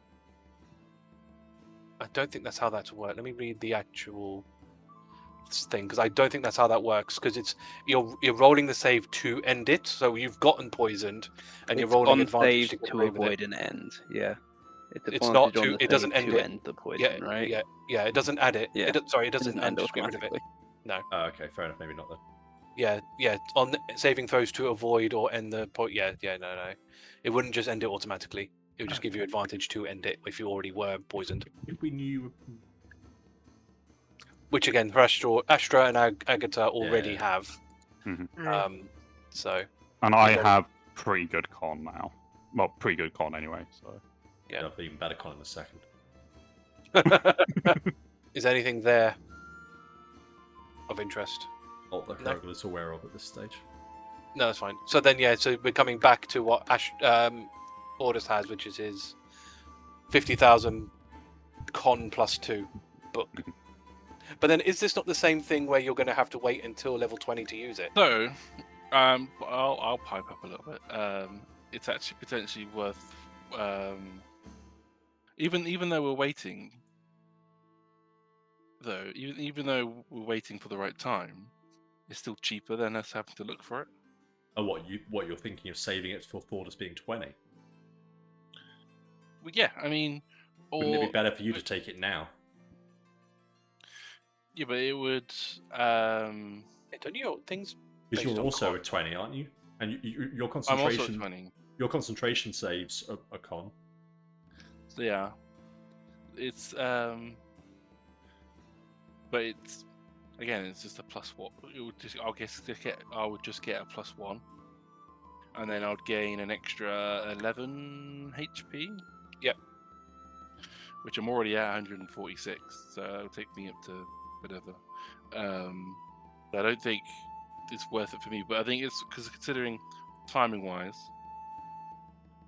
I don't think that's how that's worked. Let me read the actual thing because I don't think that's how that works. Because you're rolling the save to end it, so you've gotten poisoned, and you're It's rolling on advantage save to, get to away with it. avoid an end. Yeah. It's not advantage on to- the it doesn't save end to it. end the poison, right? Yeah. It doesn't add it. Yeah. Sorry, it It doesn't doesn't end just get rid of it. automatically. Oh, okay, fair enough. Maybe not then. Yeah. On the saving throws to avoid or end the point. Yeah. No. It wouldn't just end it automatically. It would just give you advantage to end it if you already were poisoned. If we knew which again, Astra and Agata already Yeah. have. Mhm. So And I Okay. have pretty good con now. Well, pretty good con anyway. So Yeah. I'll be even better con in a second. is anything there of interest? Not that No. Hrugguhl is aware of at this stage. No, that's fine. So then, yeah. So we're coming back to what Thordas has, which is his 50,000 con +2 book. But then, is this not the same thing where you're going to have to wait until level 20 to use it? So, I'll pipe up a little bit. It's actually potentially worth, even though we're waiting, though, even though we're waiting for the right time, it's still cheaper than us having to look for it. Oh, what you're thinking of saving it for Thordas being 20? Well, yeah, I mean, Wouldn't it be or better for you to take it now? yeah, but it would. Don't you things? Because Based you're on also con. at 20, aren't you? And your I'm also concentration, at 20. your concentration saves a con. So yeah, it's but it's again, it's just a +1. It would just, I would just get a +1, and then I'd gain an extra 11 HP. Yep. Which I'm already at 146, so it'll take me up to whatever. I don't think it's worth it for me, but I think it's because considering timing wise,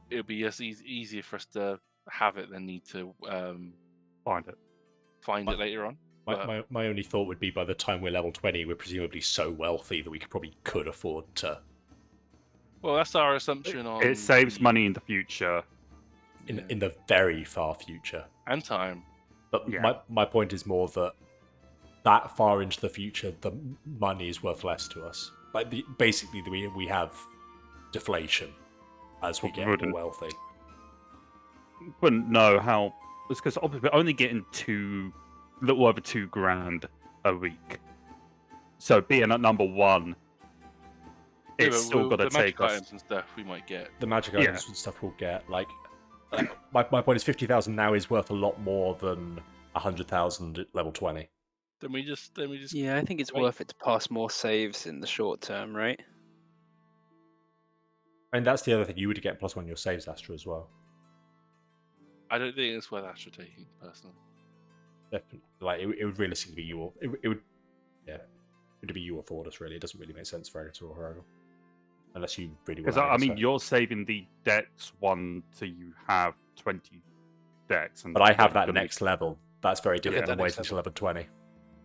it'll be easier for us to have it than need to find it. find it later on. My only thought would be by the time we're level 20, we're presumably so wealthy that we could afford to. Well, that's our assumption on. It saves the- money in the future. In the very far future. and time. But Yeah. my point is more that far into the future, the money is worth less to us. Like basically, we have deflation as we Well, get wouldn't- more wealthy. Wouldn't know how. It's because obviously we're only getting little over $2,000 a week. So being at number 1, Yeah, it's but still got to the take magic us. items and stuff we might get. The magic Yeah. items and stuff we'll get. Like my point is, 50,000 now is worth a lot more than 100,000 at level 20. Then we just Yeah, I think it's wait. worth it to pass more saves in the short term, right? And that's the other thing. You would get +1 your saves, Astra, as well. I don't think it's worth Astra taking personally. Definitely. Like it would realistically be you or it would, yeah, it would be you or Thordas. Really, it doesn't really make sense for Agata or Hrugguhl, unless you really want. Because I mean, Agata. you're saving the dex one till you have 20 dex, and But I have then that gonna- next level. That's very different that than next waiting until level 20.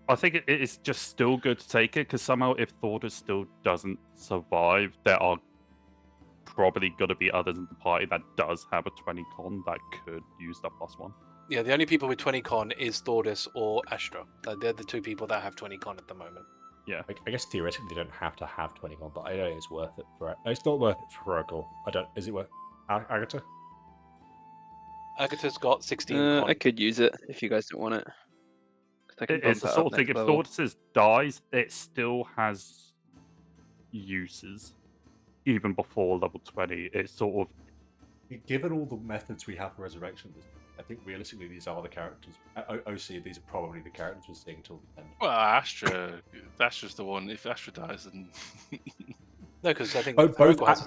I think it is just still good to take it because somehow if Thordas still doesn't survive, there are probably going to be others in the party that does have a 20 con that could use the +1. Yeah, the only people with 20 con is Thordas or Astra. They're the two people that have 20 con at the moment. I guess theoretically they don't have to have 20 con, but I don't think it's worth it for. No, it's not worth it for Hrugguhl. I don't. Is it worth Agata? Agata's got 16 con. I could use it if you guys don't want it. 'Cause I can It's bump the it sort up of thing, next if level. Thordas dies, it still has uses. Even before level 20, it's sort of Given all the methods we have for resurrection, I think realistically these are the characters. OC, these are probably the characters we're seeing till the end. Well, Astra, that's just the one. If Astra dies, then No, because I think Both Hrugguhl has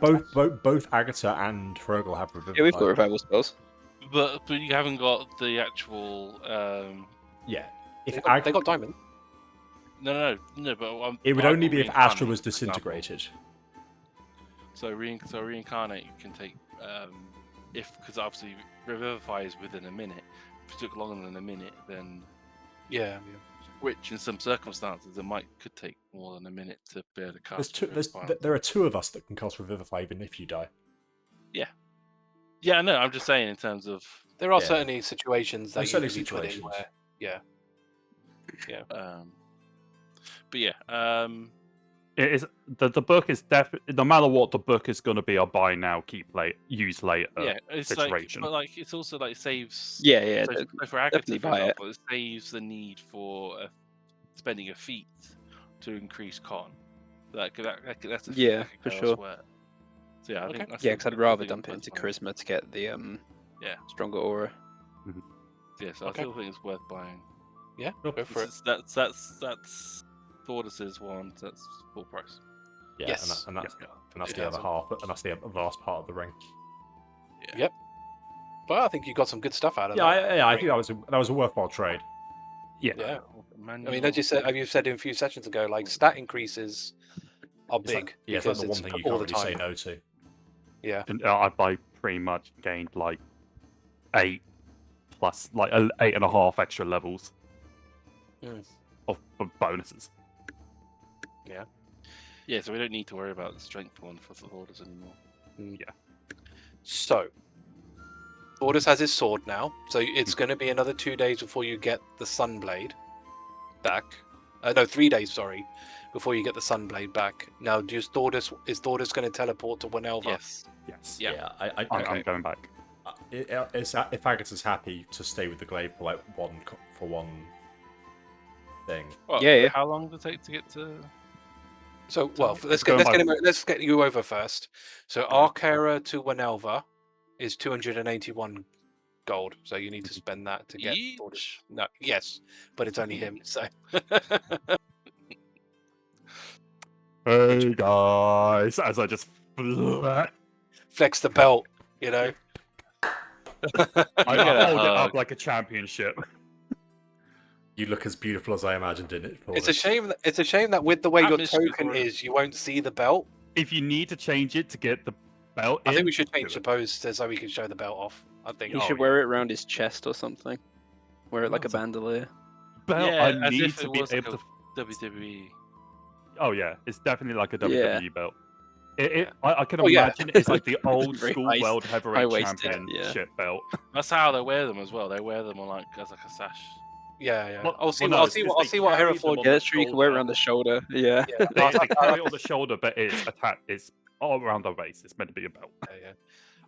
both Agata and Hrugguhl have revivify. Yeah, we've got revival spells. but you haven't got the actual. Yeah. If they got diamond. No. But it would I've only got be if Astra reincarnate, was for example. disintegrated. So reincarnate can take because obviously revivify is within a minute. If it took longer than a minute, then Yeah. which in some circumstances it could take more than a minute to be able to cast. There are 2 of us that can cast revivify even if you die. Yeah, no, I'm just saying in terms of There are Yeah. certainly situations that There's you certainly can be put in situations. where, yeah. but yeah, it is the book is definitely no matter what the book is going to be a buy now use later. yeah, it's situation. like it's also like saves. Yeah, So, yeah. so for Agata, definitely for buy it. example, it saves the need for spending a feat to increase con. That's a feat Yeah, that could for go sure. elsewhere. So yeah, I Okay. think that's Yeah, a- because I'd that's a rather big dump it plus into point. charisma to get the Yeah. stronger aura. Yeah, so Okay. I still think it's worth buying. Yeah, go for it. That's Thordas's one. That's full price. Yeah, Yes. and that's the Yeah, other so- half, and that's the last part of the ring. Yep. Well, I think you got some good stuff out of Yeah, that. I think that was a worthwhile trade. Yeah. I mean, as you said a few sessions ago, like stat increases are It's big like, yeah, it's because like the one thing you all can't the really say time. no to. Yeah. And I pretty much gained like 8 plus like 8.5 extra levels Mm. of bonuses. Yeah, so we don't need to worry about the strength one for the Thordas anymore. Yeah. So, Thordas has his sword now, so it's going to be another 2 days before you get the Sunblade back. No, 3 days, sorry, before you get the Sunblade back. Now, is Thordas going to teleport to Winelva? Yes. Yes. Yeah. I'm going back. If Agata's happy to stay with the glaive for like one thing. Well, Yeah. How long does it take to get to? So, well, Let's go let's get you over first. So, Arcara to Winelva is 281 gold. So you need to spend that to get Thordas. Each? No, yes, but it's only him. So, Hey guys, as I just flex the belt, you know. I hold it up like a championship. You look as beautiful as I imagined in it. It's a shame. It's a shame that with the way I your miss you, token Thordas. is, you won't see the belt. If you need to change it to get the belt, I think in, we should change do the it. pose so we can show the belt off. I think. He should wear it around his chest or something. Wear it like a That's a- bandolier. belt. Yeah, I as need if to it be was like able to. a WWE. Oh yeah, it's definitely like a Yeah. WWE belt. I can Oh, yeah. imagine it's like the old Very school high- world heavyweight high-waisted, championship belt. That's how they wear them as well. They wear them on like as like a sash. Yeah. Well- I'll see. well, no, I'll it's see just what. I'll they see what carry them Hereford. on Yeah, the that's true. You can wear it shoulder. around the shoulder. Yeah. Yeah, They carry it on the shoulder, but it's attached. It's all around the waist. It's meant to be a belt. yeah.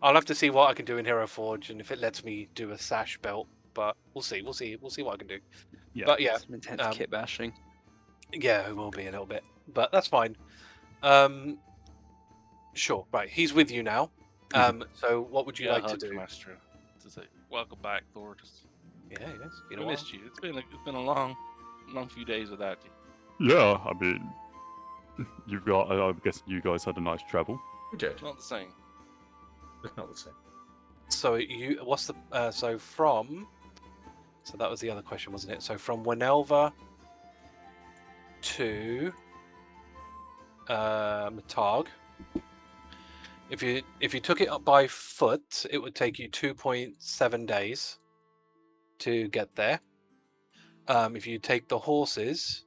I'll have to see what I can do in Hero Forge and if it lets me do a sash belt. But we'll see. We'll see what I can do. Yeah. But yeah, Some intense um, kit bashing. yeah, it will be a little bit, but that's fine. Sure. Right, he's with you now. So what would you like to do? Astra. To say, welcome back, Thordas. Yeah, yes. You We know what? missed you. It's been a long few days without you. Yeah, I mean, you've got. I guess you guys had a nice travel. We did. Not the same. It's not the same. So what's the so that was the other question, wasn't it? So from Winelva to Matag. If you took it up by foot, it would take you 2.7 days to get there. If you take the horses,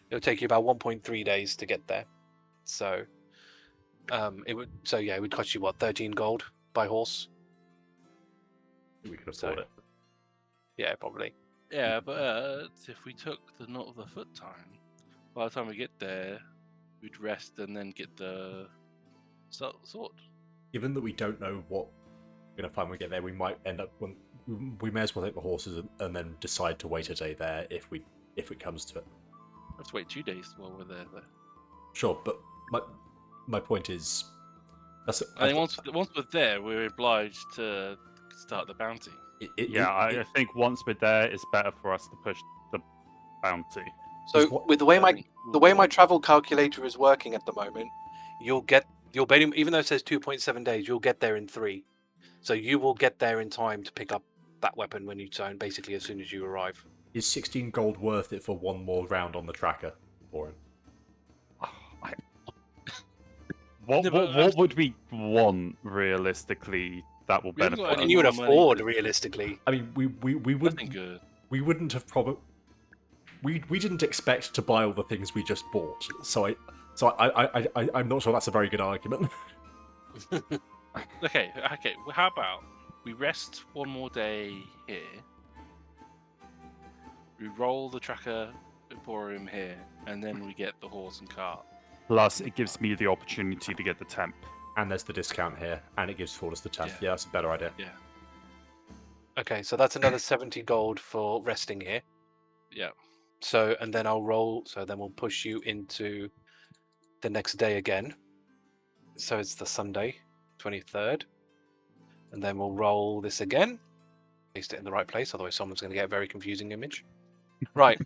it would take you about 1.3 days to get there. So it would cost you what, 13 gold by horse? We could afford it. Yeah, probably. Yeah, but if we took the foot time, by the time we get there, we'd rest and then get the sword. Given That we don't know what we're going to find when we get there, we might end up. We may as well take the horses and then decide to wait a day there if it comes to it. Let's wait 2 days while we're there. Sure, but my point is, I think once we're there, we're obliged to start the bounty. I think once we're there, it's better for us to push the bounty. So with the way my travel calculator is working at the moment, you'll even though it says 2.7 days, you'll get there in 3. So you will get there in time to pick up that weapon when you turn, basically as soon as you arrive. Is 16 gold worth it for one more round on the tracker for him? What would we want realistically that will We haven't benefit got us? What any can you more afford money. realistically? I mean, we Nothing wouldn't good. we wouldn't have probably we didn't expect to buy all the things we just bought. So I'm not sure that's a very good argument. Okay. Well, how about we rest one more day here? We roll the tracker emporium here, and then we get the horse and cart. Plus, it gives me the opportunity to get the temp. And there's the discount here, and it gives Thordas the 10th. Yeah. Yeah, that's a better idea. Yeah. Okay, so that's another 70 gold for resting here. Yeah. So, and then I'll roll. So then we'll push you into the next day again. So it's the Sunday, 23rd. And then we'll roll this again. Paste it in the right place, otherwise someone's going to get a very confusing image. Right.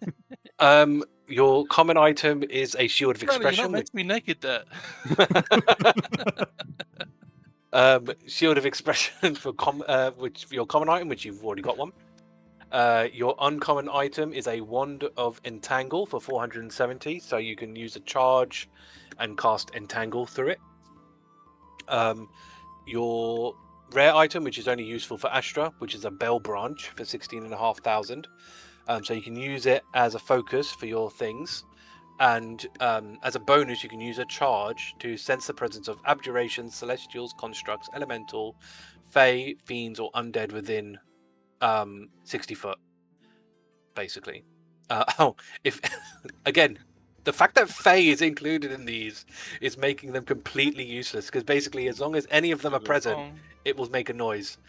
Your common item is a shield of Apparently you're not expression. meant to be naked there. Shield of expression for which for your common item, which you've already got one. Your uncommon item is a wand of entangle for 470, so you can use a charge and cast entangle through it. Your rare item, which is only useful for Astra, which is a bell branch for 16,500. So you can use it as a focus for your things. And as a bonus, you can use a charge to sense the presence of abjurations, celestials, constructs, elemental, fae, fiends, or undead within 60 foot, basically. If again, the fact that fae is included in these is making them completely useless, because basically, as long as any of them are present, it will make a noise.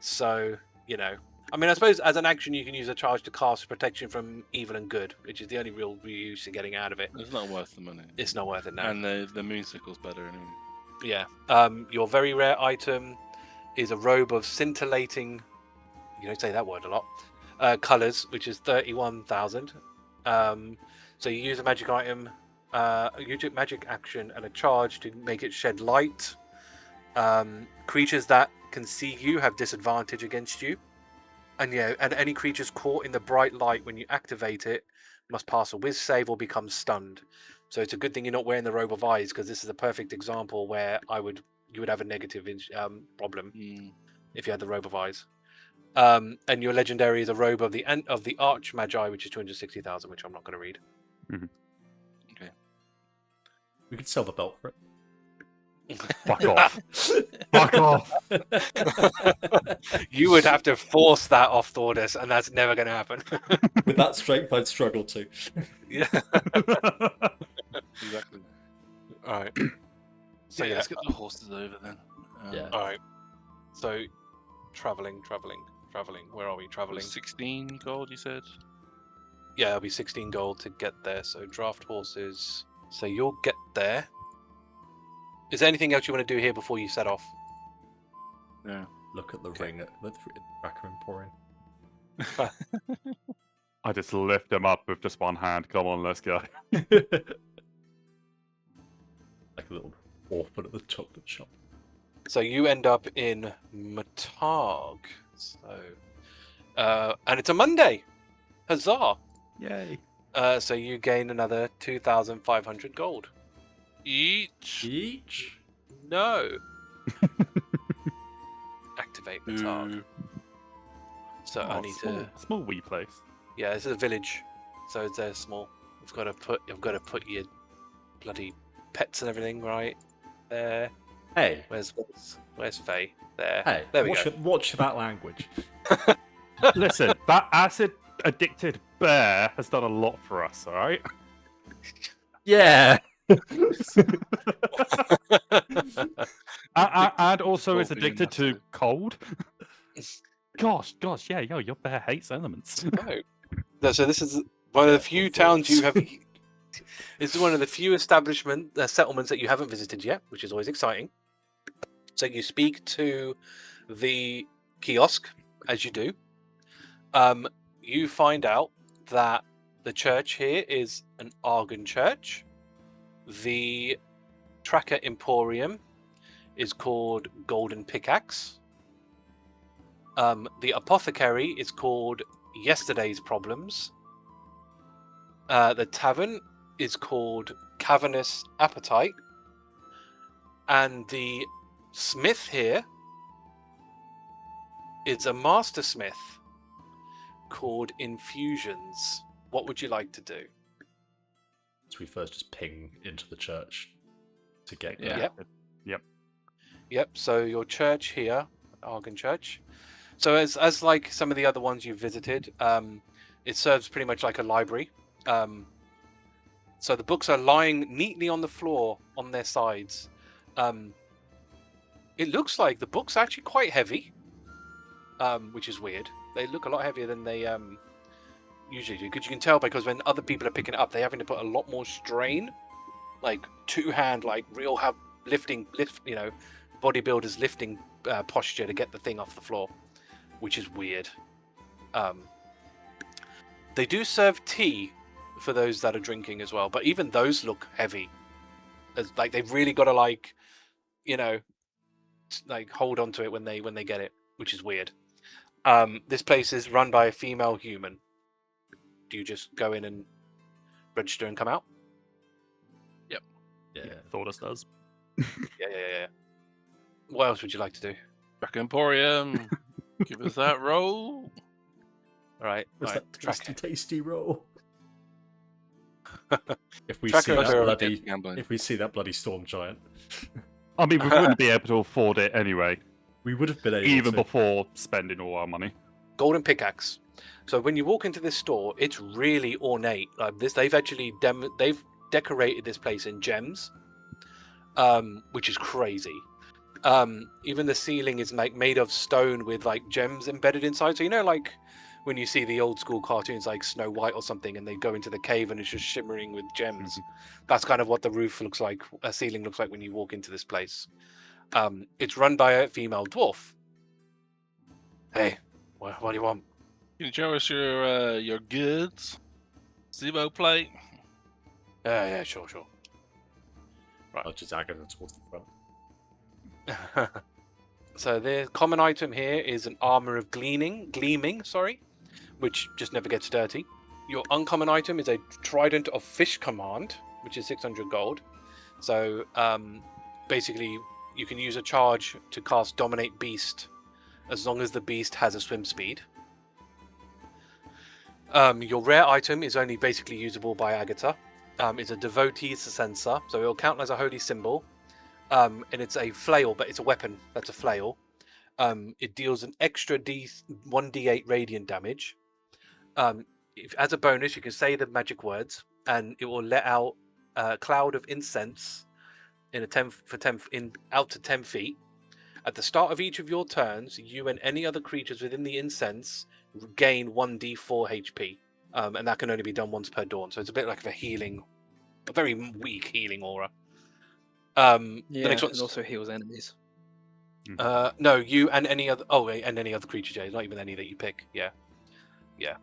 So, I mean, I suppose as an action, you can use a charge to cast protection from evil and good, which is the only real use you're getting out of it. It's not worth the money. It's not worth it now. And the moonsicle's better anyway. Yeah. Your very rare item is a robe of scintillating. You don't say that word a lot. Colors, which is 31,000. So you use a magic item, use a magic action, and a charge to make it shed light. Creatures that can see you have disadvantage against you, and any creatures caught in the bright light when you activate it must pass a whiz save or become stunned. So it's a good thing you're not wearing the robe of eyes, because this is a perfect example where you would have a negative problem if you had the robe of eyes. And your legendary is a robe of the Arch Magi, which is 260,000, which I'm not going to read. Mm-hmm. Okay. We could sell the belt for it. Fuck off. Fuck off. You would have to force that off Thordas, and that's never going to happen. With that strength, I'd struggle to. Yeah. Exactly. All right. So yeah, let's get the horses over then. Yeah. All right. So, traveling. Where are we traveling? 16 gold, you said? Yeah, it'll be 16 gold to get there. So draft horses. So you'll get there. Is there anything else you want to do here before you set off? Yeah. Look at the ring at the Tracker Emporium. I just lift him up with just one hand. Come on, let's go. Like a little orphan at the chocolate shop. So you end up in Matag. So, and it's a Monday. Huzzah! Yay. So you gain another 2,500 gold. Each? No. Activate Matag. Ooh. So I need to. Small wee place. Yeah, this is a village, so it's small. You've got to put your bloody pets and everything right there. Hey. Where's Faye? There. Hey. There we go. Watch that language. Listen, that acid addicted bear has done a lot for us, alright? Yeah. And also is Well, addicted being to cold. Gosh, yeah, your bear hates elements. No, so this is one of the few towns you have. This is one of the few settlements that you haven't visited yet, which is always exciting. So you speak to the kiosk, as you do. You find out that the church here is an Argon church. The Tracker Emporium is called Golden Pickaxe. The apothecary is called Yesterday's Problems. The tavern is called Cavernous Appetite. And the smith here is a master smith called Infusions. What would you like to do? So we first just ping into the church to get Yeah. Yep. So your church here, Argon Church. So as like some of the other ones you've visited, it serves pretty much like a library. So the books are lying neatly on the floor on their sides. It looks like the books are actually quite heavy, which is weird. They look a lot heavier than they usually do, because you can tell because when other people are picking it up, they're having to put a lot more strain, like two-hand, like real bodybuilders lifting posture to get the thing off the floor, which is weird. They do serve tea for those that are drinking as well, but even those look heavy. As like they've really got to like, like hold on to it when they get it, which is weird. This place is run by a female human. Do you just go in and register and come out? Yeah. Thordas does. Yeah. What else would you like to do? Back Emporium. Give us that roll. All right. What's Right. that tasty roll? If we Tracker see that over- bloody, Gambling. if we see that bloody storm giant, I mean, we wouldn't be able to afford it anyway, we would have been able even to. before spending all our money. Golden pickaxe. So when you walk into this store, it's really ornate. Like this, they've actually they've decorated this place in gems, which is crazy. Even the ceiling is like made of stone with like gems embedded inside. So like when you see the old school cartoons like Snow White or something, and they go into the cave and it's just shimmering with gems. That's kind of what the roof looks like. A ceiling looks like when you walk into this place. It's run by a female dwarf. Hey, what do you want? Can you show us your goods? Zebo plate. Yeah, sure. I'll just Agata towards the front. So the common item here is an armor of gleaming, which just never gets dirty. Your uncommon item is a trident of fish command, which is 600 gold. So basically, you can use a charge to cast dominate beast, as long as the beast has a swim speed. Your rare item is only basically usable by Agata. It's a devotee's censer, so it'll count as a holy symbol. And it's a flail, but it's a weapon. That's a flail. It deals an extra 1d8 radiant damage. As a bonus, you can say the magic words, and it will let out a cloud of incense out to 10 feet. At the start of each of your turns, you and any other creatures within the incense gain 1d4 HP, and that can only be done once per dawn. So it's a bit like a very weak healing aura. The next it one's also heals enemies. no, you and any other. Oh, wait, and any other creature, Jay. Not even any that you pick. Yeah,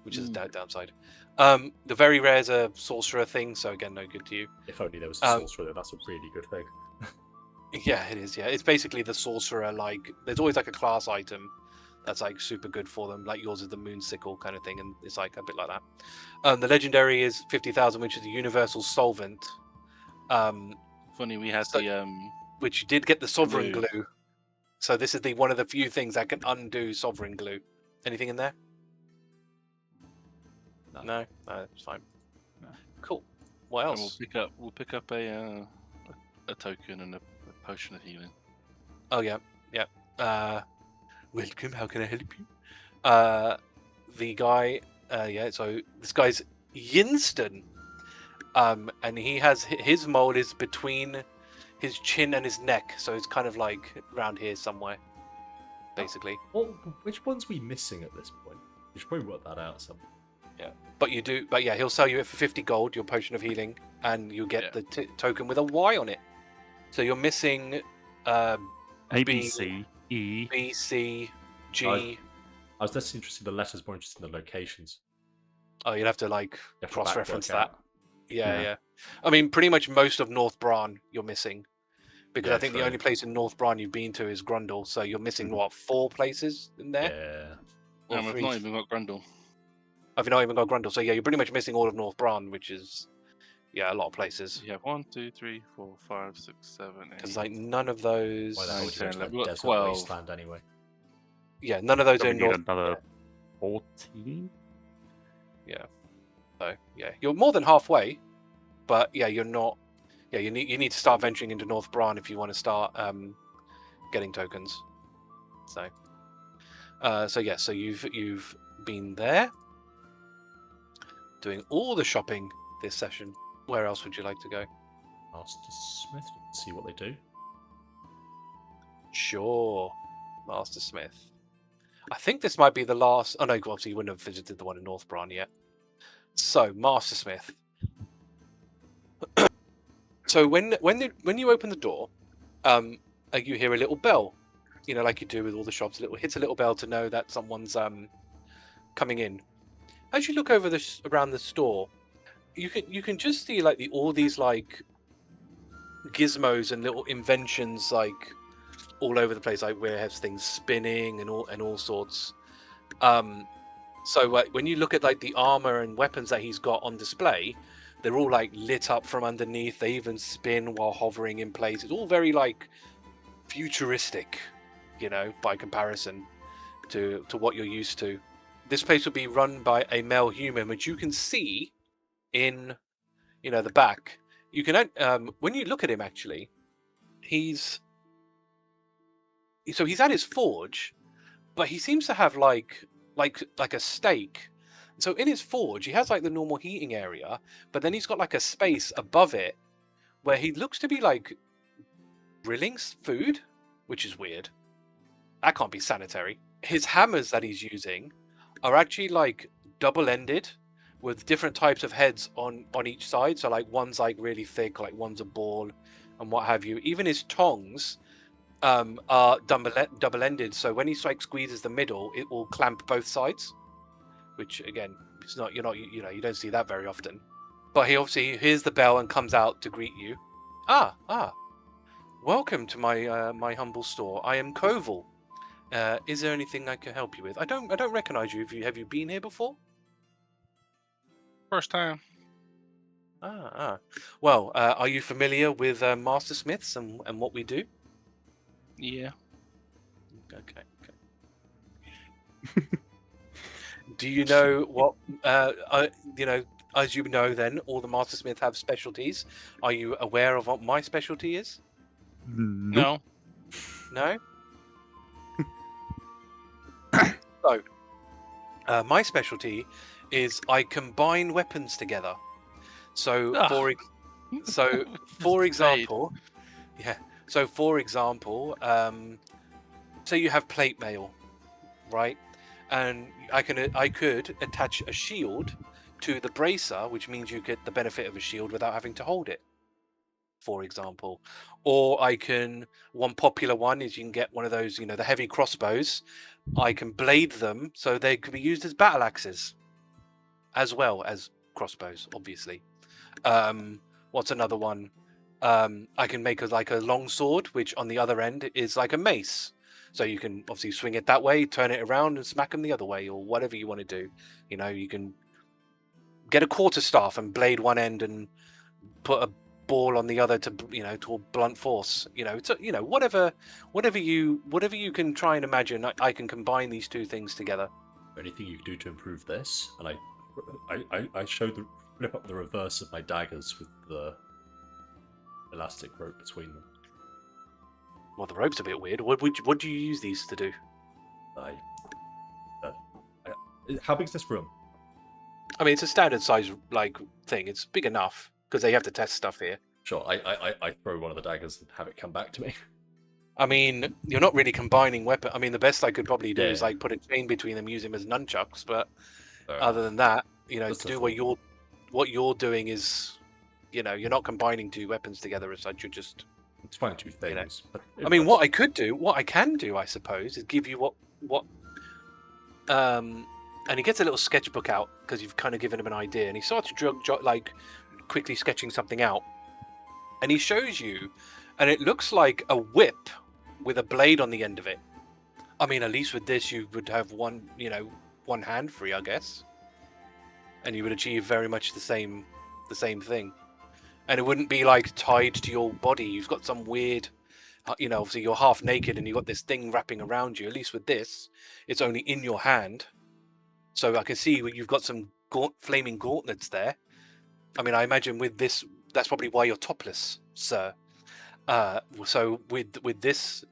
which is a downside. The very rare is a sorcerer thing, so again, no good to you. If only there was a sorcerer, that's a really good thing. Yeah, it is. Yeah, it's basically the sorcerer. Like, there's always like a class item that's like super good for them. Like yours is the moon sickle kind of thing, and it's like a bit like that. The legendary is 50,000, which is a universal solvent. Funny, we had So- the Which you did get the sovereign Glue. glue. So this is one of the few things that can undo sovereign glue. Anything in there? No, it's fine. No. Cool. What and else? we'll pick up a token and a potion of healing. Oh yeah. Welcome. How can I help you? The guy. So this guy's Yinston. And he has his mole is between his chin and his neck, so it's kind of like around here somewhere, basically. Which one's we missing at this point? We should probably work that out somewhere. But he'll sell you it for 50 gold, your potion of healing, and you get Yeah. the token with a Y on it. So you're missing A, B, C, E. B, C, G. I was less interested in the letters, more interested in the locations. Oh, you'd have to like You have to cross-reference back work that. out. Yeah. I mean, pretty much most of North Bran you're missing, because Yeah, I think true. the only place in North Bran you've been to is Grundle. So you're missing what, 4 places in there? Yeah. Or And we've 3? not even got Grundle. Have you not even got Grundle? So yeah, you're pretty much missing all of North Bran, which is a lot of places. You have 1, 2, 3, 4, 5, 6, 7, 8. Because like none of those, Why the hell would you go to that We've got desert 12. wasteland anyway? none of those So are we in need North. another 14? So you're more than halfway, but you're not. Yeah, you need to start venturing into North Bran if you want to start getting tokens. So you've been there, doing all the shopping this session. Where else would you like to go? Master Smith, see what they do. Sure, Master Smith. I think this might be the last. Oh no, obviously you wouldn't have visited the one in North Bran yet. So Master Smith. So when you open the door, you hear a little bell, like you do with all the shops. Hits a little bell to know that someone's coming in. as you look over around the store, you can just see like all these like gizmos and little inventions like all over the place, like where it has things spinning and all sorts. So when you look at like the armor and weapons that he's got on display, they're all like lit up from underneath. They even spin while hovering in place. It's all very like futuristic, by comparison to what you're used to. This place will be run by a male human, which you can see in the back. You can when you look at him, actually, he's at his forge, but he seems to have like a stake. So in his forge, he has like the normal heating area, but then he's got like a space above it where he looks to be like grilling food, which is weird. That can't be sanitary. His hammers that he's using are actually like double-ended with different types of heads on each side. So like one's like really thick, like one's a ball and what have you. Even his tongs are double-ended, so when he squeezes the middle, it will clamp both sides, which again, you don't see that very often. But he obviously hears the bell and comes out to greet you. Welcome to my humble store. I am Hrugguhl. Is there anything I can help you with? I don't recognize you. Have you been here before? First time. Well, are you familiar with Master Smiths and what we do? Yeah. Okay. Do you know what? As you know, then all the Master Smiths have specialties. Are you aware of what my specialty is? Nope. No. So, my specialty is I combine weapons together. So, for example, say you have plate mail, right? And I could attach a shield to the bracer, which means you get the benefit of a shield without having to hold it, for example. Or one popular one is you can get one of those, the heavy crossbows. I can blade them so they can be used as battle axes, as well as crossbows, obviously. What's another one? I can make a long sword, which on the other end is like a mace. So you can obviously swing it that way, turn it around and smack them the other way, or whatever you want to do. You can get a quarterstaff and blade one end and put a ball on the other to blunt force. Whatever you can try and imagine, I can combine these two things together. Anything you can do to improve this? And I flip up the reverse of my daggers with the elastic rope between them. Well, the rope's a bit weird. What do you use these to do? How big is this room? I mean, it's a standard size thing. It's big enough because they have to test stuff here. Sure. I throw one of the daggers and have it come back to me. I mean, you're not really combining weapon. I mean, the best I could probably do is put a chain between them, use them as nunchucks. But other than that, to do what you're doing is, you're not combining two weapons together as such. You're just. It's fine, two things. But I mean, what I can do, I suppose, is give you what. And he gets a little sketchbook out because you've kind of given him an idea, and he starts quickly sketching something out, and he shows you, and it looks like a whip with a blade on the end of it. I mean, at least with this, you would have one hand free, I guess, and you would achieve very much the same thing. And it wouldn't be tied to your body. You've got some weird, obviously you're half naked and you've got this thing wrapping around you. At least with this, it's only in your hand. So I can see you've got some flaming gauntlets there. I mean, I imagine with this, that's probably why you're topless, sir. So with this,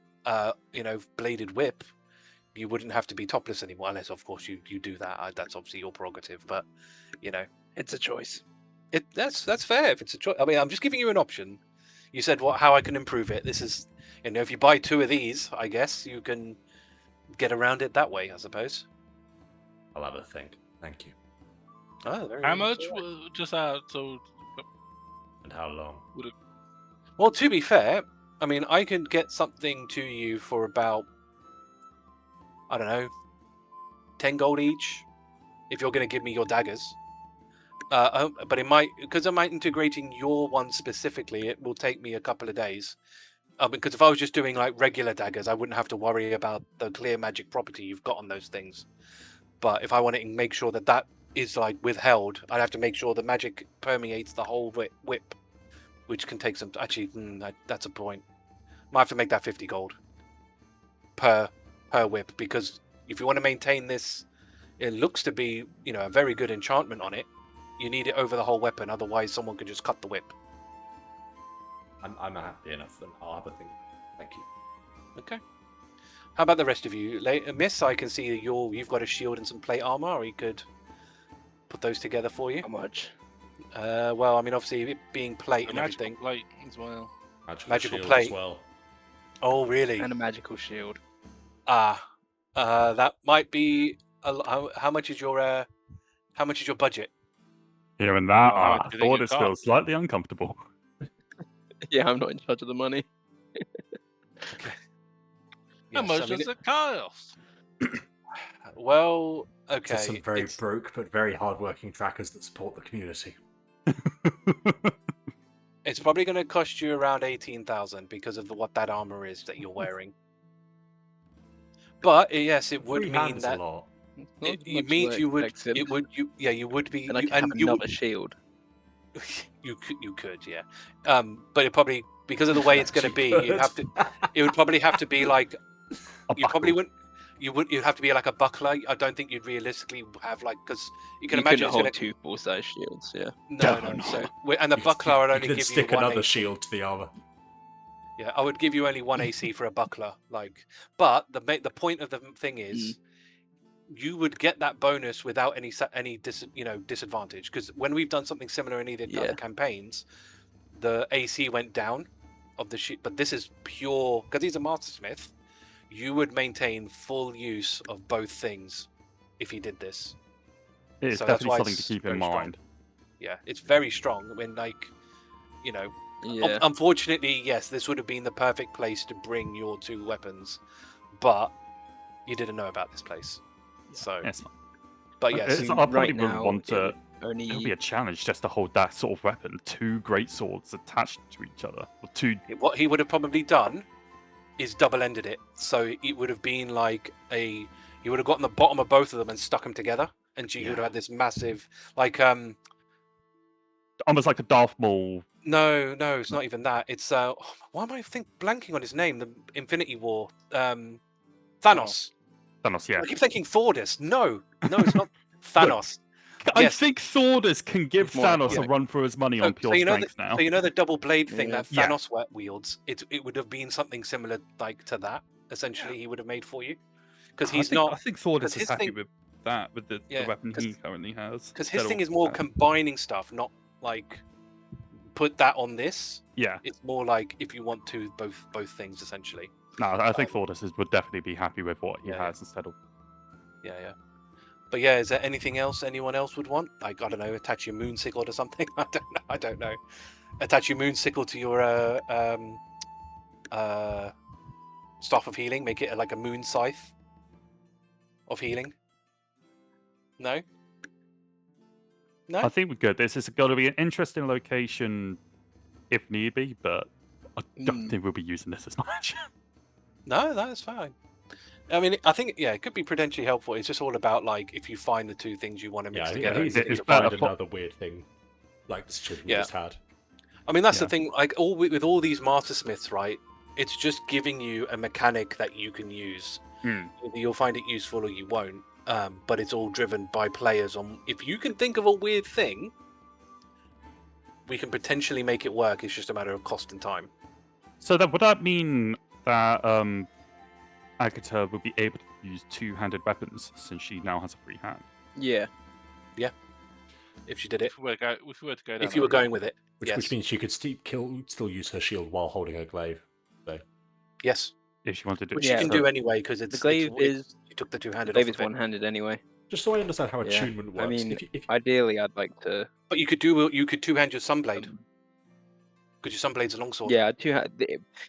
bladed whip, you wouldn't have to be topless anymore, unless of course you do that. That's obviously your prerogative, but it's a choice. That's fair if it's a choice. I mean, I'm just giving you an option. You said how I can improve it. This is, if you buy two of these, I guess you can get around it that way, I suppose. I'll have a think. Thank you. Oh, very How nice. much? Just so. And how long? Well, to be fair, I mean, I can get something to you for about, I don't know, 10 gold each, if you're going to give me your daggers. But it might, because I'm integrating your one specifically, it will take me a couple of days. Because if I was just doing like regular daggers, I wouldn't have to worry about the clear magic property you've got on those things. But if I want to make sure that that is like withheld, I'd have to make sure the magic permeates the whole whip, which can take some. Actually, that's a point. Might have to make that 50 gold per whip, because if you want to maintain this, it looks to be a very good enchantment on it. You need it over the whole weapon, otherwise someone could just cut the whip. I'm happy enough, and I'll have a think. Thank you. Okay. How about the rest of you? Miss, I can see that you've got a shield and some plate armor, or you could put those together for you. How much? Well, I mean, obviously it being plate and magical everything. plate as well. Magical shield plate. as well. Oh, really? And a magical shield. That might be. How much is your budget? Hearing that, Oh, I I think thought you it can't. feels slightly uncomfortable. Yeah, I'm not in charge of the money. How Yes, much I mean, does it cost? well, okay. Just some very it's- broke but very hardworking trackers that support the community. It's probably going to cost you around 18,000 because of what that armor is that you're wearing. But yes, it would Free mean hand is that a lot. Not it much means as I you would. expected. It would. You would be. And I you, can have and you another would- shield. You could, yeah. But it probably, because of the way it's going to be, you'd have to. It would probably have to be like. You probably wouldn't. You'd have to be like a buckler. I don't think you'd realistically have like, because you can You imagine couldn't it's hold going to. 2 full-size shields, yeah. No. So, and the buckler would only you could give stick you one another AC. shield to the armor. Yeah, I would give you only one AC for a buckler. Like, but the point of the thing is, you would get that bonus without any disadvantage. Because when we've done something similar in either other campaigns, the AC went down of the ship. But this is pure, because he's a mastersmith. You would maintain full use of both things if you did this. It's So that's definitely why something to it's keep in very strong. mind. Yeah, it's very strong. When Yeah. unfortunately, yes, this would have been the perfect place to bring your 2 weapons, but you didn't know about this place. So, It's not, but yes, I probably right wouldn't now, want to. it would It would be only... a challenge just to hold that sort of weapon. 2 great swords attached to each other. Or 2. what he would have probably done is double-ended it. So it would have been like he would have gotten the bottom of both of them and stuck them together, and you would have had this massive, like, Almost like a Darth Maul. no, it's not even that. It's why am I blanking on his name? The Infinity War, Thanos. Thanos, yeah. I keep thinking Thordas. No, it's not Thanos. I Yes. think Thordas can give More Thanos a iconic. run for his money on pure strength now. So you know the double blade thing Yeah. that Thanos wields. It would have been something similar, like to that. Essentially, he would have made for you, because he's I not. think Thordas because is his happy thing- with that, with the Yeah, weapon 'cause- he currently has. Because his instead thing of is more that. combining stuff, not like put that on this. Yeah, It's more like if you want to both things essentially. no, I think Thordas would definitely be happy with what he Yeah, has instead of. Yeah. But yeah, is there anything else anyone else would want? Like, I don't know, attach your moon sickle to something. I don't know. Attach your moon sickle to your staff of healing. Make it like a moon scythe of healing. No. I think we're good. This is going to be an interesting location if need be, but I don't think we'll be using this as much. No, that's fine. I mean, I think it could be potentially helpful. It's just all about like if you find the 2 things you want to mix Yeah, together. he's it's to better find for- another weird thing like the situation we Yeah. just had. I mean, that's Yeah. the thing. Like with all these mastersmiths, right? It's just giving you a mechanic that you can use. Hmm. Either you'll find it useful or you won't. But it's all driven by players. On if you can think of a weird thing, we can potentially make it work. It's just a matter of cost and time. So would that mean that Agata will be able to use 2-handed weapons since she now has a free hand? Yeah. If she did it, If we were to go down if you that were route. going with it, Which yes, means she could still use her shield while holding her glaive. yes, If she wanted to. which Yeah. you can do anyway because it's The glaive is you took the 2-handed glaive off is of it. one-handed anyway. Just so I understand how Yeah, attunement works. I mean, if ideally, I'd like to. But you could 2-hand your sunblade because your sunblade's a longsword. Yeah,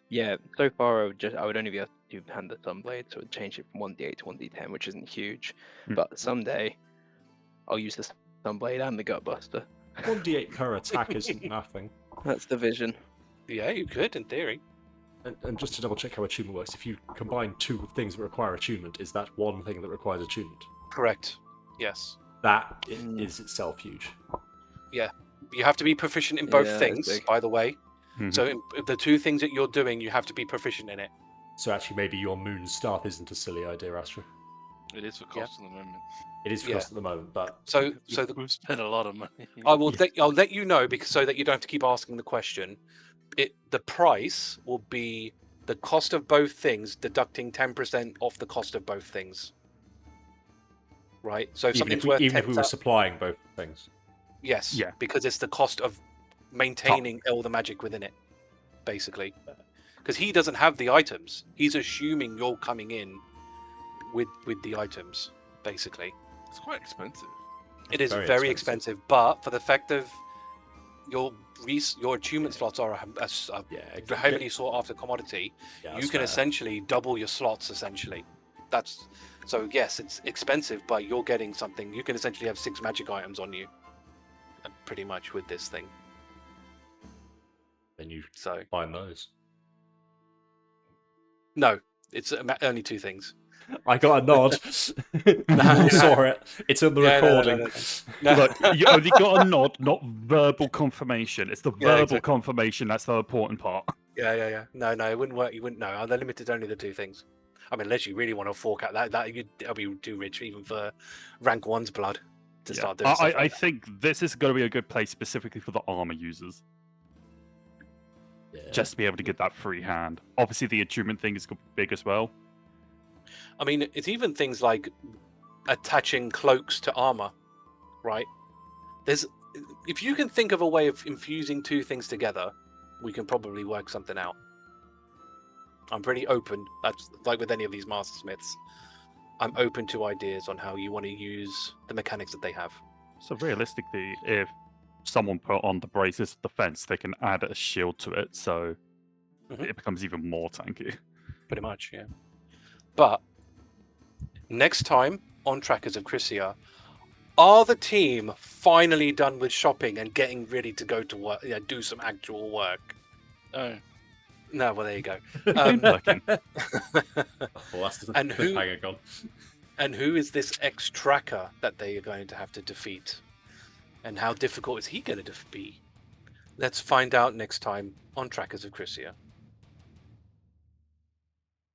yeah. So far, I would only be able to two-hand the sunblade, so it would change it from 1d8 to 1d10, which isn't huge. Hmm. But someday, I'll use the Sunblade and the Gutbuster. 1d8 per attack isn't nothing. That's the vision. Yeah, you could, in theory. And just to double check how attunement works, if you combine two things that require attunement, is that one thing that requires attunement? Correct. Yes. That is itself huge. You have to be proficient in both Yeah, that's things, big. by the way. Mhm. So the two things that you're doing, you have to be proficient in it. So actually, maybe your moon staff isn't a silly idea, Astra. It is for cost at the moment. It is for Yeah. us at the moment, but So We've spent a lot of money. I'll let you know because so that you don't have to keep asking the question. The price will be the cost of both things, deducting 10% off the cost of both things. Right. So if something's worth even if we were 10,000, supplying both things. yes, Yeah. because it's the cost of maintaining all the magic within it, basically. Because he doesn't have the items, he's assuming you're coming in with the items, basically. It's quite expensive. It is Very very expensive. expensive, but for the fact of your achievement slots are a heavily sought after commodity, Yeah, you that's can fair. essentially double your slots. Essentially, that's so. Yes, it's expensive, but you're getting something. You can essentially have 6 magic items on you, pretty much with this thing. Then you So find those. no, it's only 2 things. I got a nod. You saw it. It's on the Yeah, no, no, recording. no, no. Look, you only got a nod, not verbal confirmation. It's the Yeah, verbal exactly. confirmation that's the important part. Yeah. No, it wouldn't work. You wouldn't know. They're limited to only the 2 things. I mean, unless you really want to fork out that'll be too rich even for rank 1's blood to Yeah. start doing stuff like I that. think this is going to be a good place specifically for the armor users, Yeah. just to be able to get that free hand. Obviously, the attunement thing is big as well. I mean, it's even things like attaching cloaks to armor, right? If you can think of a way of infusing 2 things together, we can probably work something out. I'm pretty open. That's like with any of these master smiths. I'm open to ideas on how you want to use the mechanics that they have. So realistically, if someone put on the braces of defense, they can add a shield to it, so Mhm. it becomes even more tanky. Pretty much, yeah. But next time on Trackers of Crisia, are the team finally done with shopping and getting ready to go to work? Yeah, do some actual work. Oh, No, well there you go. Good looking. Well, that's the And who- cliffhanger gone. And who is this ex-tracker that they are going to have to defeat? And how difficult is he going to be? Let's find out next time on Trackers of Crisia.